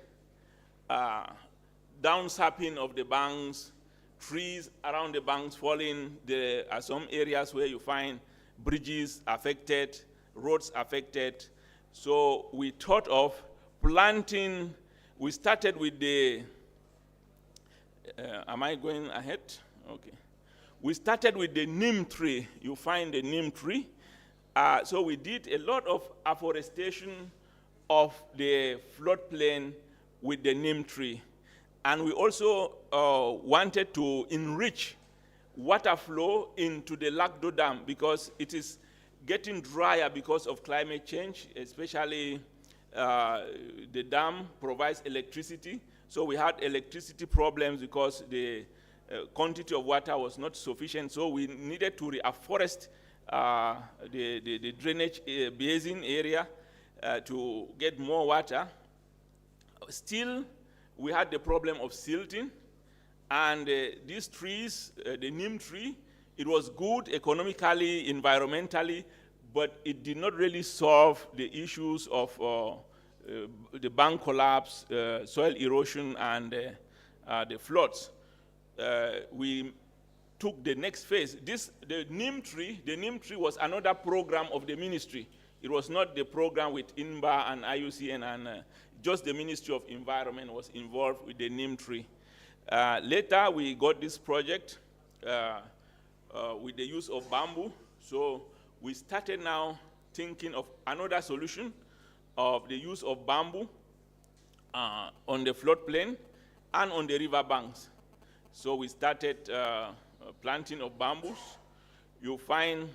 downsapping of the banks, trees around the banks falling. There are some areas where you find bridges affected, roads affected. So we thought of planting. We started with the, am I going ahead? Okay. We started with the neem tree. You find the neem tree. So we did a lot of afforestation of the floodplain with the neem tree. And we also wanted to enrich water flow into the Lagdo Dam because it is getting drier because of climate change, especially the dam provides electricity. So we had electricity problems because the quantity of water was not sufficient. So we needed to reforest the drainage basin area to get more water. Still, we had the problem of silting. And these trees, the neem tree, it was good economically, environmentally, but it did not really solve the issues of the bank collapse, soil erosion, and the floods. We took the next phase. The neem tree was another program of the ministry. It was not the program with INBA and IUCN, and just the Ministry of Environment was involved with the neem tree. Later, we got this project with the use of bamboo. So we started now thinking of another solution of the use of bamboo on the floodplain and on the river banks. So we started planting of bamboos. You find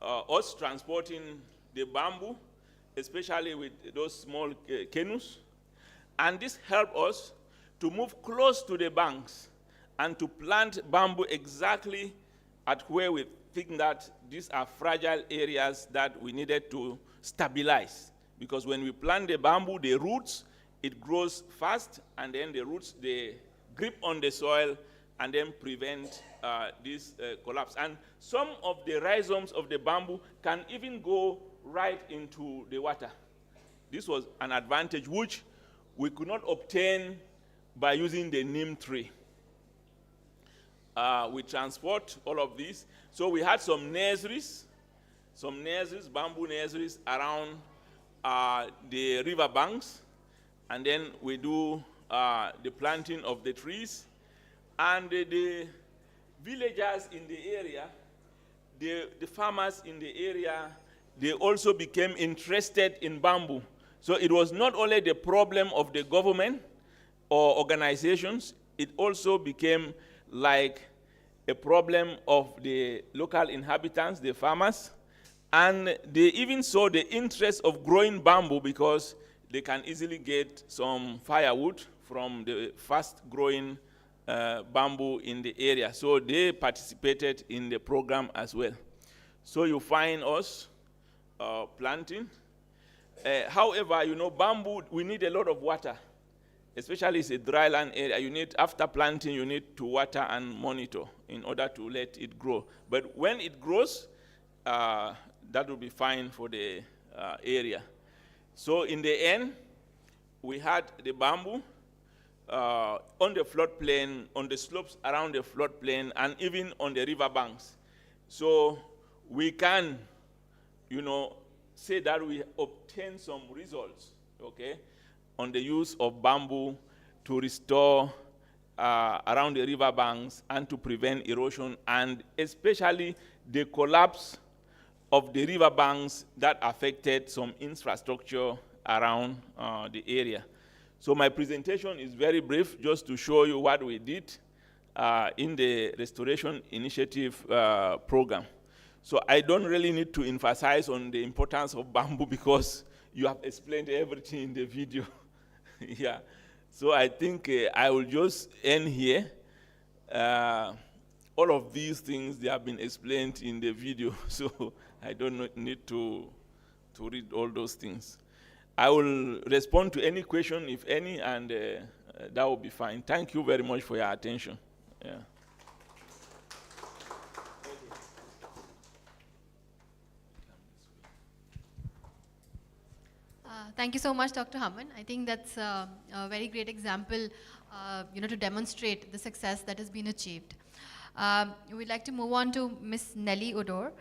us transporting the bamboo, especially with those small canoes. And this helped us to move close to the banks and to plant bamboo exactly at where we think that these are fragile areas that we needed to stabilize. Because when we plant the bamboo, the roots, it grows fast, and then the roots, they grip on the soil and then prevent this collapse. And some of the rhizomes of the bamboo can even go right into the water. This was an advantage which we could not obtain by using the neem tree. We transport all of these. So we had some nurseries, bamboo nurseries around the river banks, and then we do the planting of the trees. And the villagers in the area, the farmers in the area, they also became interested in bamboo. So it was not only the problem of the government or organizations, it also became like a problem of the local inhabitants, the farmers, and they even saw the interest of growing bamboo because they can easily get some firewood from the fast-growing bamboo in the area. So they participated in the program as well. So you find us planting. However, you know, bamboo, we need a lot of water, especially it's a dry land area. You need, after planting, you need to water and monitor in order to let it grow. But when it grows, that will be fine for the area. So in the end, we had the bamboo on the floodplain, on the slopes around the floodplain, and even on the river banks. So we can, you know, say that we obtain some results, okay, on the use of bamboo to restore around the river banks and to prevent erosion, and especially the collapse of the river banks that affected some infrastructure around the area. So my presentation is very brief, just to show you what we did in the Restoration Initiative program. So I don't really need to emphasize on the importance of bamboo because you have explained everything in the video. Yeah. So I think I will just end here. All of these things, they have been explained in the video, so I don't need to read all those things. I will respond to any question, if any, and that will be fine. Thank you very much for your attention. Yeah. Thank you so much, Dr. Haman. I think that's a very great example, you know, to demonstrate the success that has been achieved. We'd like to move on to Ms. Nelly Odor.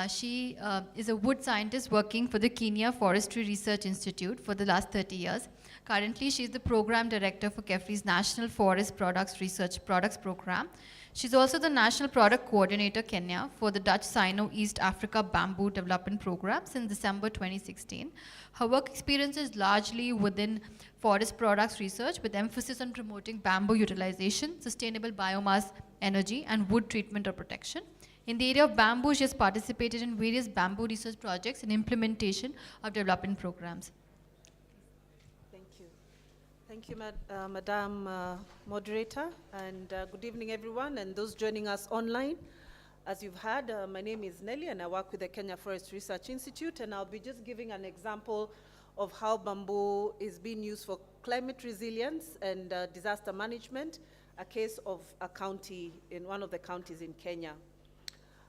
She is a wood scientist working for the Kenya Forestry Research Institute for the last 30 years. Currently, she's the program director for KEFRI's National Forest Products Research Products Program. She's also the National Product Coordinator, Kenya, for the Dutch Sino-East Africa Bamboo Development Program since December 2016. Her work experience is largely within forest products research with emphasis on promoting bamboo utilization, sustainable biomass energy, and wood treatment or protection. In the area of bamboo, she has participated in various bamboo research projects and implementation of development programs. Thank you, Madam Moderator, and good evening, everyone, and those joining us online. As you've heard, my name is Nelly, and I work with the Kenya Forest Research Institute, and I'll be just giving an example of how bamboo is being used for climate resilience and disaster management, a case of a county, in one of the counties in Kenya.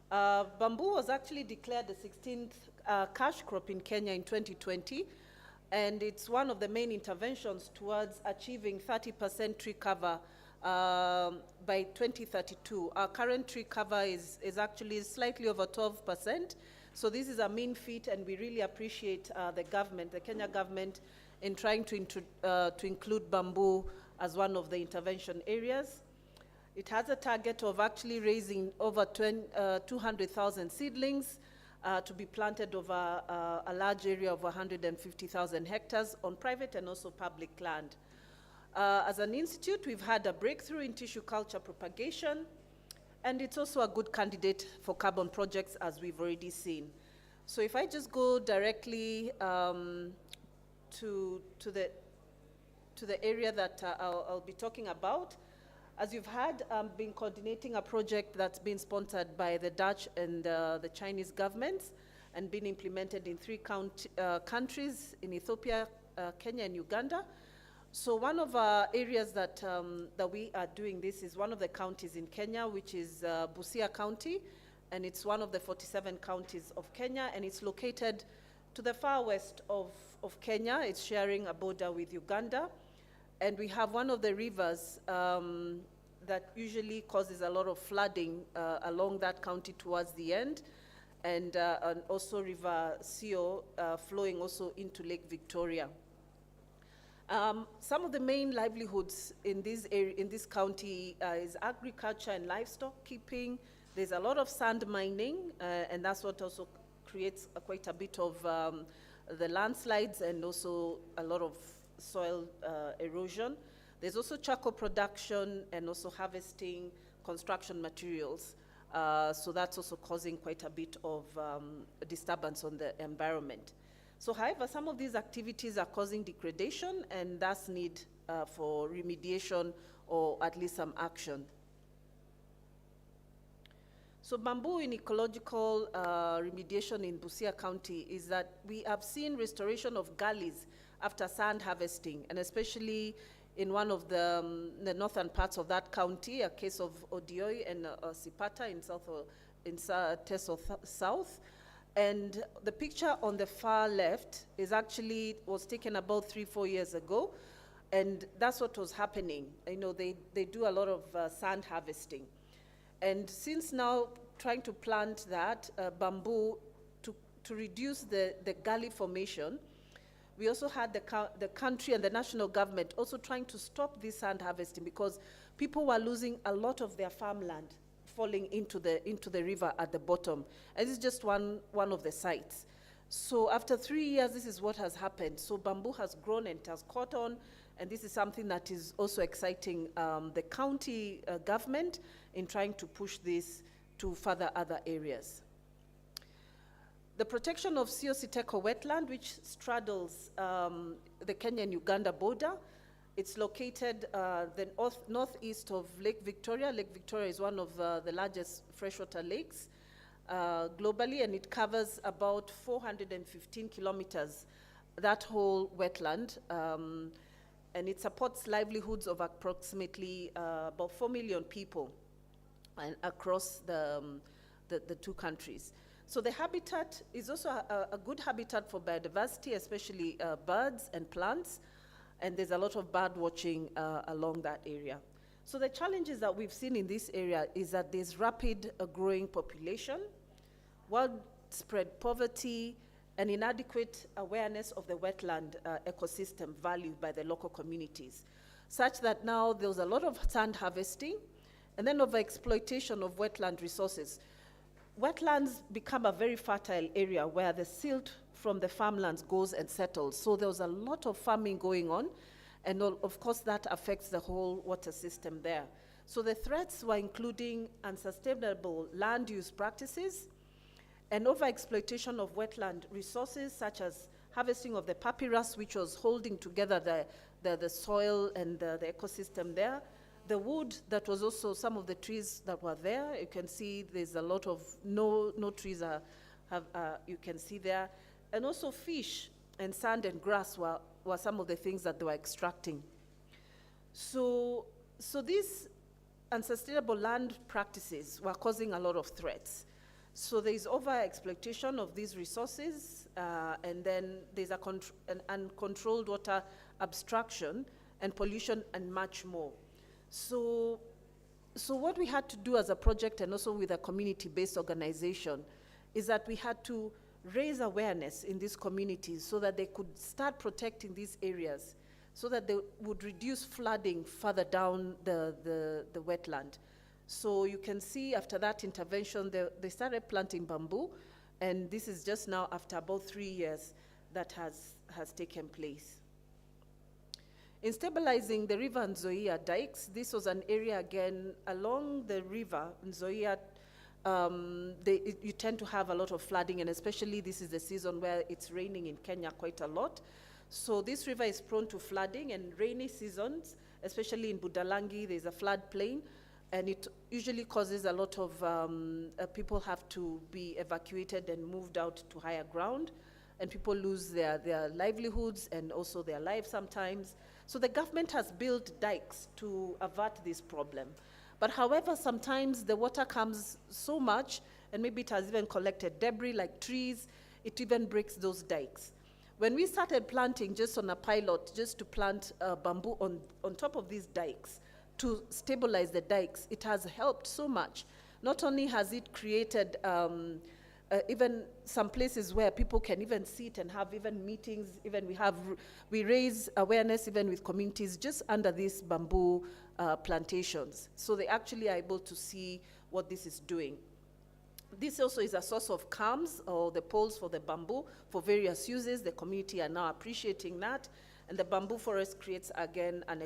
Bamboo was actually declared the 16th cash crop in Kenya in 2020, and it's one of the main interventions towards achieving 30% tree cover by 2032. Our current tree cover is actually slightly over 12%, so this is a mean feat, and we really appreciate the government, the Kenya government, in trying to include bamboo as one of the intervention areas. It has a target of actually raising over 200,000 seedlings to be planted over a large area of 150,000 hectares on private and also public land. As an institute, we've had a breakthrough in tissue culture propagation, and it's also a good candidate for carbon projects, as we've already seen. So if I just go directly to the area that I'll be talking about, As you've heard, I've been coordinating a project that's been sponsored by the Dutch and the Chinese governments and been implemented in 3 countries, in Ethiopia, Kenya, and Uganda. So one of our areas that we are doing this is one of the counties in Kenya, which is Busia County, and it's one of the 47 counties of Kenya, and it's located to the far west of Kenya. It's sharing a border with Uganda, and we have one of the rivers that usually causes a lot of flooding along that county towards the end, and also River Sio flowing also into Lake Victoria. Some of the main livelihoods in this county is agriculture and livestock keeping. There's a lot of sand mining, and that's what also creates quite a bit of the landslides and also a lot of soil erosion. There's also charcoal production and also harvesting construction materials. So that's also causing quite a bit of disturbance on the environment. So however, some of these activities are causing degradation and thus need for remediation or at least some action. So bamboo in ecological remediation in Busia County is that we have seen restoration of gullies after sand harvesting, and especially in one of the northern parts of that county, a case of Odioi and Sipata in Teso South. And the picture on the far left was taken about 3-4 years ago, and that's what was happening. You know, they do a lot of sand harvesting. And since now trying to plant that bamboo to reduce the gully formation, we also had the country and the national government also trying to stop this sand harvesting because people were losing a lot of their farmland falling into the river at the bottom. And this is just one of the sites. So after 3 years, this is what has happened. So bamboo has grown and it has caught on, and this is something that is also exciting the county government in trying to push this to further other areas. The protection of Sio-Siteko wetland, which straddles the Kenya and Uganda border. It's located the northeast of Lake Victoria. Lake Victoria is one of the largest freshwater lakes globally, and it covers about 415 kilometers, that whole wetland. And it supports livelihoods of approximately about 4 million people across the 2 countries. So the habitat is also a good habitat for biodiversity, especially birds and plants. And there's a lot of bird watching along that area. So the challenges that we've seen in this area is that there's rapid growing population, widespread poverty, and inadequate awareness of the wetland ecosystem valued by the local communities, such that now there's a lot of sand harvesting and then overexploitation of wetland resources. Wetlands become a very fertile area where the silt from the farmlands goes and settles. So there was a lot of farming going on, and of course that affects the whole water system there. So the threats were including unsustainable land use practices and overexploitation of wetland resources, such as harvesting of the papyrus, which was holding together the soil and the ecosystem there. The wood, that was also some of the trees that were there. You can see there's a lot of no trees you can see there. And also fish and sand and grass were some of the things that they were extracting. So these unsustainable land practices were causing a lot of threats. So there's over-exploitation of these resources, and then there's an uncontrolled water abstraction and pollution and much more. So what we had to do as a project and also with a community-based organization is that we had to raise awareness in these communities so that they could start protecting these areas, so that they would reduce flooding further down the wetland. So you can see after that intervention, they started planting bamboo, and this is just now after about 3 years that has taken place. In stabilizing the river Nzoia dikes, this was an area again along the river Nzoia. You tend to have a lot of flooding, and especially this is the season where it's raining in Kenya quite a lot. So this river is prone to flooding, and rainy seasons, especially in Budalangi, there's a floodplain, and it usually causes a lot of people have to be evacuated and moved out to higher ground, and people lose their livelihoods and also their lives sometimes. So the government has built dikes to avert this problem. But however, sometimes the water comes so much, and maybe it has even collected debris like trees, it even breaks those dikes. When we started planting just on a pilot, just to plant bamboo on top of these dikes to stabilize the dikes, it has helped so much. Not only has it created even some places where people can even sit and have even meetings, even we raise awareness even with communities just under these bamboo plantations. So they actually are able to see what this is doing. This also is a source of calms, or the poles for the bamboo for various uses. The community are now appreciating that. And the bamboo forest creates, again, an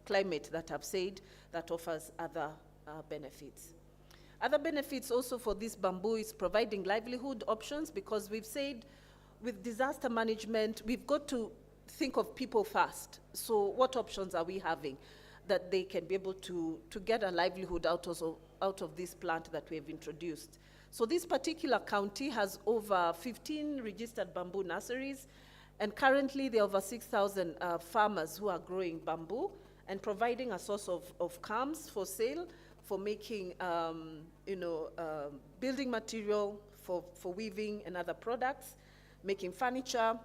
climate that I've said that offers other benefits. Other benefits also for this bamboo is providing livelihood options, because we've said with disaster management, we've got to think of people first. So what options are we having that they can be able to get a livelihood out of this plant that we have introduced? So this particular county has over 15 registered bamboo nurseries, and currently there are over 6,000 farmers who are growing bamboo and providing a source of calms for sale, for making building material, for weaving and other products, making furniture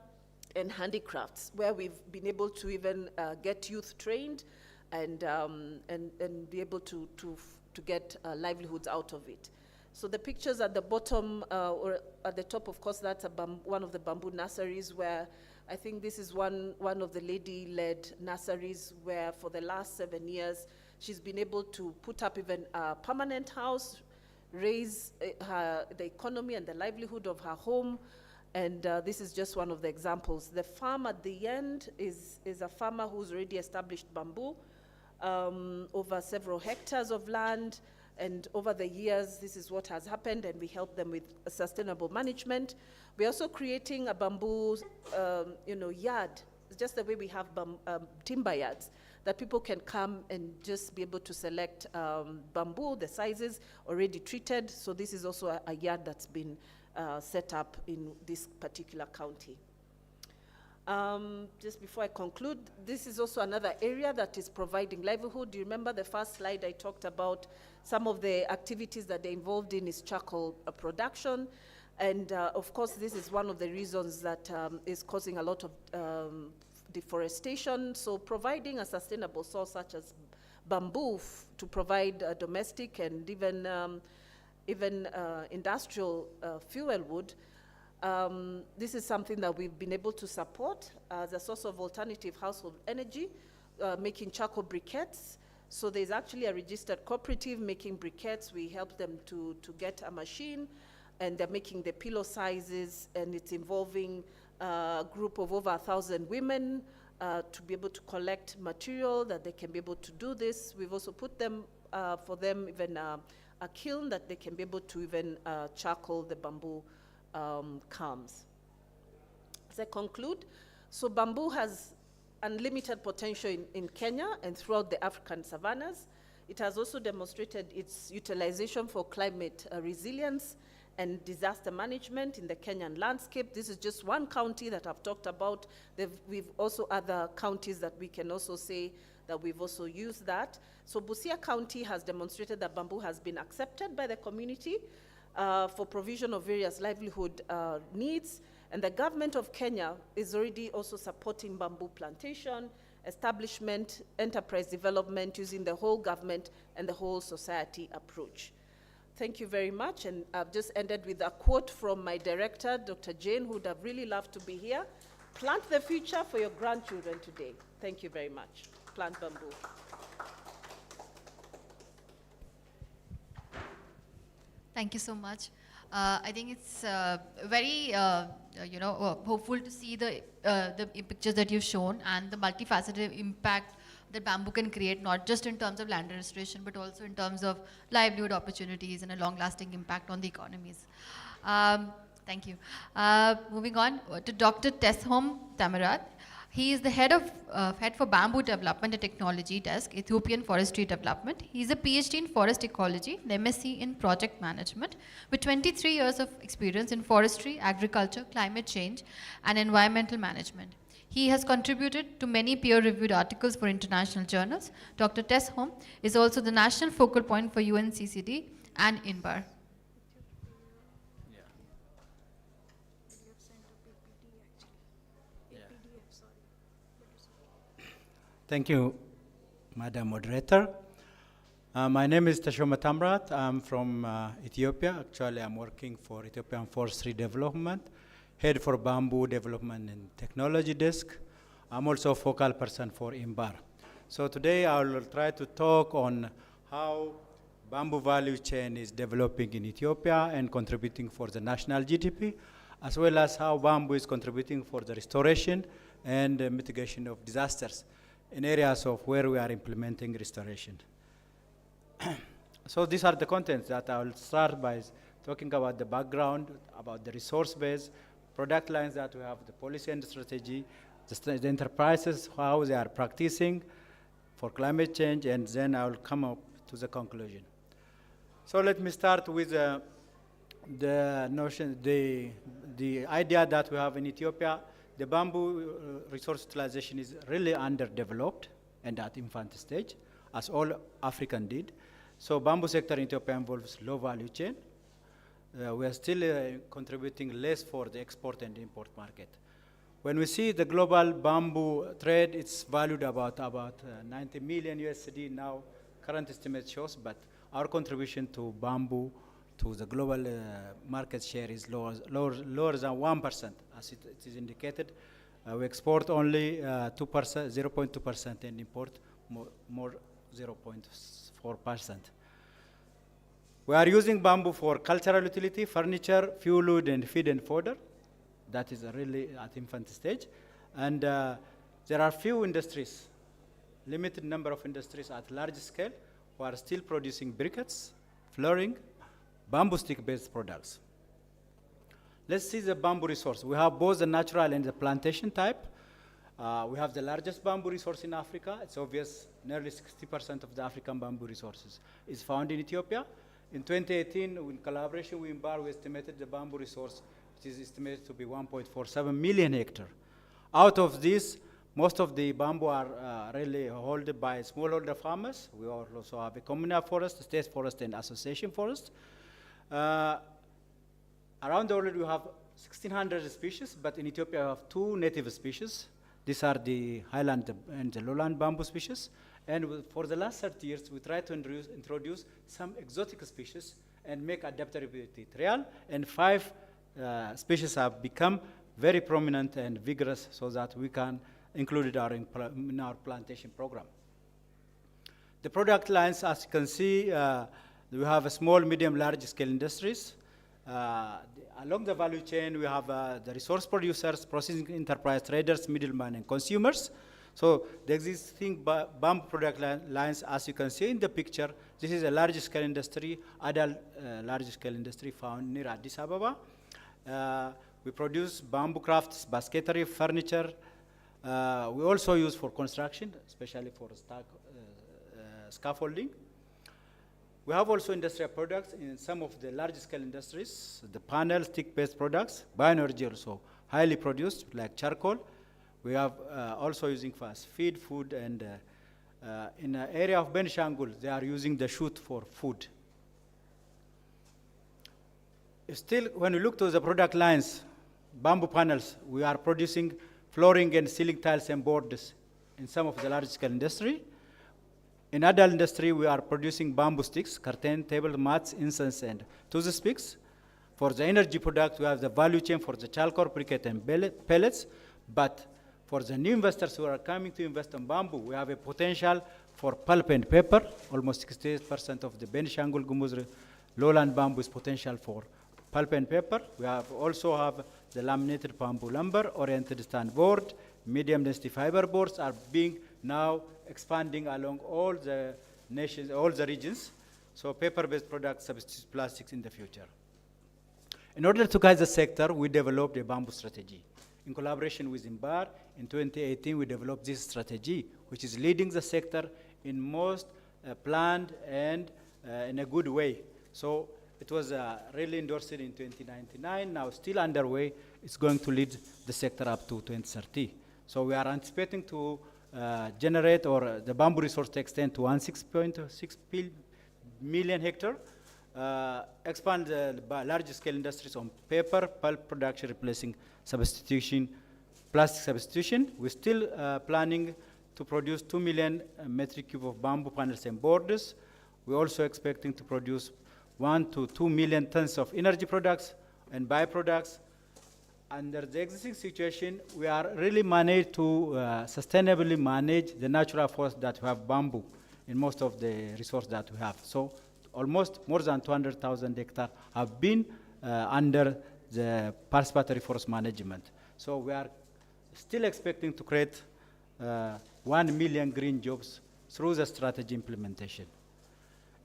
and handicrafts, where we've been able to even get youth trained and be able to get livelihoods out of it. So the pictures at the bottom or at the top, of course, that's one of the bamboo nurseries, where I think this is one of the lady-led nurseries, where for the last 7 years, she's been able to put up even a permanent house, raise the economy and the livelihood of her home. And this is just one of the examples. The farm at the end is a farmer who's already established bamboo over several hectares of land. And over the years, this is what has happened, and we help them with sustainable management. We're also creating a bamboo yard, just the way we have timber yards, that people can come and just be able to select bamboo, the sizes already treated. So this is also a yard that's been set up in this particular county. Just before I conclude, this is also another area that is providing livelihood. Do you remember the first slide I talked about some of the activities that they're involved in is charcoal production. And of course, this is one of the reasons that is causing a lot of deforestation. So providing a sustainable source such as bamboo to provide domestic and even industrial fuel wood, this is something that we've been able to support as a source of alternative household energy, making charcoal briquettes. So there's actually a registered cooperative making briquettes. We help them to get a machine, and they're making the pillow sizes, and it's involving a group of over 1,000 women to be able to collect material that they can be able to do this. We've also put them, for them, even a kiln that they can be able to even charcoal the bamboo comes. As I conclude, so bamboo has unlimited potential in Kenya and throughout the African savannas. It has also demonstrated its utilization for climate resilience and disaster management in the Kenyan landscape. This is just one county that I've talked about. We've also other counties that we can also say that we've also used that. So Busia County has demonstrated that bamboo has been accepted by the community for provision of various livelihood needs. And the government of Kenya is already also supporting bamboo plantation, establishment, enterprise development using the whole government and the whole society approach. Thank you very much. And I've just ended with a quote from my director, Dr. Jane, who would have really loved to be here. Plant the future for your grandchildren today. Thank you very much. Plant bamboo. Thank you so much. I think it's very, hopeful to see the pictures that you've shown and the multifaceted impact that bamboo can create, not just in terms of land restoration, but also in terms of livelihood opportunities and a long-lasting impact on the economies. Thank you. Moving on to Dr. Teshom Tamarat. He is the head for Bamboo Development and Technology Desk, Ethiopian Forestry Development. He is a PhD in Forest Ecology, an MSc in Project Management, with 23 years of experience in forestry, agriculture, climate change, and environmental management. He has contributed to many peer-reviewed articles for international journals. Dr. Teshom is also the national focal point for UNCCD and INBAR. Thank you, Madam Moderator. My name is Teshom Tamrat. I'm from Ethiopia. Actually, I'm working for Ethiopian Forestry Development, head for Bamboo Development and Technology Desk. I'm also a focal person for INBAR. So today I will try to talk on how bamboo value chain is developing in Ethiopia and contributing for the national GDP, as well as how bamboo is contributing for the restoration and mitigation of disasters in areas of where we are implementing restoration. So these are the contents that I will start by talking about the background, about the resource base, product lines that we have, the policy and strategy, the enterprises, how they are practicing for climate change, and then I will come up to the conclusion. So let me start with the notion, the idea that we have in Ethiopia. The bamboo resource utilization is really underdeveloped and at infant stage, as all African did. So bamboo sector in Ethiopia involves low value chain. We are still contributing less for the export and import market. When we see the global bamboo trade, it's valued about 90 million USD now, current estimate shows, but our contribution to bamboo to the global market share is lower than 1%, as it is indicated. We export only 0.2% and import more 0.4%. We are using bamboo for cultural utility, furniture, fuel wood, and feed and fodder. That is really at infant stage. And there are few industries, limited number of industries at large scale, who are still producing briquettes, flooring, bamboo stick-based products. Let's see the bamboo resource. We have both the natural and the plantation type. We have the largest bamboo resource in Africa. It's obvious nearly 60% of the African bamboo resources is found in Ethiopia. In 2018, in collaboration with INBAR, we estimated the bamboo resource, which is estimated to be 1.47 million hectares. Out of this, most of the bamboo are really held by smallholder farmers. We also have a communal forest, state forest, and association forest. Around the world, we have 1,600 species, but in Ethiopia, we have 2 native species. These are the highland and the lowland bamboo species. And for the last 30 years, we try to introduce some exotic species and make adaptability real. And 5 species have become very prominent and vigorous so that we can include it in our plantation program. The product lines, as you can see, we have a small, medium, large-scale industries. Along the value chain, we have the resource producers, processing enterprise, traders, middlemen, and consumers. So the existing bamboo product lines, as you can see in the picture, this is a large-scale industry, adult large-scale industry found near Addis Ababa. We produce bamboo crafts, basketry, furniture. We also use for construction, especially for scaffolding. We have also industrial products in some of the large-scale industries, the panel, stick-based products, bioenergy also highly produced, like charcoal. We have also using fast feed, food, and in the area of Benishangul, they are using the shoot for food. Still, when we look to the product lines, bamboo panels, we are producing flooring and ceiling tiles and boards in some of the large-scale industry. In adult industry, we are producing bamboo sticks, curtain, table mats, incense, and toothpicks. For the energy product, we have the value chain for the charcoal, briquette, and pellets. But for the new investors who are coming to invest in bamboo, we have a potential for pulp and paper. Almost 68% of the Benishangul Gumuz lowland bamboo is potential for pulp and paper. We also have the laminated bamboo lumber, oriented stand board, medium density fiber boards are being now expanding along all the nations, all the regions. So paper-based products substitute plastics in the future. In order to guide the sector, we developed a bamboo strategy. In collaboration with IMBAR, in 2018, we developed this strategy, which is leading the sector in most planned and in a good way. So it was really endorsed in 2099, now still underway. It's going to lead the sector up to 2030. So we are anticipating to generate, or the bamboo resource to extend to 16.6 million hectare, expand the large-scale industries on paper, pulp production, replacing substitution, plastic substitution. We're still planning to produce 2 million metric cube of bamboo panels and borders. We're also expecting to produce 1 to 2 million tons of energy products and byproducts. Under the existing situation, we are really managed to sustainably manage the natural forest that we have bamboo in most of the resources that we have. So almost more than 200,000 hectares have been under the participatory forest management. So we are still expecting to create 1 million green jobs through the strategy implementation.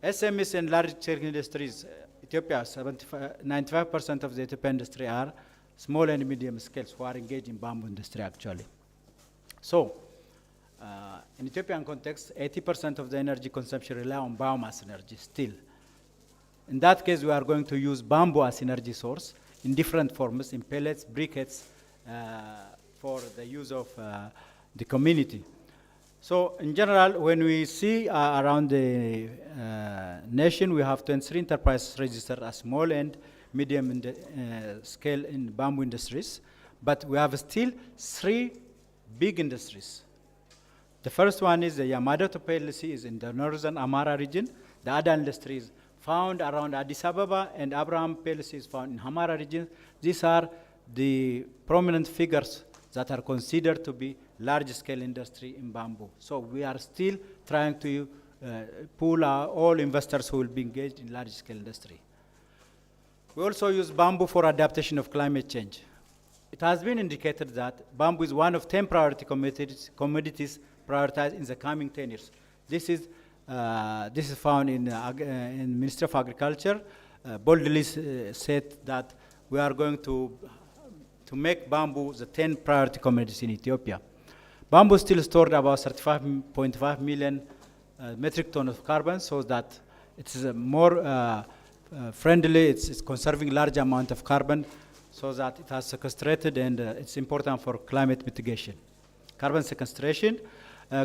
SMEs and large-scale industries, Ethiopia, 95% of the Ethiopian industry are small and medium scales who are engaged in bamboo industry actually. So, in Ethiopian context, 80% of the energy consumption rely on biomass energy still. In that case, we are going to use bamboo as energy source in different forms, in pellets, briquettes, for the use of the community. So in general, when we see around the nation, we have 23 enterprises registered as small and medium scale in bamboo industries, but we have still 3 big industries. The first one is the Yamamoto PLC is in the northern Amara region. The other industry is found around Addis Ababa, and Abraham PLC is found in Amara region. These are the prominent figures that are considered to be large-scale industry in bamboo. So we are still trying to pull all investors who will be engaged in large-scale industry. We also use bamboo for adaptation of climate change. It has been indicated that bamboo is one of 10 priority commodities prioritized in the coming 10 years. This is found in Ministry of Agriculture. Boldly said that we are going to make bamboo the 10 priority commodities in Ethiopia. Bamboo still stored about 35.5 million metric tons of carbon, so that it's more friendly, it's conserving large amount of carbon, so that it has sequestrated, and it's important for climate mitigation. Carbon sequestration,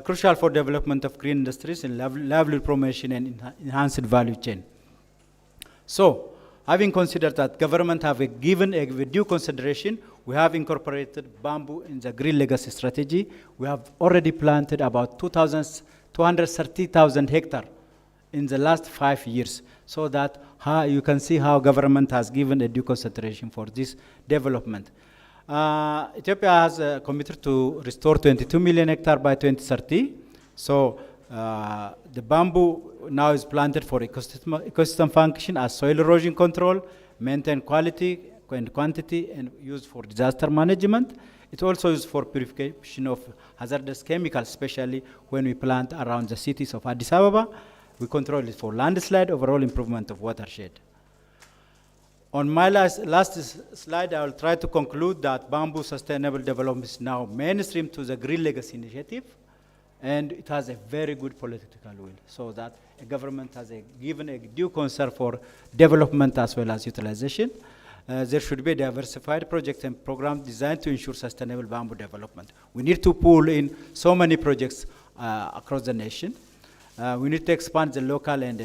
crucial for development of green industries and livelihood promotion and enhanced value chain. So, having considered that government have given a due consideration, we have incorporated bamboo in the green legacy strategy. We have already planted about 230,000 hectares in the last 5 years, so that you can see how government has given a due consideration for this development. Ethiopia has committed to restore 22 million hectares by 2030. So the bamboo now is planted for ecosystem function as soil erosion control, maintain quality and quantity, and used for disaster management. It's also used for purification of hazardous chemicals, especially when we plant around the cities of Addis Ababa. We control it for landslide, overall improvement of watershed. On my last slide, I will try to conclude that bamboo sustainable development is now mainstream to the Green Legacy Initiative, and it has a very good political will, so that a government has given a due concern for development as well as utilization. There should be a diversified projects and programs designed to ensure sustainable bamboo development. We need to pull in so many projects across the nation. We need to expand the local and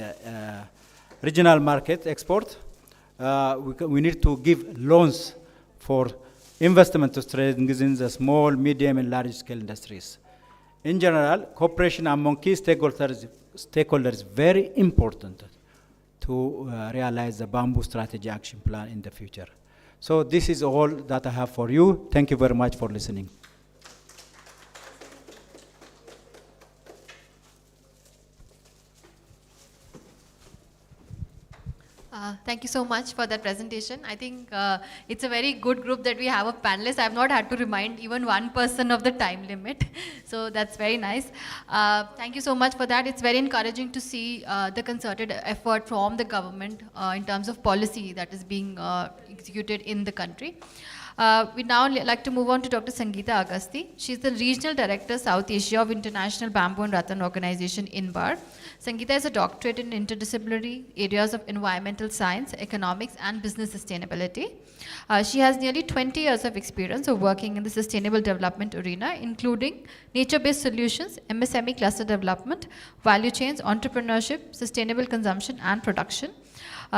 regional market export. We need to give loans for investment to strengthen the small, medium, and large-scale industries. In general, cooperation among key stakeholders is very important to realize the bamboo strategy action plan in the future. So this is all that I have for you. Thank you very much for listening. Thank you so much for that presentation. I think it's a very good group that we have of panelists. I have not had to remind even one person of the time limit. So that's very nice. Thank you so much for that. It's very encouraging to see the concerted effort from the government in terms of policy that is being executed in the country. We now like to move on to Dr. Sangeeta Agasti. She's the Regional Director, South Asia of International Bamboo and Rattan Organization, INBAR. Sangeeta is a doctorate in interdisciplinary areas of environmental science, economics, and business sustainability. She has nearly 20 years of experience of working in the sustainable development arena, including nature-based solutions, MSME cluster development, value chains, entrepreneurship, sustainable consumption, and production.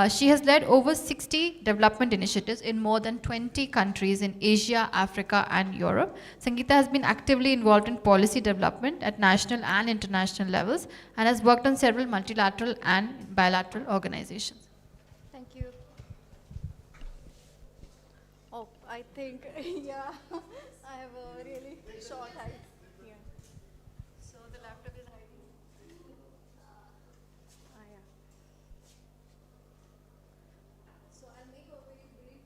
She has led over 60 development initiatives in more than 20 countries in Asia, Africa, and Europe. Sangeeta has been actively involved in policy development at national and international levels and has worked on several multilateral and bilateral organizations. Thank you. Oh, I think, yeah, I have a really short height. Yeah. So the laptop is hiding. Yeah. So I'll make a very brief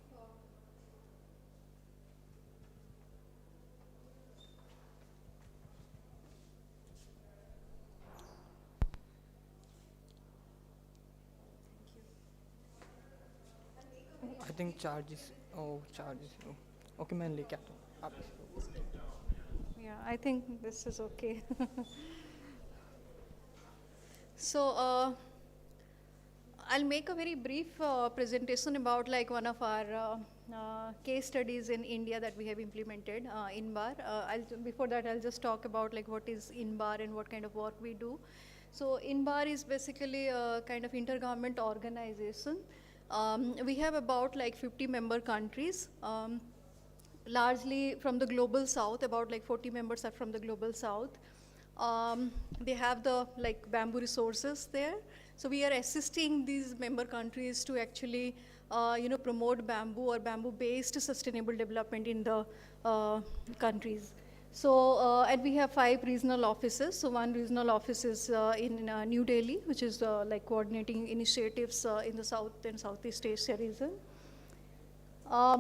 I think charges. Oh, charges. Oh. Okay, मैं लेके आता हूँ. आप Yeah, I think this is okay. So I'll make a very brief presentation about like one of our case studies in India that we have implemented, INBAR. Before that, I'll just talk about like what is INBAR and what kind of work we do. So INBAR is basically a kind of intergovernment organization. We have about like 50 member countries, largely from the global south. About like 40 members are from the global south. They have the like bamboo resources there. So we are assisting these member countries to actually promote bamboo or bamboo-based sustainable development in the countries. So, and we have 5 regional offices. So one regional office is in New Delhi, which is like coordinating initiatives in the South and Southeast Asia region.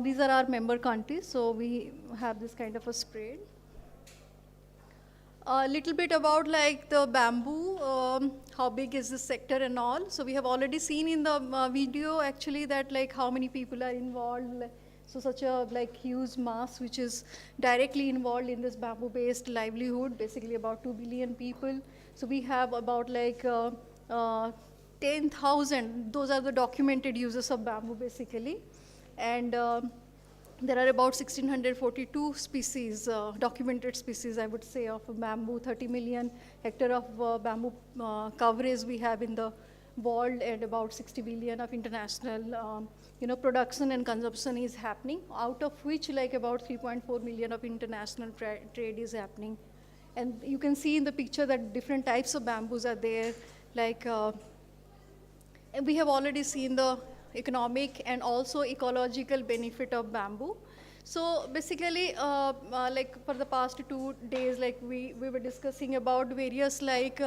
These are our member countries. So we have this kind of a spread. A little bit about like the bamboo, how big is this sector and all. So we have already seen in the video actually that like how many people are involved. So such a like huge mass which is directly involved in this bamboo-based livelihood, basically about 2 billion people. So we have about like 10,000, those are the documented users of bamboo basically. And there are about 1,642 species, documented species I would say of bamboo, 30 million hectare of bamboo coverage we have in the world, and about 60 billion of international production and consumption is happening, out of which like about 3.4 million of international trade is happening. And you can see in the picture that different types of bamboos are there. Like, and we have already seen the economic and also ecological benefit of bamboo. So basically, like for the past 2 days, like we were discussing about various like,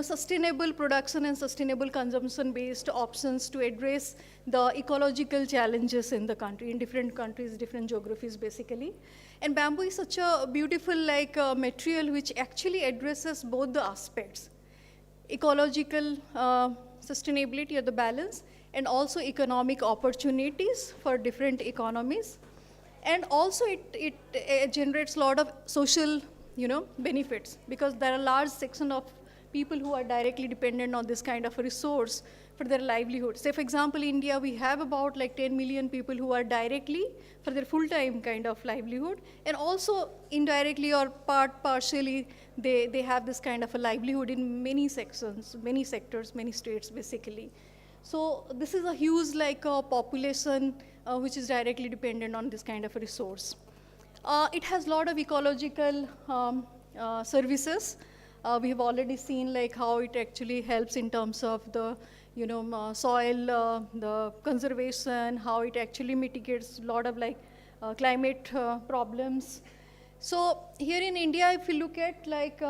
sustainable production and sustainable consumption based options to address the ecological challenges in the country, in different countries, different geographies basically. And bamboo is such a beautiful like material which actually addresses both the aspects, ecological sustainability or the balance, and also economic opportunities for different economies. And also it generates a lot of social, benefits, because there are a large section of people who are directly dependent on this kind of a resource for their livelihood. Say for example, India, we have about like 10 million people who are directly for their full-time kind of livelihood, and also indirectly or partially, they have this kind of a livelihood in many sections, many sectors, many states basically. So this is a huge like population which is directly dependent on this kind of a resource. It has a lot of ecological services. We have already seen like how it actually helps in terms of the soil, the conservation, how it actually mitigates a lot of like climate problems. So here in India, if you look at like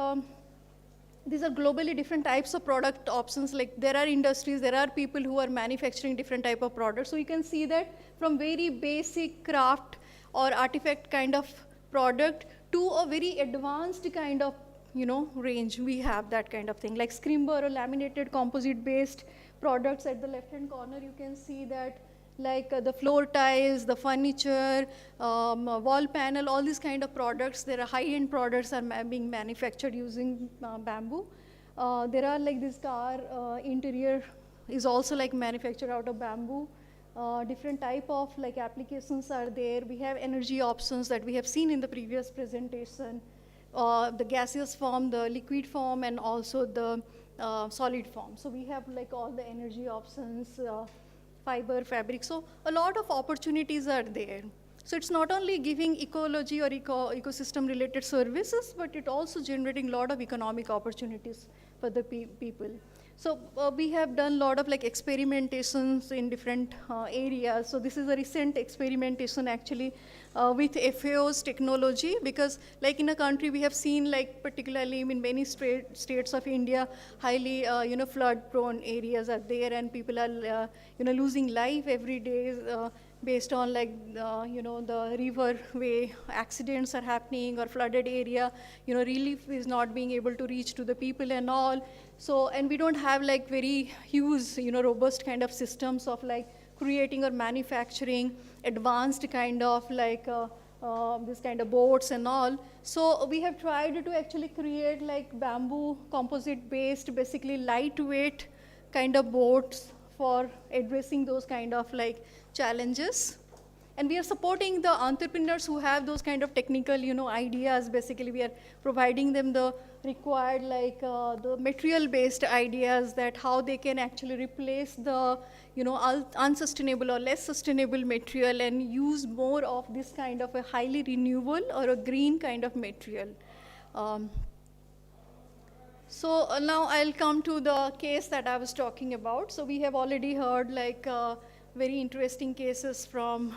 these are globally different types of product options. Like there are industries, there are people who are manufacturing different type of products. So you can see that from very basic craft or artifact kind of product to a very advanced kind of, range. We have that kind of thing, like scrimber or laminated composite based products. At the left hand corner you can see that, like the floor tiles, the furniture, wall panel, all these kind of products. There are high-end products are being manufactured using bamboo. There are like this car interior is also like manufactured out of bamboo. Different type of like applications are there. We have energy options that we have seen in the previous presentation. The gaseous form, the liquid form, and also the solid form. So we have like all the energy options, fiber, fabric. So a lot of opportunities are there. So it's not only giving ecology or ecosystem related services, but it also generating a lot of economic opportunities for the people. So we have done a lot of like experimentations in different areas. So this is a recent experimentation actually with FAO's technology, because like in a country we have seen, like particularly in many states of India, highly flood prone areas are there, and people are losing life every day based on like the river way accidents are happening, or flooded area, relief is not being able to reach to the people and all. So, and we don't have like very huge, robust kind of systems of like creating or manufacturing advanced kind of like this kind of boats and all. So we have tried to actually create like bamboo composite based, basically lightweight kind of boats for addressing those kind of like challenges. And we are supporting the entrepreneurs who have those kind of technical, ideas. Basically, we are providing them the required, like the material-based ideas, that how they can actually replace the, unsustainable or less sustainable material and use more of this kind of a highly renewable or a green kind of material. So now I'll come to the case that I was talking about. So we have already heard like very interesting cases from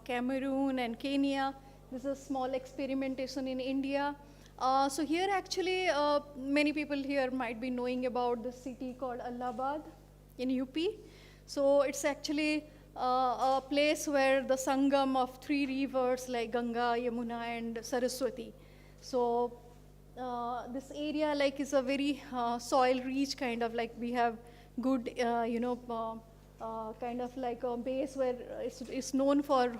Cameroon and Kenya. This is a small experimentation in India. So here actually, many people here might be knowing about the city called Allahabad in UP. So it's actually a place where the sangam of 3 rivers like Ganga, Yamuna, and Saraswati. So this area like is a very soil rich kind of, like we have good, kind of like a base where it's known for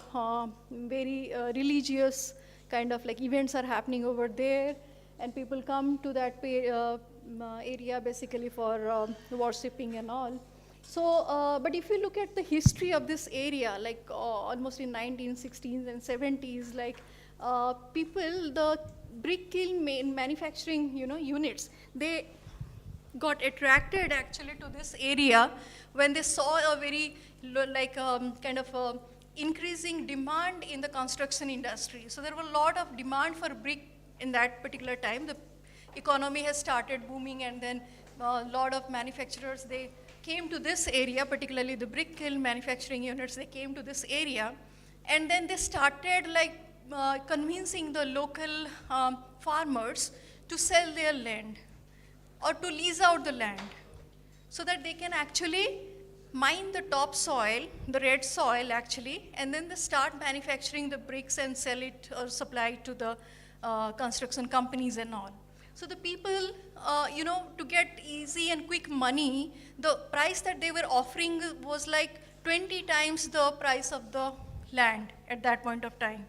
very religious kind of like events are happening over there, and people come to that area basically for worshipping and all. So, but if you look at the history of this area, like almost in 1960s and 70s, like people, the brick kiln manufacturing, units, they got attracted actually to this area when they saw a very like kind of increasing demand in the construction industry. So there was a lot of demand for brick in that particular time. The economy has started booming, and then a lot of manufacturers, they came to this area, particularly the brick kiln manufacturing units, they came to this area, and then they started like convincing the local farmers to sell their land or to lease out the land so that they can actually mine the topsoil, the red soil actually, and then they start manufacturing the bricks and sell it or supply it to the construction companies and all. So the people, to get easy and quick money, the price that they were offering was like 20 times the price of the land at that point of time.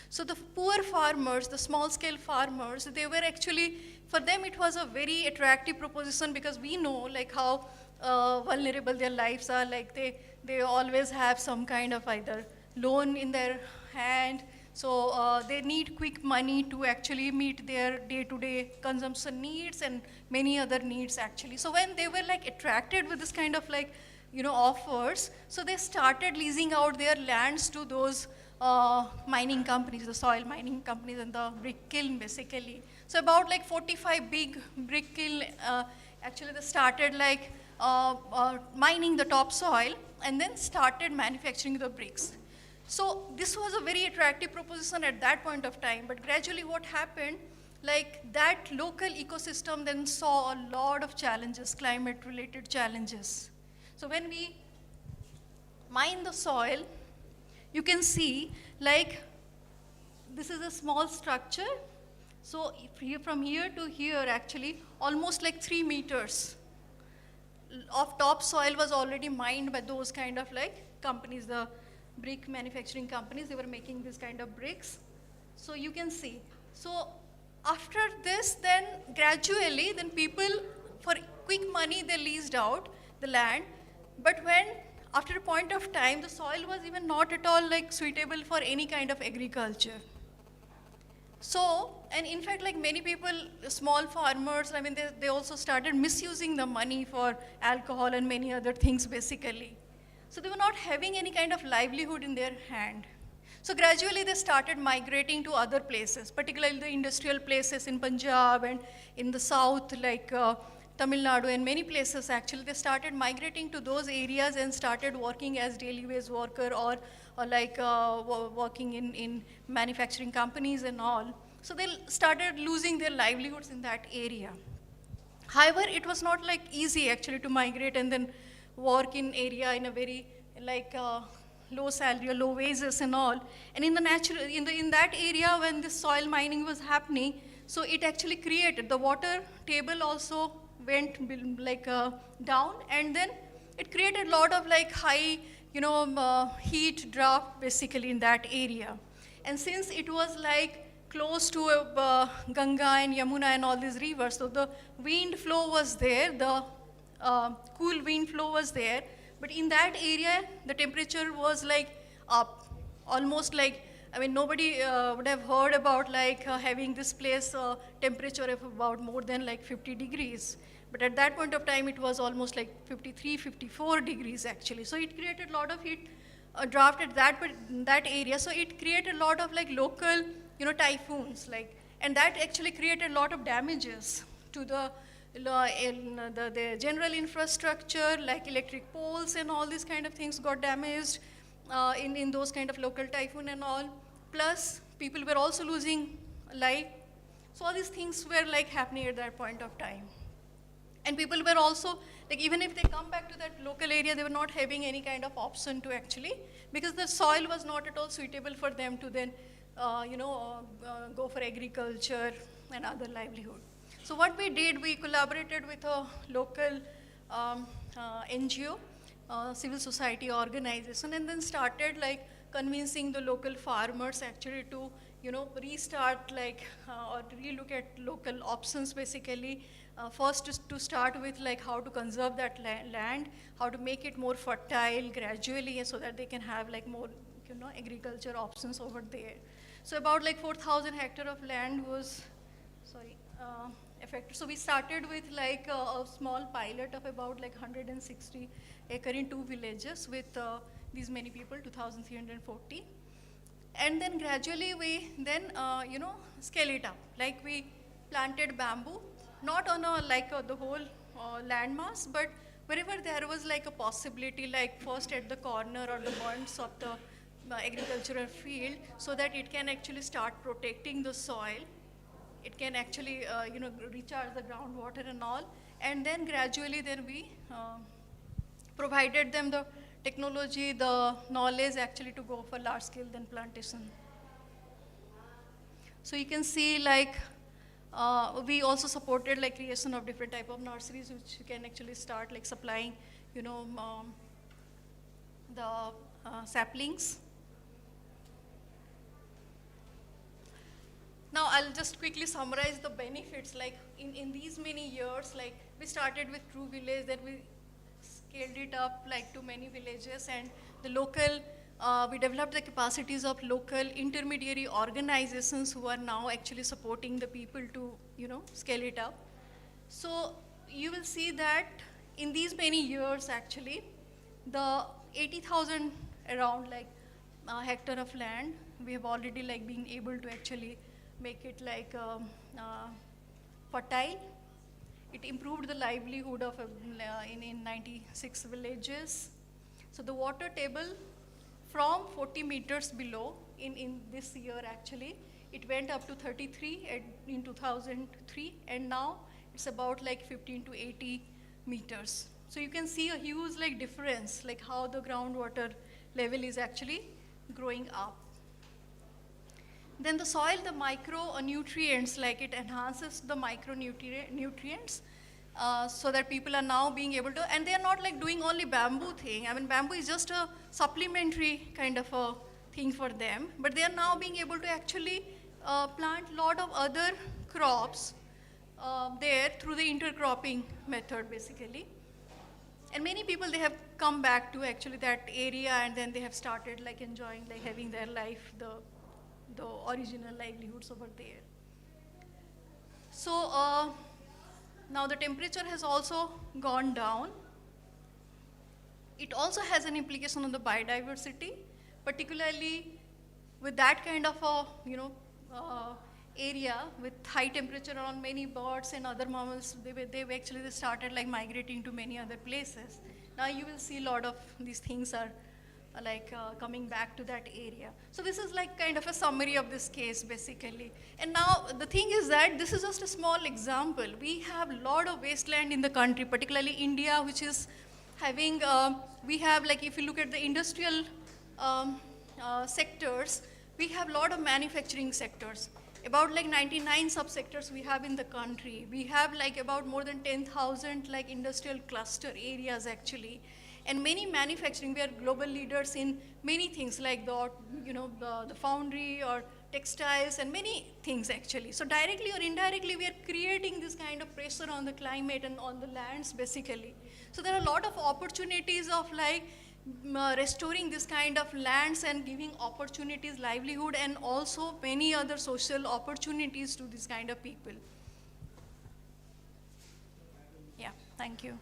So the poor farmers, the small scale farmers, they were actually, for them it was a very attractive proposition, because we know like how vulnerable their lives are. Like they always have some kind of either loan in their hand. So they need quick money to actually meet their day-to-day consumption needs and many other needs actually. So when they were like attracted with this kind of like, offers, so they started leasing out their lands to those mining companies, the soil mining companies and the brick kiln basically. So about like 45 big brick kiln, actually they started like mining the topsoil and then started manufacturing the bricks. So this was a very attractive proposition at that point of time, but gradually what happened, like that local ecosystem then saw a lot of challenges, climate related challenges. So when we mine the soil, you can see like this is a small structure. So from here to here actually almost like 3 meters of topsoil was already mined by those kind of like companies, the brick manufacturing companies, they were making this kind of bricks. So you can see. So after this, then gradually, then people, for quick money, they leased out the land. But when, after a point of time, the soil was even not at all like suitable for any kind of agriculture. So, and in fact, like many people, small farmers, I mean, they also started misusing the money for alcohol and many other things basically. So they were not having any kind of livelihood in their hand. So gradually they started migrating to other places, particularly the industrial places in Punjab and in the south, like Tamil Nadu and many places actually. They started migrating to those areas and started working as daily wage worker or like working in manufacturing companies and all. So they started losing their livelihoods in that area. However, it was not like easy actually to migrate and then work in area in a very like low salary or low wages and all. And in the natural, in that area when this soil mining was happening, so it actually created, the water table also went like down, and then it created a lot of like high, heat draft basically in that area. And since it was like close to Ganga and Yamuna and all these rivers, so the wind flow was there, the cool wind flow was there, but in that area, the temperature was like up, almost like, I mean, nobody would have heard about like having this place temperature of about more than like 50 degrees. But at that point of time, it was almost like 53, 54 degrees actually. So it created a lot of heat draft at that area. So it created a lot of like local, typhoons, like, and that actually created a lot of damages to the general infrastructure, like electric poles and all these kind of things got damaged in those kind of local typhoon and all. Plus, people were also losing life. So all these things were like happening at that point of time. And people were also, like even if they come back to that local area, they were not having any kind of option to actually, because the soil was not at all suitable for them to then, go for agriculture and other livelihood. So what we did, we collaborated with a local NGO, civil society organization, and then started like convincing the local farmers actually to, restart like or relook at local options basically. First to start with like how to conserve that land, how to make it more fertile gradually so that they can have like more, agriculture options over there. So about like 4,000 hectares of land was, affected. So we started with like a small pilot of about like 160 acre in 2 villages with these many people, 2,340. And then gradually we then, scale it up. Like we planted bamboo, not on a, like the whole landmass, but wherever there was like a possibility, like first at the corner or the points of the agricultural field, so that it can actually start protecting the soil. It can actually, recharge the groundwater and all. And then gradually then we provided them the technology, the knowledge actually to go for large scale then plantation. So you can see like, we also supported like creation of different type of nurseries which you can actually start like supplying, the saplings. Now I'll just quickly summarize the benefits. Like in these many years, like we started with True Village, then we scaled it up like to many villages, and the local, we developed the capacities of local intermediary organizations who are now actually supporting the people to, scale it up. So you will see that in these many years actually, the 80,000 around like hectare of land, we have already like been able to actually make it like fertile. It improved the livelihood of in 96 villages. So the water table from 40 meters below in this year actually, It went up to 33 in 2003, and now it's about like 15 to 80 meters. So you can see a huge like difference, like how the groundwater level is actually growing up. Then the soil, the micronutrients, like it enhances the micronutrients so that people are now being able to, and they are not like doing only bamboo thing. I mean, bamboo is just a supplementary kind of a thing for them, but they are now being able to actually plant a lot of other crops there through the intercropping method basically. And many people, they have come back to actually that area, and then they have started like enjoying, like having their life, the original livelihoods over there. So now the temperature has also gone down. It also has an implication on the biodiversity, particularly with that kind of a area with high temperature around, many birds and other mammals, they've actually started like migrating to many other places. Now you will see a lot of these things are like coming back to that area. So this is like kind of a summary of this case basically. And now the thing is that this is just a small example. We have a lot of wasteland in the country, particularly India, which is having, we have like, if you look at the industrial sectors, we have a lot of manufacturing sectors. About like 99 subsectors we have in the country. We have like about more than 10,000 like industrial cluster areas actually. And many manufacturing, we are global leaders in many things like the foundry or textiles and many things actually. So directly or indirectly, we are creating this kind of pressure on the climate and on the lands basically. So there are a lot of opportunities of like restoring this kind of lands and giving opportunities, livelihood, and also many other social opportunities to this kind of people. Yeah, thank you.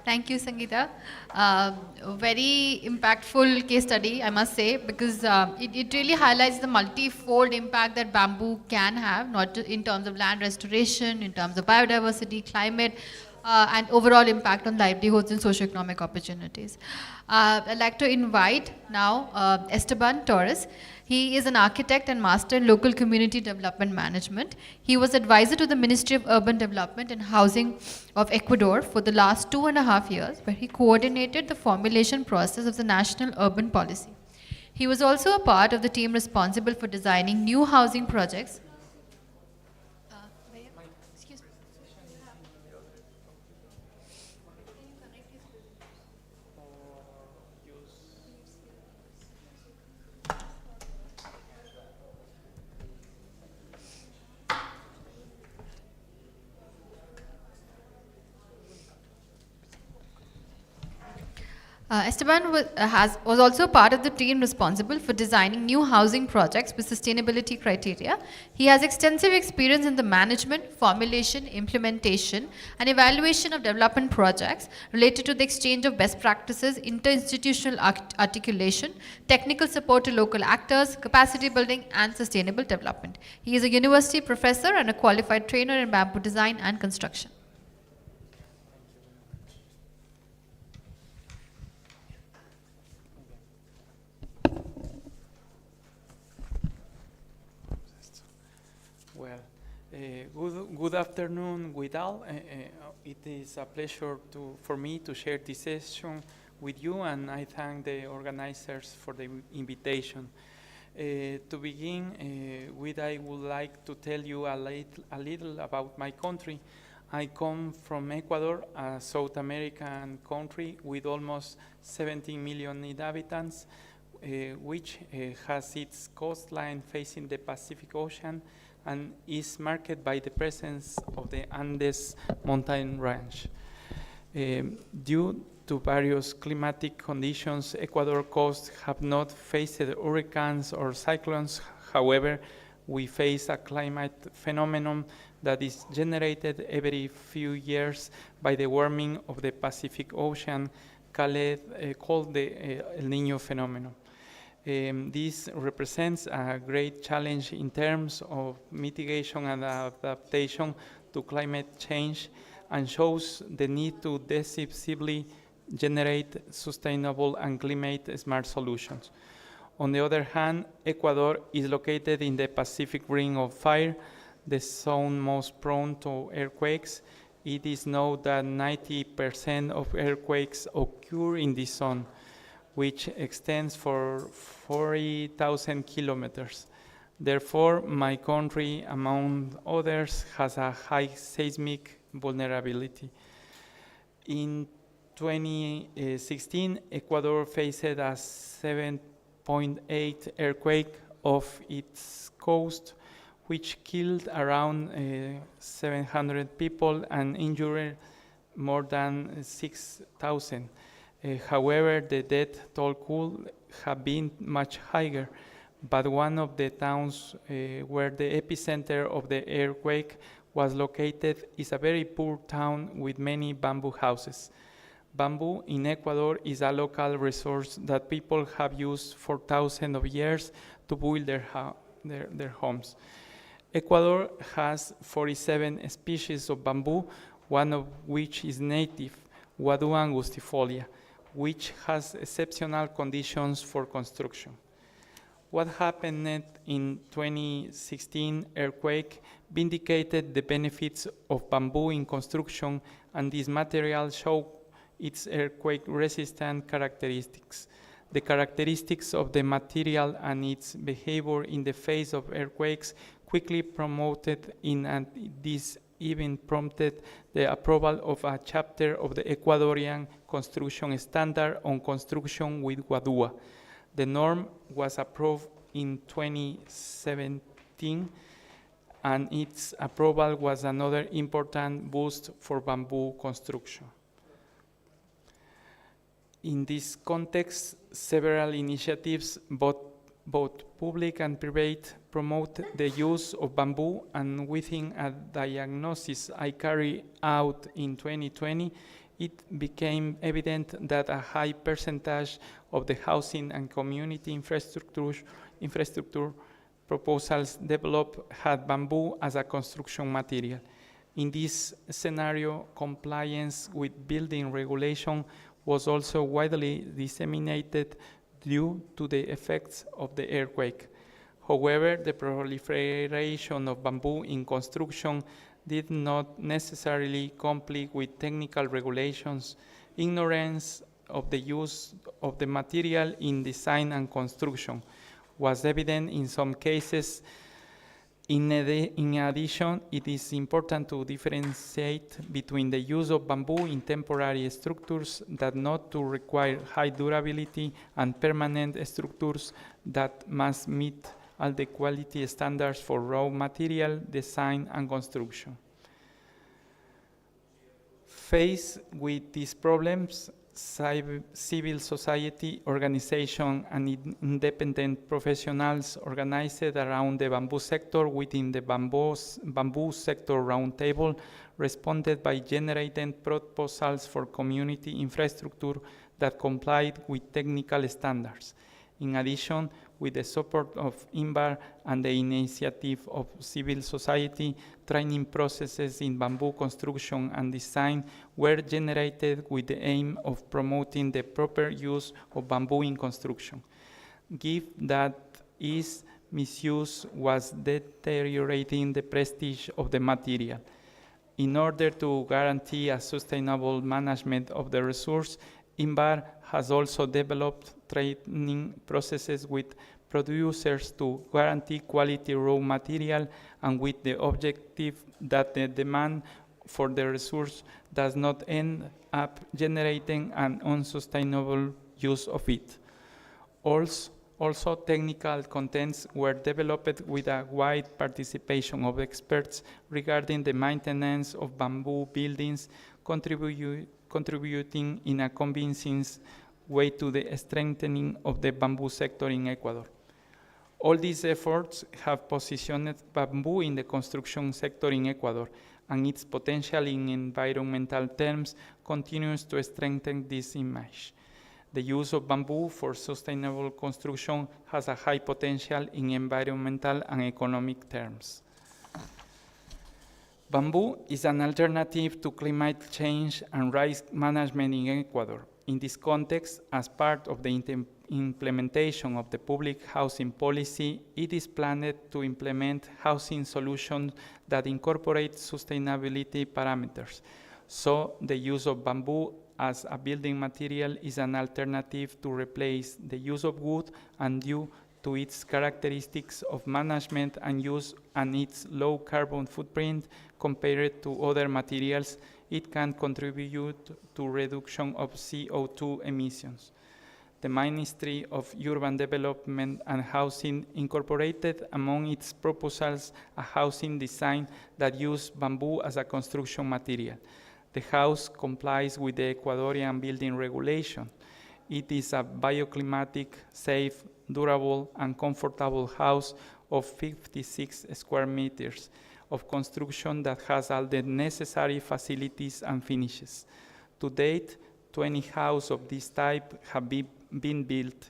Thank you, Sangeeta. Very impactful case study, I must say, because it really highlights the multifold impact that bamboo can have, not in terms of land restoration, in terms of biodiversity, climate, and overall impact on livelihoods and socioeconomic opportunities. I'd like to invite now Esteban Torres. He is an architect and master in local community development management. He was advisor to the Ministry of Urban Development and Housing of Ecuador for the last 2.5 years, where he coordinated the formulation process of the national urban policy. He was also a part of the team responsible for designing new housing projects. Excuse me. Esteban was also part of the team responsible for designing new housing projects with sustainability criteria. He has extensive experience in the management, formulation, implementation, and evaluation of development projects related to the exchange of best practices, interinstitutional articulation, technical support to local actors, capacity building, and sustainable development. He is a university professor and a qualified trainer in bamboo design and construction. Good afternoon, with all. It is a pleasure for me to share this session with you, and I thank the organizers for the invitation. To begin with, I would like to tell you a little about my country. I come from Ecuador, a South American country with almost 17 million inhabitants, which has its coastline facing the Pacific Ocean and is marked by the presence of the Andes mountain range. Due to various climatic conditions, Ecuador coast have not faced hurricanes or cyclones. However, we face a climate phenomenon that is generated every few years by the warming of the Pacific Ocean, called the El Niño phenomenon. This represents a great challenge in terms of mitigation and adaptation to climate change, and shows the need to decisively generate sustainable and climate-smart solutions. On the other hand, Ecuador is located in the Pacific Ring of Fire, the zone most prone to earthquakes. It is known that 90% of earthquakes occur in this zone, which extends for 40,000 kilometers. Therefore, my country, among others, has a high seismic vulnerability. In 2016, Ecuador faced a 7.8 earthquake off its coast, which killed around 700 people and injured more than 6,000. However, the death toll could have been much higher, but one of the towns where the epicenter of the earthquake was located is a very poor town with many bamboo houses. Bamboo in Ecuador is a local resource that people have used for thousands of years to build their homes. Ecuador has 47 species of bamboo, one of which is native, Guadu angustifolia, which has exceptional conditions for construction. What happened in 2016 earthquake vindicated the benefits of bamboo in construction, and this material show its earthquake-resistant characteristics. The characteristics of the material and its behavior in the face of earthquakes quickly promoted and this even prompted the approval of a chapter of the Ecuadorian Construction Standard on Construction with Guadua. The norm was approved in 2017, and its approval was another important boost for bamboo construction. In this context, several initiatives, both public and private, promote the use of bamboo, and within a diagnosis I carried out in 2020, it became evident that a high percentage of the housing and community infrastructure proposals developed had bamboo as a construction material. In this scenario, compliance with building regulation was also widely disseminated due to the effects of the earthquake. However, the proliferation of bamboo in construction did not necessarily comply with technical regulations. Ignorance of the use of the material in design and construction was evident in some cases. In addition, it is important to differentiate between the use of bamboo in temporary structures that not to require high durability and permanent structures that must meet all the quality standards for raw material, design, and construction. Faced with these problems, civil society organizations and independent professionals organized around the bamboo sector within the bamboo sector roundtable responded by generating proposals for community infrastructure that complied with technical standards. In addition, with the support of INVAR and the initiative of civil society, training processes in bamboo construction and design were generated with the aim of promoting the proper use of bamboo in construction. Given that its misuse was deteriorating the prestige of the material. In order to guarantee a sustainable management of the resource, INVAR has also developed training processes with producers to guarantee quality raw material and with the objective that the demand for the resource does not end up generating an unsustainable use of it. Also, technical contents were developed with a wide participation of experts regarding the maintenance of bamboo buildings, contributing in a convincing way to the strengthening of the bamboo sector in Ecuador. All these efforts have positioned bamboo in the construction sector in Ecuador, and its potential in environmental terms continues to strengthen this image. The use of bamboo for sustainable construction has a high potential in environmental and economic terms. Bamboo is an alternative to climate change and risk management in Ecuador. In this context, as part of the implementation of the public housing policy, it is planned to implement housing solutions that incorporate sustainability parameters. So the use of bamboo as a building material is an alternative to replace the use of wood, and due to its characteristics of management and use and its low carbon footprint compared to other materials, it can contribute to reduction of CO2 emissions. The Ministry of Urban Development and Housing incorporated among its proposals a housing design that uses bamboo as a construction material. The house complies with the Ecuadorian building regulation. It is a bioclimatic, safe, durable, and comfortable house of 56 square meters of construction that has all the necessary facilities and finishes. To date, 20 houses of this type have been built.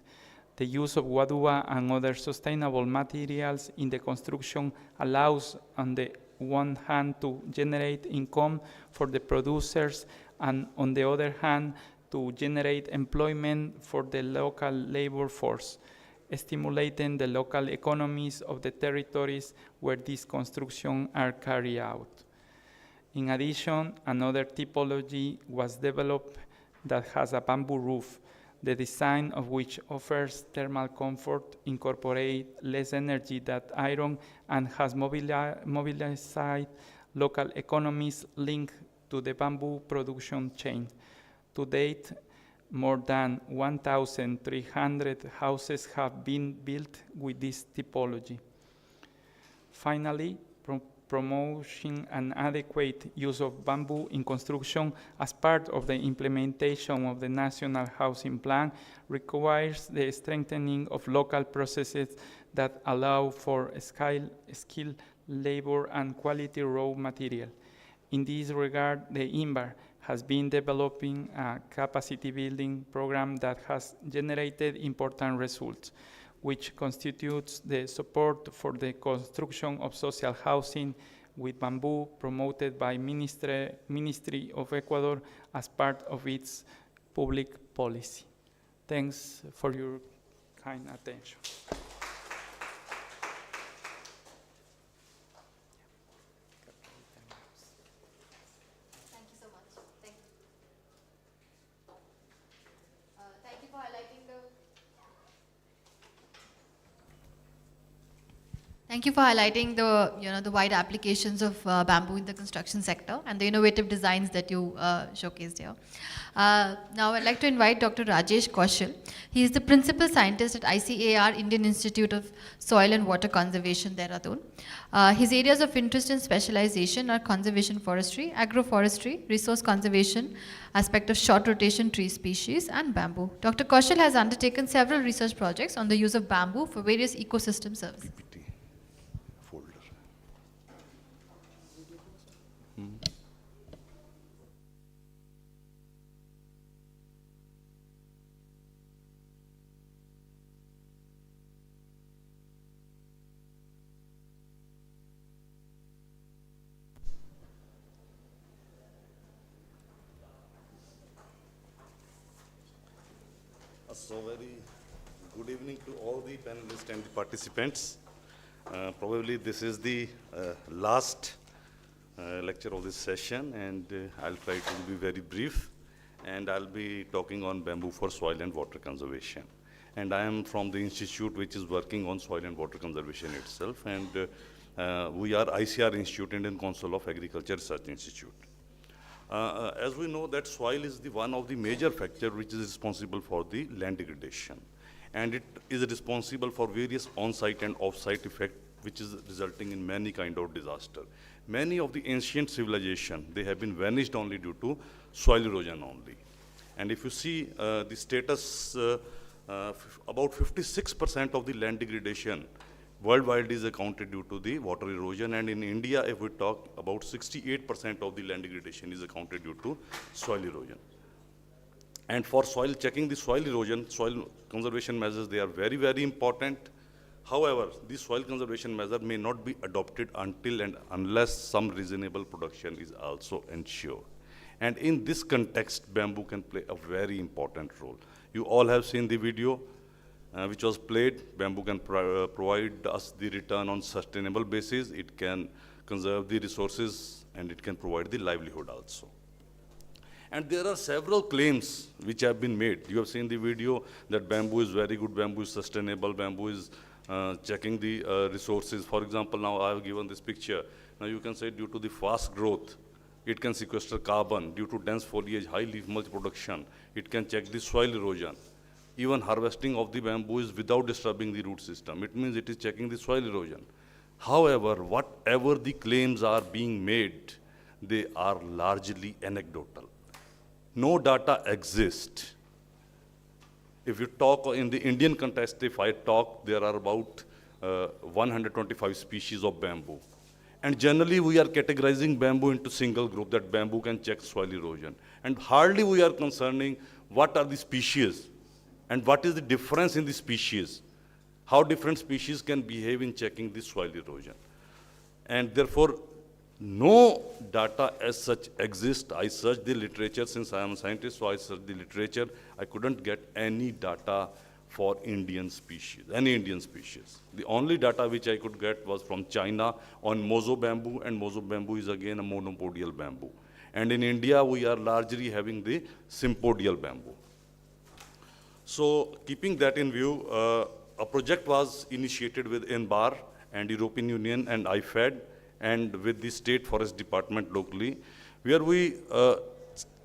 The use of guadua and other sustainable materials in the construction allows, on the one hand, to generate income for the producers, and on the other hand, to generate employment for the local labor force, stimulating the local economies of the territories where these constructions are carried out. In addition, another typology was developed that has a bamboo roof, the design of which offers thermal comfort, incorporates less energy than iron, and has mobilized local economies linked to the bamboo production chain. To date, more than 1,300 houses have been built with this typology. Finally, promoting an adequate use of bamboo in construction as part of the implementation of the National Housing Plan requires the strengthening of local processes that allow for skilled labor and quality raw material. In this regard, the INVAR has been developing a capacity building program that has generated important results, which constitutes the support for the construction of social housing with bamboo promoted by Ministry of Ecuador as part of its public policy. Thanks for your kind attention. Thank you so much. Thank you for highlighting the. Thank you for highlighting the wide applications of bamboo in the construction sector and the innovative designs that you showcased here. Now I'd like to invite Dr. Rajesh Kaushal. He is the principal scientist at ICAR, Indian Institute of Soil and Water Conservation, Dehradun. His areas of interest and specialization are conservation forestry, agroforestry, resource conservation, aspect of short rotation tree species, and bamboo. Dr. Kaushal has undertaken several research projects on the use of bamboo for various ecosystem services. So very good evening to all the panelists and the participants. Probably this is the last lecture of this session, and I'll try to be very brief, and I'll be talking on bamboo for soil and water conservation. And I am from the institute which is working on soil and water conservation itself, and we are ICR Institute, Indian Council of Agriculture Research Institute. As we know that soil is one of the major factors which is responsible for the land degradation, and it is responsible for various on-site and off-site effects which is resulting in many kind of disaster. Many of the ancient civilizations, they have been vanished only due to soil erosion only. And if you see the status, about 56% of the land degradation worldwide is accounted due to the water erosion, and in India, if we talk, about 68% of the land degradation is accounted due to soil erosion. And for checking the soil erosion, soil conservation measures, they are very, very important. However, the soil conservation measure may not be adopted until and unless some reasonable production is also ensured. And in this context, bamboo can play a very important role. You all have seen the video which was played. Bamboo can provide us the return on sustainable basis. It can conserve the resources and it can provide the livelihood also. And there are several claims which have been made. You have seen the video that bamboo is very good, bamboo is sustainable, bamboo is checking the resources. For example, now I have given this picture. Now you can say due to the fast growth, it can sequester carbon. Due to dense foliage, high leaf mulch production, it can check the soil erosion. Even harvesting of the bamboo is without disturbing the root system. It means it is checking the soil erosion. However, whatever the claims are being made, they are largely anecdotal. No data exists. If you talk in the Indian context, if I talk, there are about 125 species of bamboo. And generally, we are categorizing bamboo into single group, that bamboo can check soil erosion. And hardly we are concerning what are the species and what is the difference in the species, how different species can behave in checking the soil erosion. And therefore, no data as such exists. I searched the literature. Since I am a scientist, so I searched the literature. I couldn't get any data for Indian species, any Indian species. The only data which I could get was from China on mozo bamboo, and mozo bamboo is again a monopodial bamboo. And in India, we are largely having the sympodial bamboo. So keeping that in view, a project was initiated with INBAR and European Union and IFAD, and with the State Forest Department locally, where we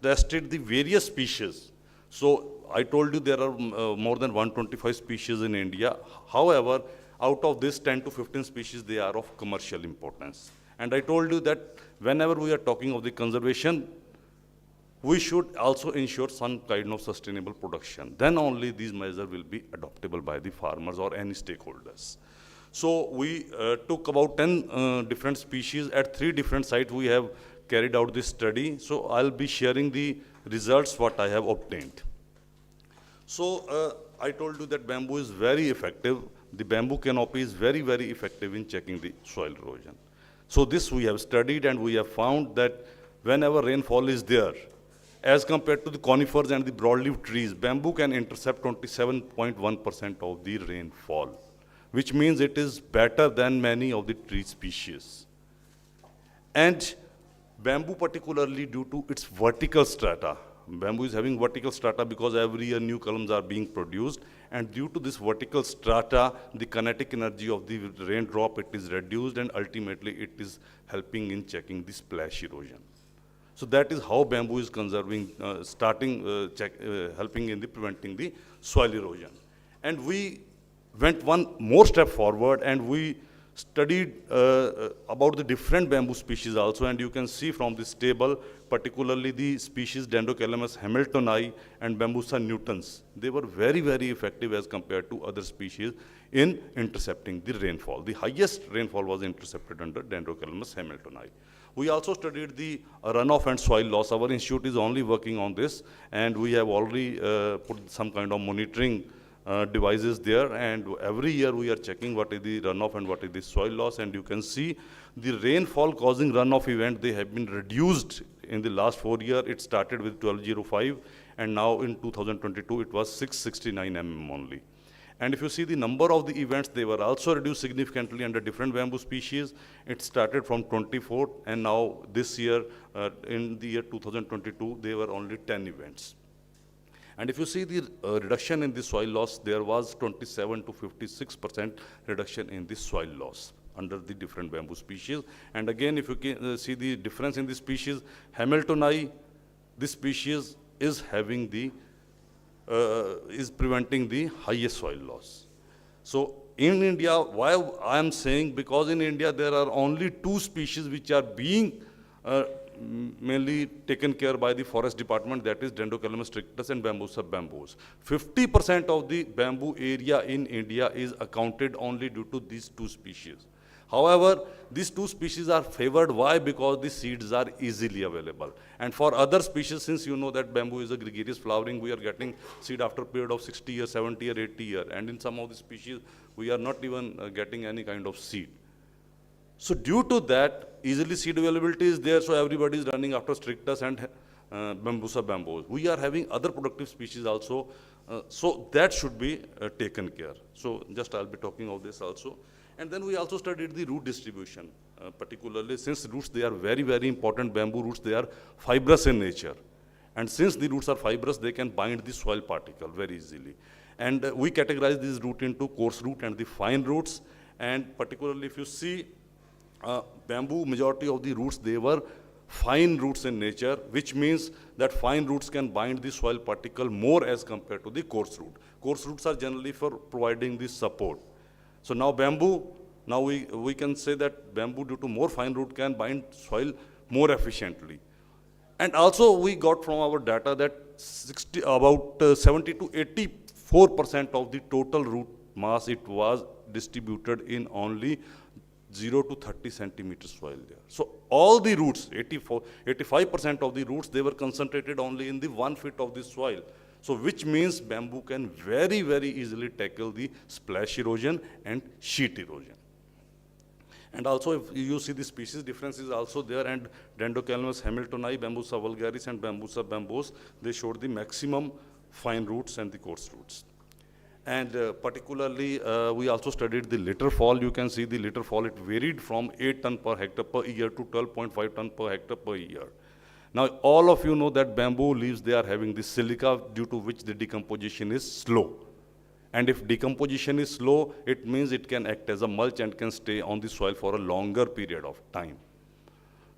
tested the various species. So I told you there are more than 125 species in India. However, out of this 10 to 15 species, they are of commercial importance. And I told you that whenever we are talking of the conservation, we should also ensure some kind of sustainable production. Then only these measures will be adoptable by the farmers or any stakeholders. So we took about 10 different species at 3 different sites. We have carried out this study. So I'll be sharing the results what I have obtained. So I told you that bamboo is very effective. The bamboo canopy is very, very effective in checking the soil erosion. So this we have studied, and we have found that whenever rainfall is there, as compared to the conifers and the broadleaf trees, bamboo can intercept 27.1% of the rainfall, which means it is better than many of the tree species. And bamboo, particularly due to its vertical strata, bamboo is having vertical strata because every year new columns are being produced, and due to this vertical strata, the kinetic energy of the raindrop, it is reduced, and ultimately it is helping in checking the splash erosion. So that is how bamboo is conserving, helping in the preventing the soil erosion. And we went one more step forward, and we studied about the different bamboo species also. And you can see from this table, particularly the species Dendrocalamus hamiltoni and Bambusa nutans. They were very, very effective as compared to other species in intercepting the rainfall. The highest rainfall was intercepted under Dendrocalamus hamiltoni. We also studied the runoff and soil loss. Our institute is only working on this, and we have already put some kind of monitoring devices there, and every year we are checking what is the runoff and what is the soil loss. And you can see the rainfall causing runoff event, they have been reduced in the last 4 years. It started with 1205, and now in 2022 it was 669 mm only. And if you see the number of the events, they were also reduced significantly under different bamboo species. It started from 24, and now this year, in the year 2022, there were only 10 events. And if you see the reduction in the soil loss, there was 27 to 56% reduction in the soil loss under the different bamboo species. And again, if you can see the difference in the species, Hamiltoni, this species is having the is preventing the highest soil loss. So in India, why I am saying, because in India there are only 2 species which are being mainly taken care by the forest department, that is Dendrocalamus strictus and Bambusa bamboos. 50% of the bamboo area in India is accounted only due to these 2 species. However, these two species are favored. Why? Because the seeds are easily available. And for other species, since you know that bamboo is a gregarious flowering, we are getting seed after a period of 60 years, 70 or 80 years. And in some of the species, we are not even getting any kind of seed. So due to that, easily seed availability is there, so everybody is running after strictus and bambusa bamboos. We are having other productive species also, so that should be taken care. So just I'll be talking of this also. And then we also studied the root distribution, particularly since roots, they are very, very important. Bamboo roots, they are fibrous in nature. And since the roots are fibrous, they can bind the soil particle very easily. And we categorize this root into coarse root and the fine roots. And particularly if you see bamboo, majority of the roots, they were fine roots in nature, which means that fine roots can bind the soil particle more as compared to the coarse root. Coarse roots are generally for providing the support. So now bamboo, now we can say that bamboo, due to more fine root, can bind soil more efficiently. And also we got from our data that about 70 to 84% of the total root mass, it was distributed in only 0 to 30 centimeters soil there. So all the roots, 85% of the roots, they were concentrated only in the 1 foot of the soil. So which means bamboo can very, very easily tackle the splash erosion and sheet erosion. And also if you see the species difference is also there, and Dendrocalamus hamiltoni, Bambusa vulgaris and Bambusa bambos, they showed the maximum fine roots and the coarse roots. And particularly, we also studied the litter fall. You can see the litter fall, it varied from 8 ton per hectare per year to 12.5 ton per hectare per year. Now, all of you know that bamboo leaves, they are having this silica, due to which the decomposition is slow. And if decomposition is slow, it means it can act as a mulch and can stay on the soil for a longer period of time.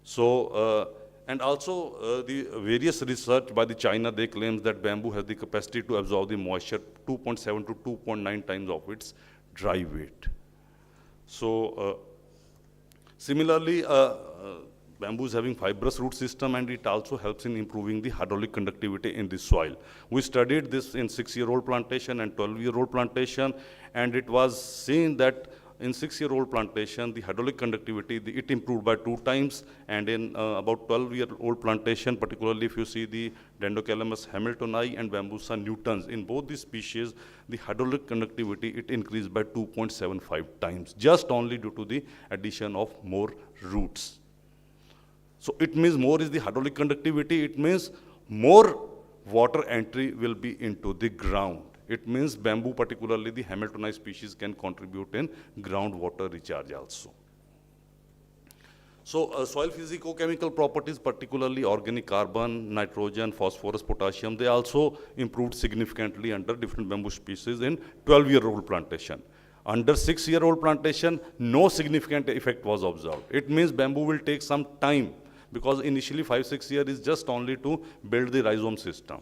So, and also the various research by the China, they claim that bamboo has the capacity to absorb the moisture 2.7 to 2.9 times of its dry weight. So similarly, bamboo is having fibrous root system, and it also helps in improving the hydraulic conductivity in the soil. We studied this in 6-year-old plantation and 12-year-old plantation, and it was seen that in 6-year-old plantation, the hydraulic conductivity, it improved by 2 times, and in about 12-year-old plantation, particularly if you see the Dendrocalamus hamiltoni and Bambusa nutans, in both these species, the hydraulic conductivity, it increased by 2.75 times, just only due to the addition of more roots. So it means more is the hydraulic conductivity, it means more water entry will be into the ground. It means bamboo, particularly the hamiltonized species, can contribute in groundwater recharge also. So soil physico-chemical properties, particularly organic carbon, nitrogen, phosphorus, potassium, they also improved significantly under different bamboo species in 12-year-old plantation. Under 6-year-old plantation, no significant effect was observed. It means bamboo will take some time, because initially 5-6 years is just only to build the rhizome system.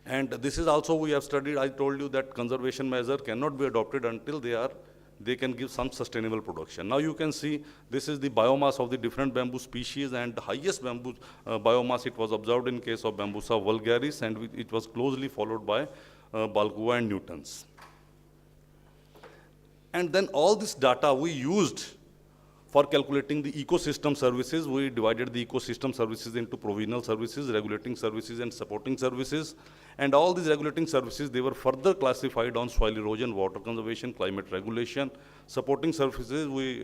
And this is also we have studied. I told you that conservation measure cannot be adopted until they can give some sustainable production. Now you can see this is the biomass of the different bamboo species, and the highest bamboo biomass it was observed in case of Bambusa vulgaris, and it was closely followed by Balgua and nutans. And then all this data we used for calculating the ecosystem services. We divided the ecosystem services into provisional services, regulating services, and supporting services. And all these regulating services, they were further classified on soil erosion, water conservation, climate regulation. Supporting services, we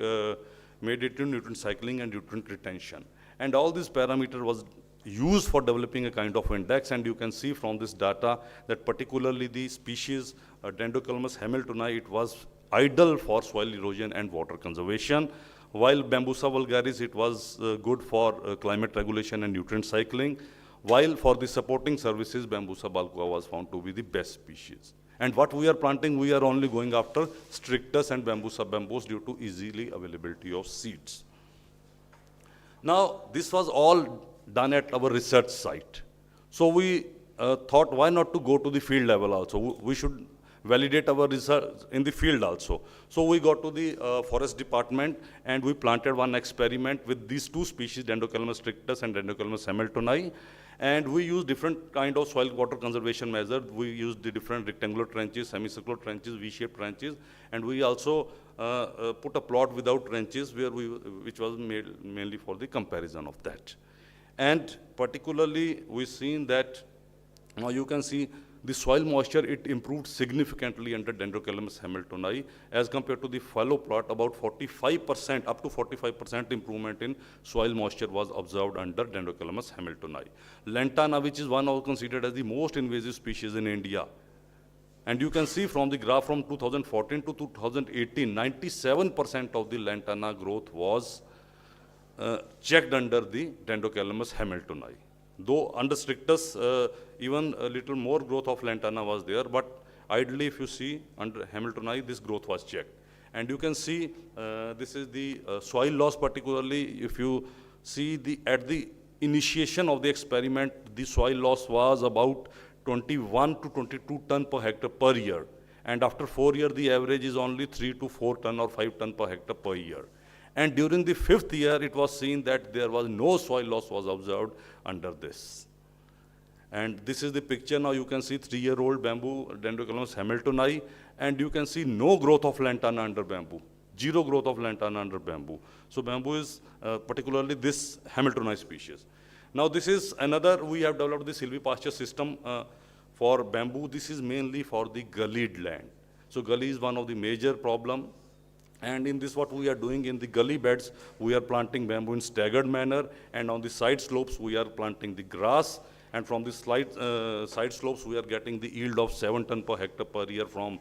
made it to nutrient cycling and nutrient retention. And all these parameters was used for developing a kind of index. And you can see from this data that particularly the species Dendrocalamus hamiltoni, it was ideal for soil erosion and water conservation, while Bambusa vulgaris, it was good for climate regulation and nutrient cycling, while for the supporting services, Bambusa balgua was found to be the best species. And what we are planting, we are only going after strictus and Bambusa bambos due to easily availability of seeds. Now, this was all done at our research site. So we thought, why not to go to the field level also? We should validate our research in the field also. So we got to the forest department, and we planted one experiment with these two species, Dendrocalamus strictus and Dendrocalamus hamiltoni. And we use different kind of soil water conservation measures. We use the different rectangular trenches, semicircular trenches, V-shaped trenches, and we also put a plot without trenches which was made mainly for the comparison of that. And particularly, we've seen that, now you can see the soil moisture, it improved significantly under Dendrocalamus hamiltoni as compared to the fallow plot. About 45%, up to 45% improvement in soil moisture was observed under Dendrocalamus hamiltoni. Lantana, which is one of considered as the most invasive species in India. And you can see from the graph from 2014 to 2018, 97% of the Lantana growth was checked under the Dendrocalamus hamiltoni. Though under strictus, even a little more growth of Lantana was there, but ideally if you see under hamiltoni, this growth was checked. And you can see this is the soil loss, particularly if you see at the initiation of the experiment, the soil loss was about 21 to 22 ton per hectare per year. And after 4 years, the average is only 3 to 4 ton or 5 ton per hectare per year. And during the 5th year, it was seen that there was no soil loss was observed under this. And this is the picture. Now you can see 3-year-old bamboo, Dendrocalamus hamiltoni, and you can see no growth of lantana under bamboo, zero growth of lantana under bamboo. So bamboo is particularly this hamiltoni species. Now this is another, we have developed the silvipasture system for bamboo. This is mainly for the gullied land. So gully is one of the major problem. And in this, what we are doing in the gully beds, we are planting bamboo in staggered manner, and on the side slopes, we are planting the grass. And from the side slopes, we are getting the yield of 7 ton per hectare per year from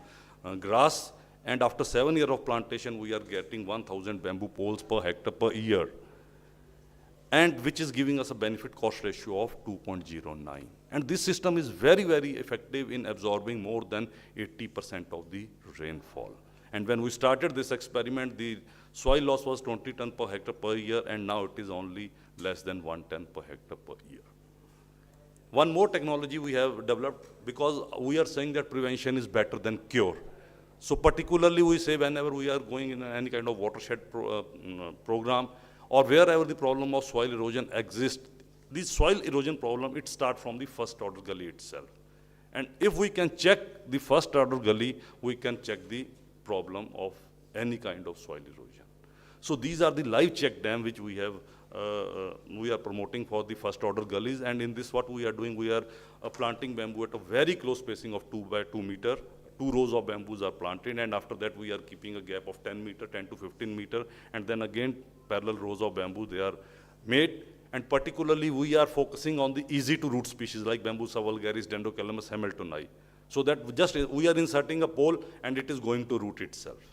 grass. And after 7 years of plantation, we are getting 1,000 bamboo poles per hectare per year, and which is giving us a benefit cost ratio of 2.09. And this system is very, very effective in absorbing more than 80% of the rainfall. And when we started this experiment, the soil loss was 20 ton per hectare per year, and now it is only less than 1 ton per hectare per year. One more technology we have developed, because we are saying that prevention is better than cure. So particularly we say whenever we are going in any kind of watershed program, or wherever the problem of soil erosion exists, this soil erosion problem, it starts from the first order gully itself. And if we can check the first order gully, we can check the problem of any kind of soil erosion. So these are the live check dam which we have, we are promoting for the first order gullies. And in this, what we are doing, we are planting bamboo at a very close spacing of 2 by 2 meter. 2 rows of bamboos are planted, and after that we are keeping a gap of 10 meter, 10 to 15 meter, and then again parallel rows of bamboo they are made. And particularly we are focusing on the easy to root species like Bambusa vulgaris, Dendrocalamus hamiltoni. So that just we are inserting a pole and it is going to root itself.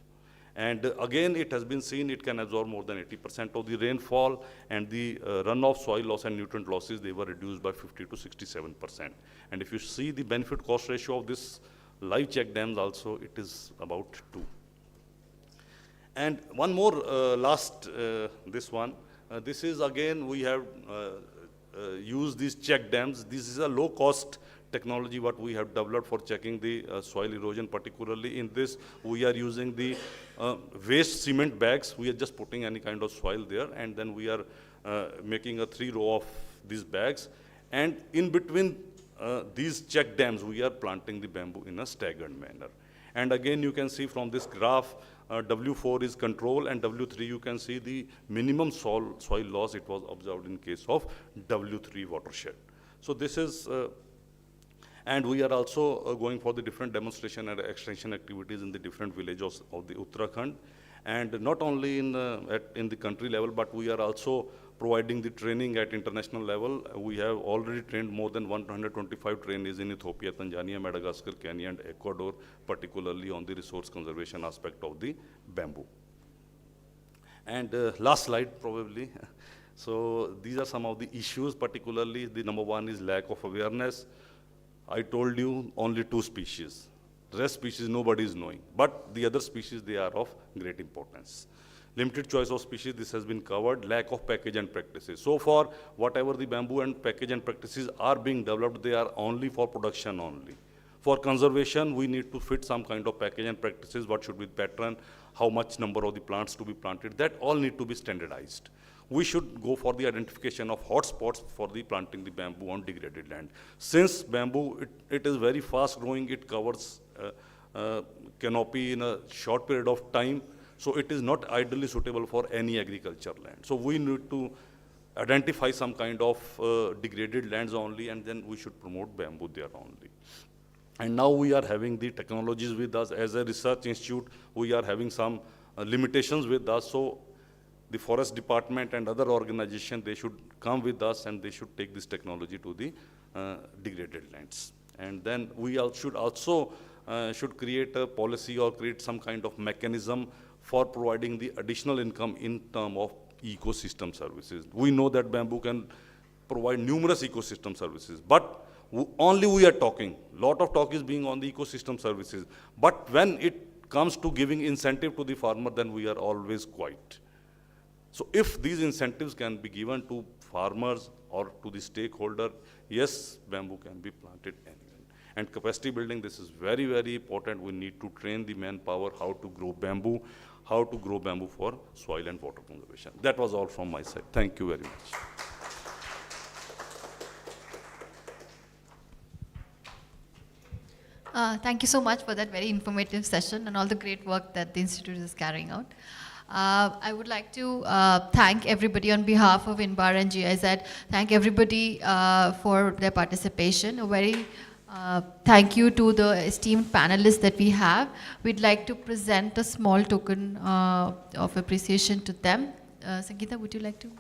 And again, it has been seen it can absorb more than 80% of the rainfall, and the runoff, soil loss and nutrient losses, they were reduced by 50 to 67%. And if you see the benefit cost ratio of this live check dams also, it is about 2. And one more last, this one. This is again, we have used these check dams. This is a low cost technology what we have developed for checking the soil erosion. Particularly in this, we are using the waste cement bags. We are just putting any kind of soil there, and then we are making a 3 row of these bags. And in between these check dams, we are planting the bamboo in a staggered manner. And again, you can see from this graph, W4 is control, and W3 you can see the minimum soil loss it was observed in case of W3 watershed. So this is, and we are also going for the different demonstration and extension activities in the different villages of the Uttarakhand. And not only in the country level, but we are also providing the training at international level. We have already trained more than 125 trainees in Ethiopia, Tanzania, Madagascar, Kenya, and Ecuador, particularly on the resource conservation aspect of the bamboo. And last slide, probably. So these are some of the issues, particularly the number 1 is lack of awareness. I told you only 2 species. The rest species nobody is knowing, but the other species, they are of great importance. Limited choice of species, this has been covered. Lack of package and practices. So far, whatever the bamboo and package and practices are being developed, they are only for production only. For conservation, we need to fit some kind of package and practices, what should be the pattern, how much number of the plants to be planted, that all need to be standardized. we should go for the identification of hotspots for the planting the bamboo on degraded land. Since bamboo, it is very fast growing, it covers canopy in a short period of time, so it is not ideally suitable for any agriculture land. So we need to identify some kind of degraded lands only, and then we should promote bamboo there only. And now we are having the technologies with us. As a research institute, we are having some limitations with us. So the forest department and other organizations, they should come with us and they should take this technology to the degraded lands. And then we should also should create a policy or create some kind of mechanism for providing the additional income in terms of ecosystem services. We know that bamboo can provide numerous ecosystem services, but only we are talking. Lot of talk is being on the ecosystem services. But when it comes to giving incentive to the farmer, then we are always quiet. So if these incentives can be given to farmers or to the stakeholder, yes, bamboo can be planted anywhere. And capacity building, this is very, very important. We need to train the manpower how to grow bamboo for soil and water conservation. That was all from my side. Thank you very much. Thank you so much for that very informative session and all the great work that the Institute is carrying out. I would like to thank everybody on behalf of INBAR and GIZ. Thank everybody for their participation. A very thank you to the esteemed panelists that we have. We'd like to present a small token of appreciation to them. Sangeeta, would you like to?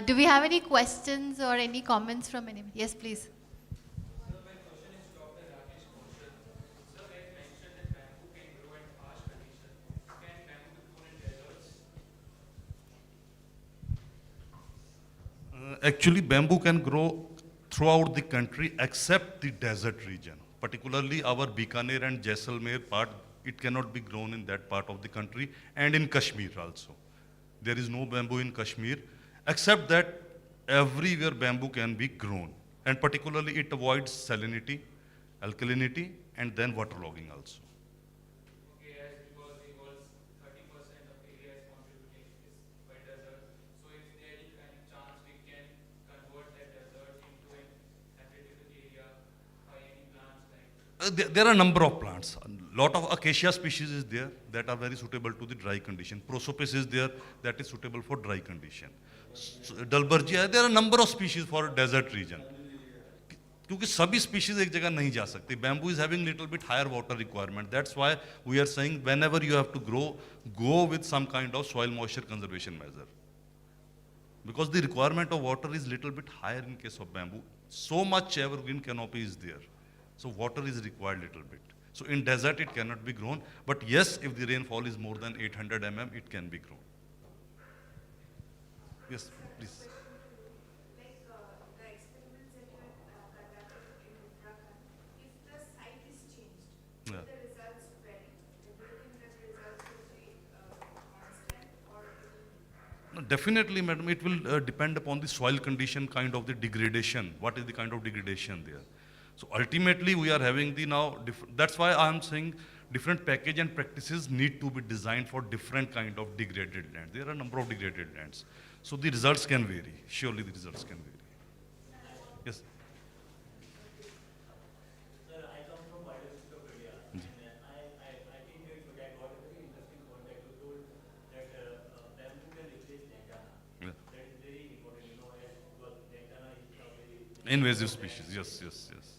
Do we have any questions or any comments from anyone? Yes, please. Actually, bamboo can grow throughout the country except the desert region. Particularly our Bikaner and Jaisalmer part, it cannot be grown in that part of the country, and in Kashmir also. There is no bamboo in Kashmir, except that everywhere bamboo can be grown. And particularly it avoids salinity, alkalinity, and then waterlogging also. There are a number of plants. A lot of acacia species is there that are very suitable to the dry condition. Prosopis is there that is suitable for dry condition. Dalbergia, there are a number of species for desert region. Because सभी species एक जगह नहीं जा सकती. Bamboo is having little bit higher water requirement. That's why we are saying whenever you have to grow, go with some kind of soil moisture conservation measure. Because the requirement of water is little bit higher in case of bamboo. So much evergreen canopy is there. So water is required little bit. So in desert it cannot be grown, but yes, if the rainfall is more than 800 mm, it can be grown. Yes, please. Yeah. No, definitely, madam, it will depend upon the soil condition, kind of the degradation. What is the kind of degradation there? So ultimately, we are having the now, that's why I am saying different package and practices need to be designed for different kind of degraded land. There are a number of degraded lands. So the results can vary. Surely the results can vary. Yes. Sir, I come from Biodiversity of India. And I came here today. I got a very interesting point that you told that bamboo can replace lantana. Yeah. That is very important, you know, as well, lantana is a very Invasive species, yes, yes, yes.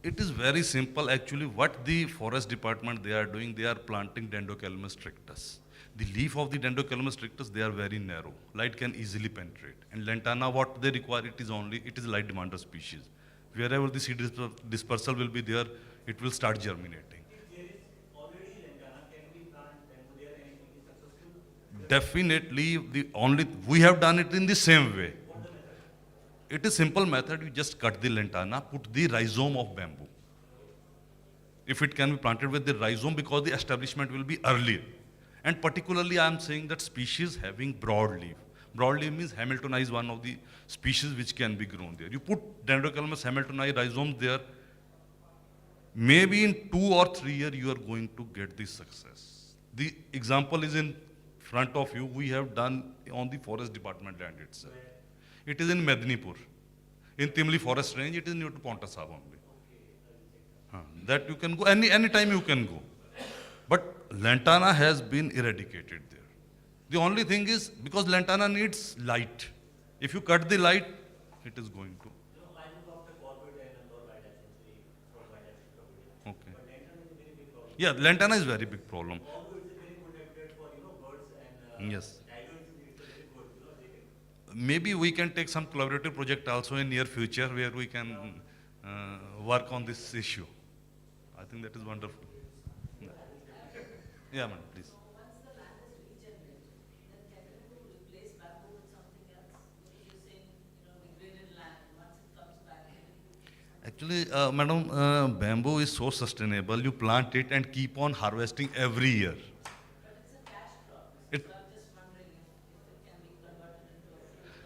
It is very simple actually. What the forest department they are doing, they are planting Dendrocalamus strictus. The leaf of the Dendrocalamus strictus, they are very narrow. Light can easily penetrate. And lantana, what they require, it is light demander species. Wherever the seed dispersal will be there, it will start germinating. If there is already lantana, can we plant bamboo there and it is successful? Definitely, we have done it in the same way. It is simple method. You just cut the lantana, put the rhizome of bamboo. If it can be planted with the rhizome, because the establishment will be earlier. And particularly, I am saying that species having broad leaf. Broadleaf means Hamiltonize one of the species which can be grown there. You put Dendrocalamus Hamiltoni rhizomes there, maybe in 2 or 3 years you are going to get this success. The example is in front of you. We have done on the forest department land itself. It is in Mednipur. In Timli forest range, it is near to Ponta Sahib only. That you can go, any time you can go. But lantana has been eradicated there. The only thing is, because lantana needs light. If you cut the light, it is going to. Okay. Yeah, lantana is very big problem. Yes. Maybe we can take some collaborative project also in near future where we can work on this issue. I think that is wonderful. Yeah, man, please. Actually, madam, bamboo is so sustainable. You plant it and keep on harvesting every year.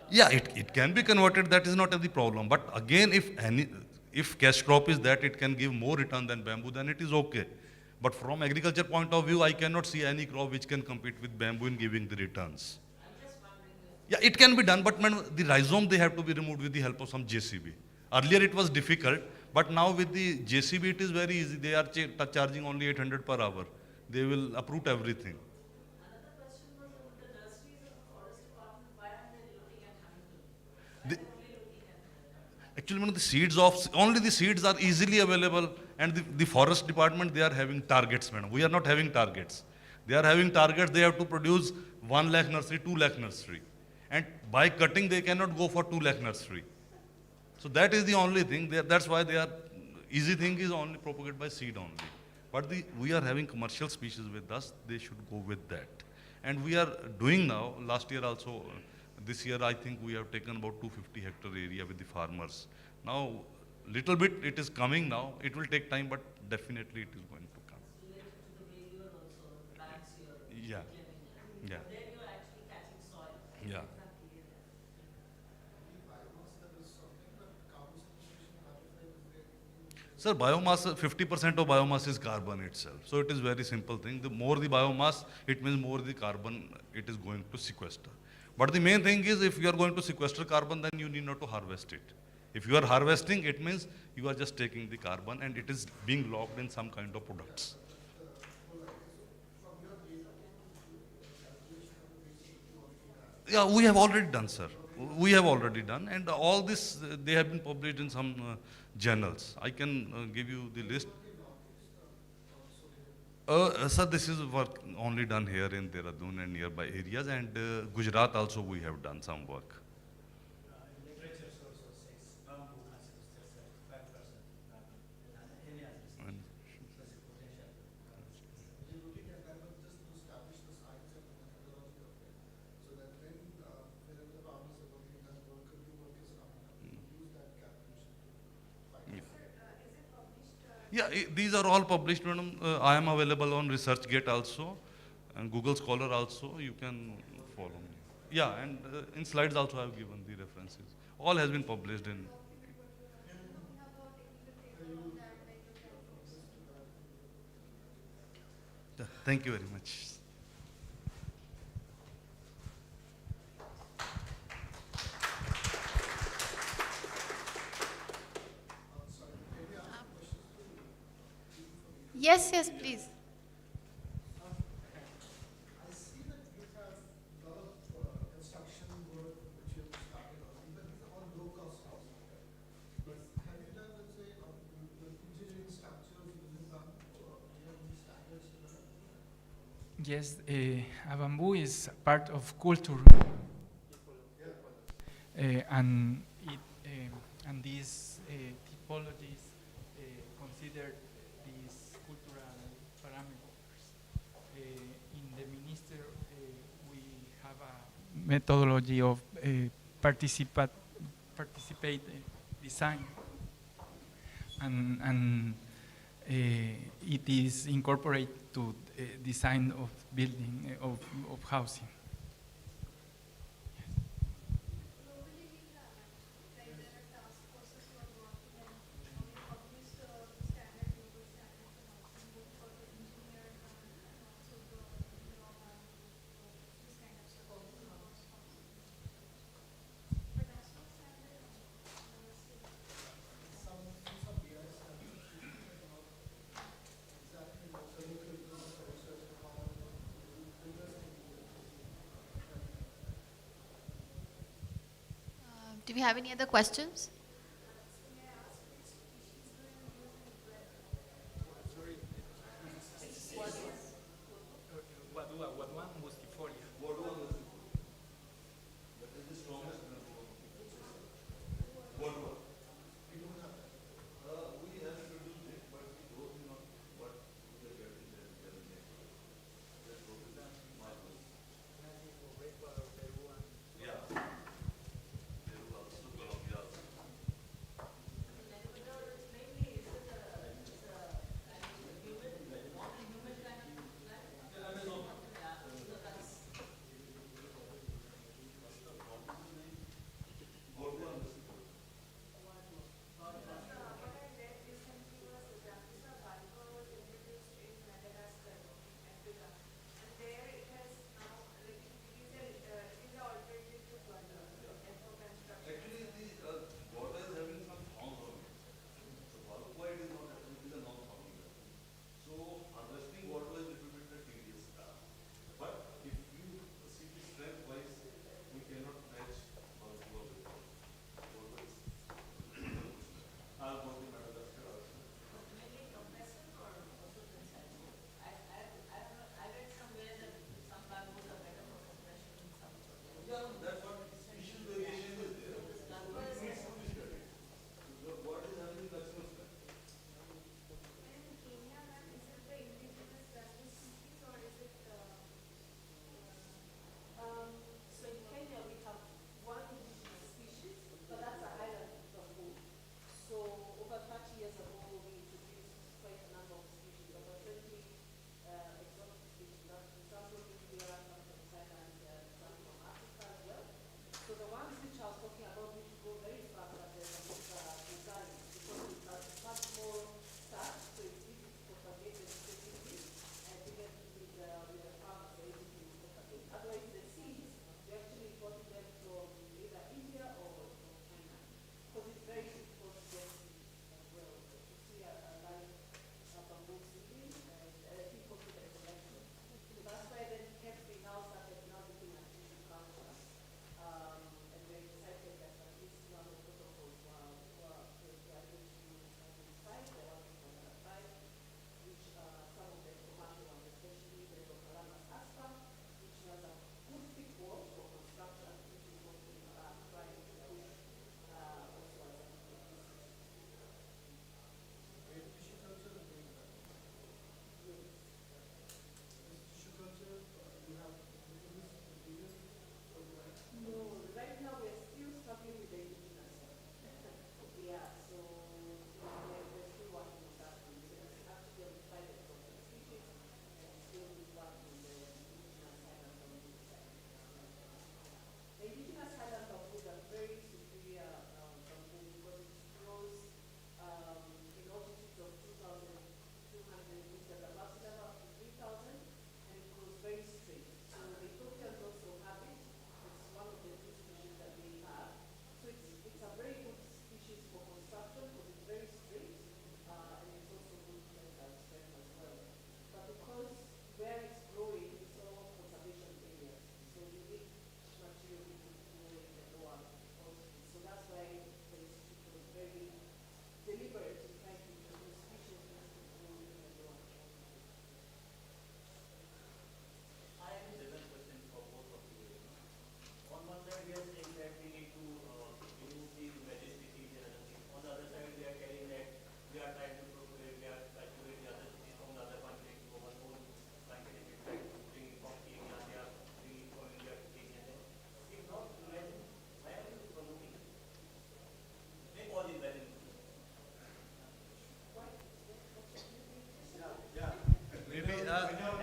Yeah, it can be converted. That is not the problem. But again, if cash crop is that it can give more return than bamboo, then it is okay. But from agriculture point of view, I cannot see any crop which can compete with bamboo in giving the returns. Yeah, it can be done, but the rhizome they have to be removed with the help of some JCB. Earlier it was difficult, but now with the JCB it is very easy. They are charging only 800 per hour. They will uproot everything. Actually, the seeds only the seeds are easily available, and the forest department, they are having targets, madam. We are not having targets. They are having targets. They have to produce 1 lakh nursery, 2 lakh nursery. And by cutting, they cannot go for 2 lakh nursery. So that is the only thing. That's why they are, easy thing is only propagated by seed only. But we are having commercial species with us. They should go with that. And we are doing now, last year also, this year I think we have taken about 250 hectare area with the farmers. Now, little bit it is coming now. It will take time, but definitely it is going to come. Yeah. Yeah. Yeah. Sir, biomass, 50% of biomass is carbon itself. So it is very simple thing. The more the biomass, it means more the carbon it is going to sequester. But the main thing is, if you are going to sequester carbon, then you need not to harvest it. If you are harvesting, it means you are just taking the carbon and it is being locked in some kind of products. Yeah, we have already done, sir. We have already done, and all this, they have been published in some journals. I can give you the list. Sir, this is work only done here in Dehradun and nearby areas, and Gujarat also we have done some work. Yeah, these are all published, madam. I am available on ResearchGate also, and Google Scholar also. You can follow me. Yeah, and in slides also I have given the references. All has been published in. Thank you very much. Yes, yes, please. I see that you have a lot of construction work which you have started on, but these are all low-cost houses. But have you done, let's say, the engineering structures using bamboo, or do you have any standards to that? Yes, bamboo is part of culture, and these typologies consider these cultural parameters. In the minister, we have a methodology of participate design, and it is incorporated to design of building, of housing. we have any other questions? What one? Mustifolia.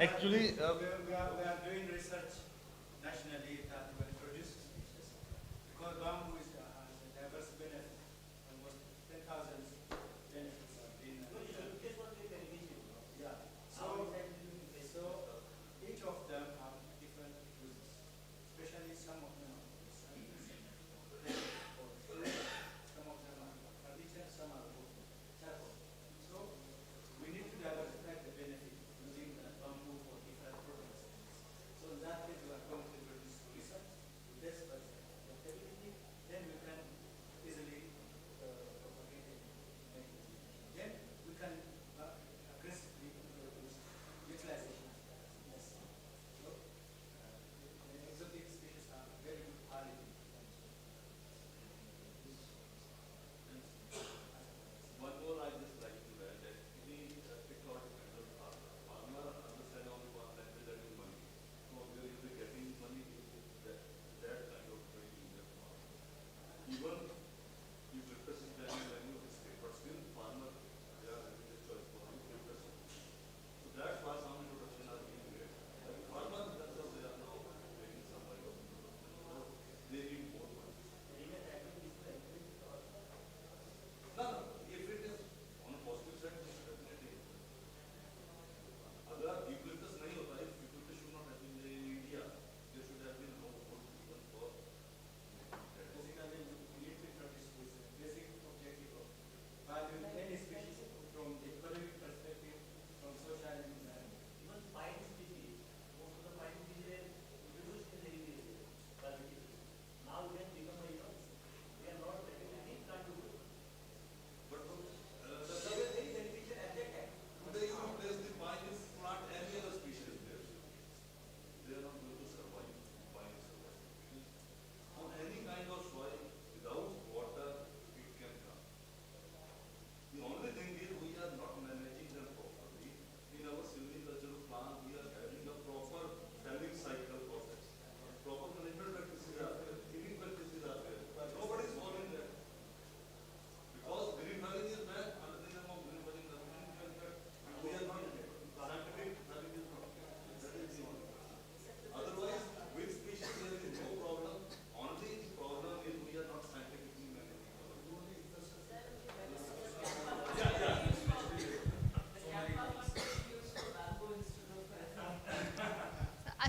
Actually, we are doing research nationally that will introduce species because bamboo has a diverse benefit. Almost 10,000 benefits have been. Yeah. So each of them have different uses, especially some of them are for science, for food, some of them are for furniture, some are for charcoal. So we need to diversify the benefit using the bamboo for different purposes. So in that case, we are going to introduce research to test adaptability. Then we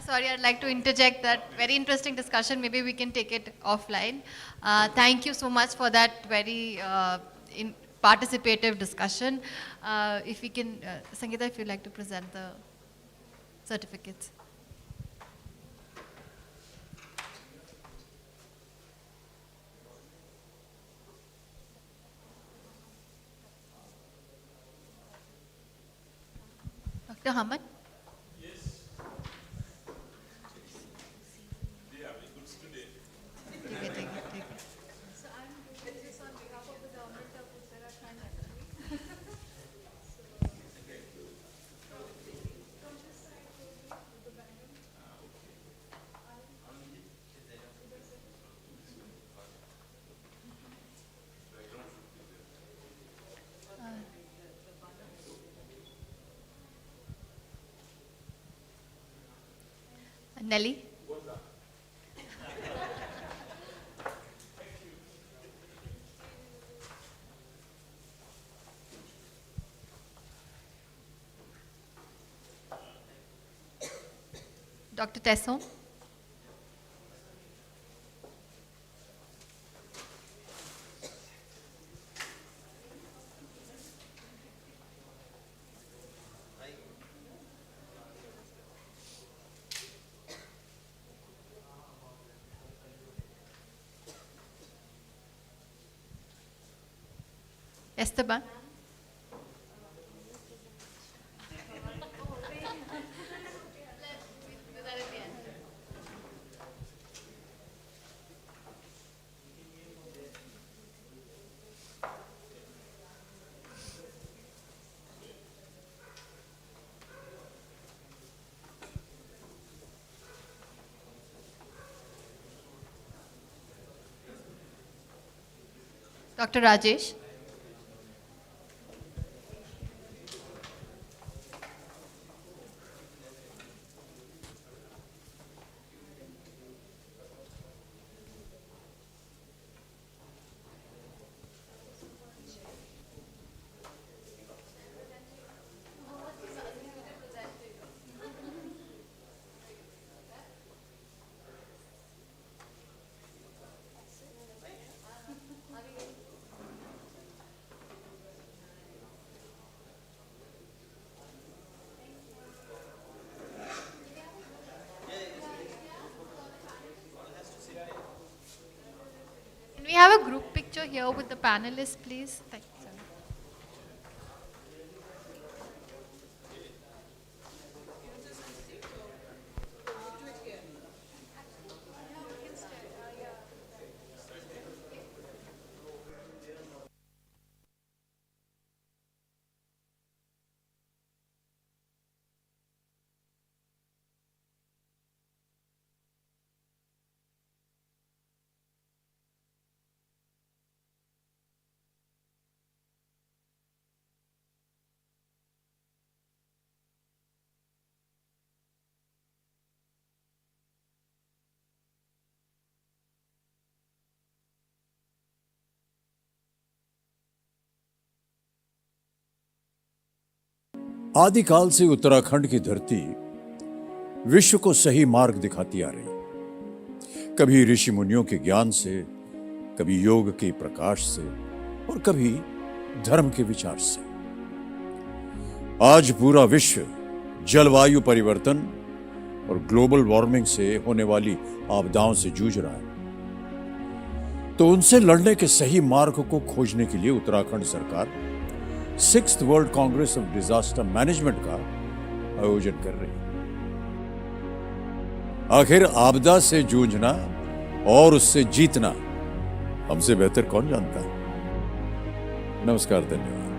Sorry, I'd like to interject that very interesting discussion. Maybe we can take it offline. Thank you so much for that very participative discussion. If we can, Sangeeta, if you'd like to present the certificates. Dr. Hamad? Nelly? Dr. Tesson? Esteban? Dr. Rajesh? Can we have a group picture here with the panelists, please? Thank you. आदिकाल से उत्तराखंड की धरती विश्व को सही मार्ग दिखाती आ रही, कभी ऋषि मुनियों के ज्ञान से, कभी योग के प्रकाश से और कभी धर्म के विचार से। आज पूरा विश्व जलवायु परिवर्तन और ग्लोबल वार्मिंग से होने वाली आपदाओं से जूझ रहा है, तो उनसे लड़ने के सही मार्ग को खोजने के लिए उत्तराखंड सरकार 6th world Congress of disaster management का आयोजन कर रही है। आखिर आपदा से जूझना और उससे जीतना हमसे बेहतर कौन जानता है। नमस्कार, धन्यवाद।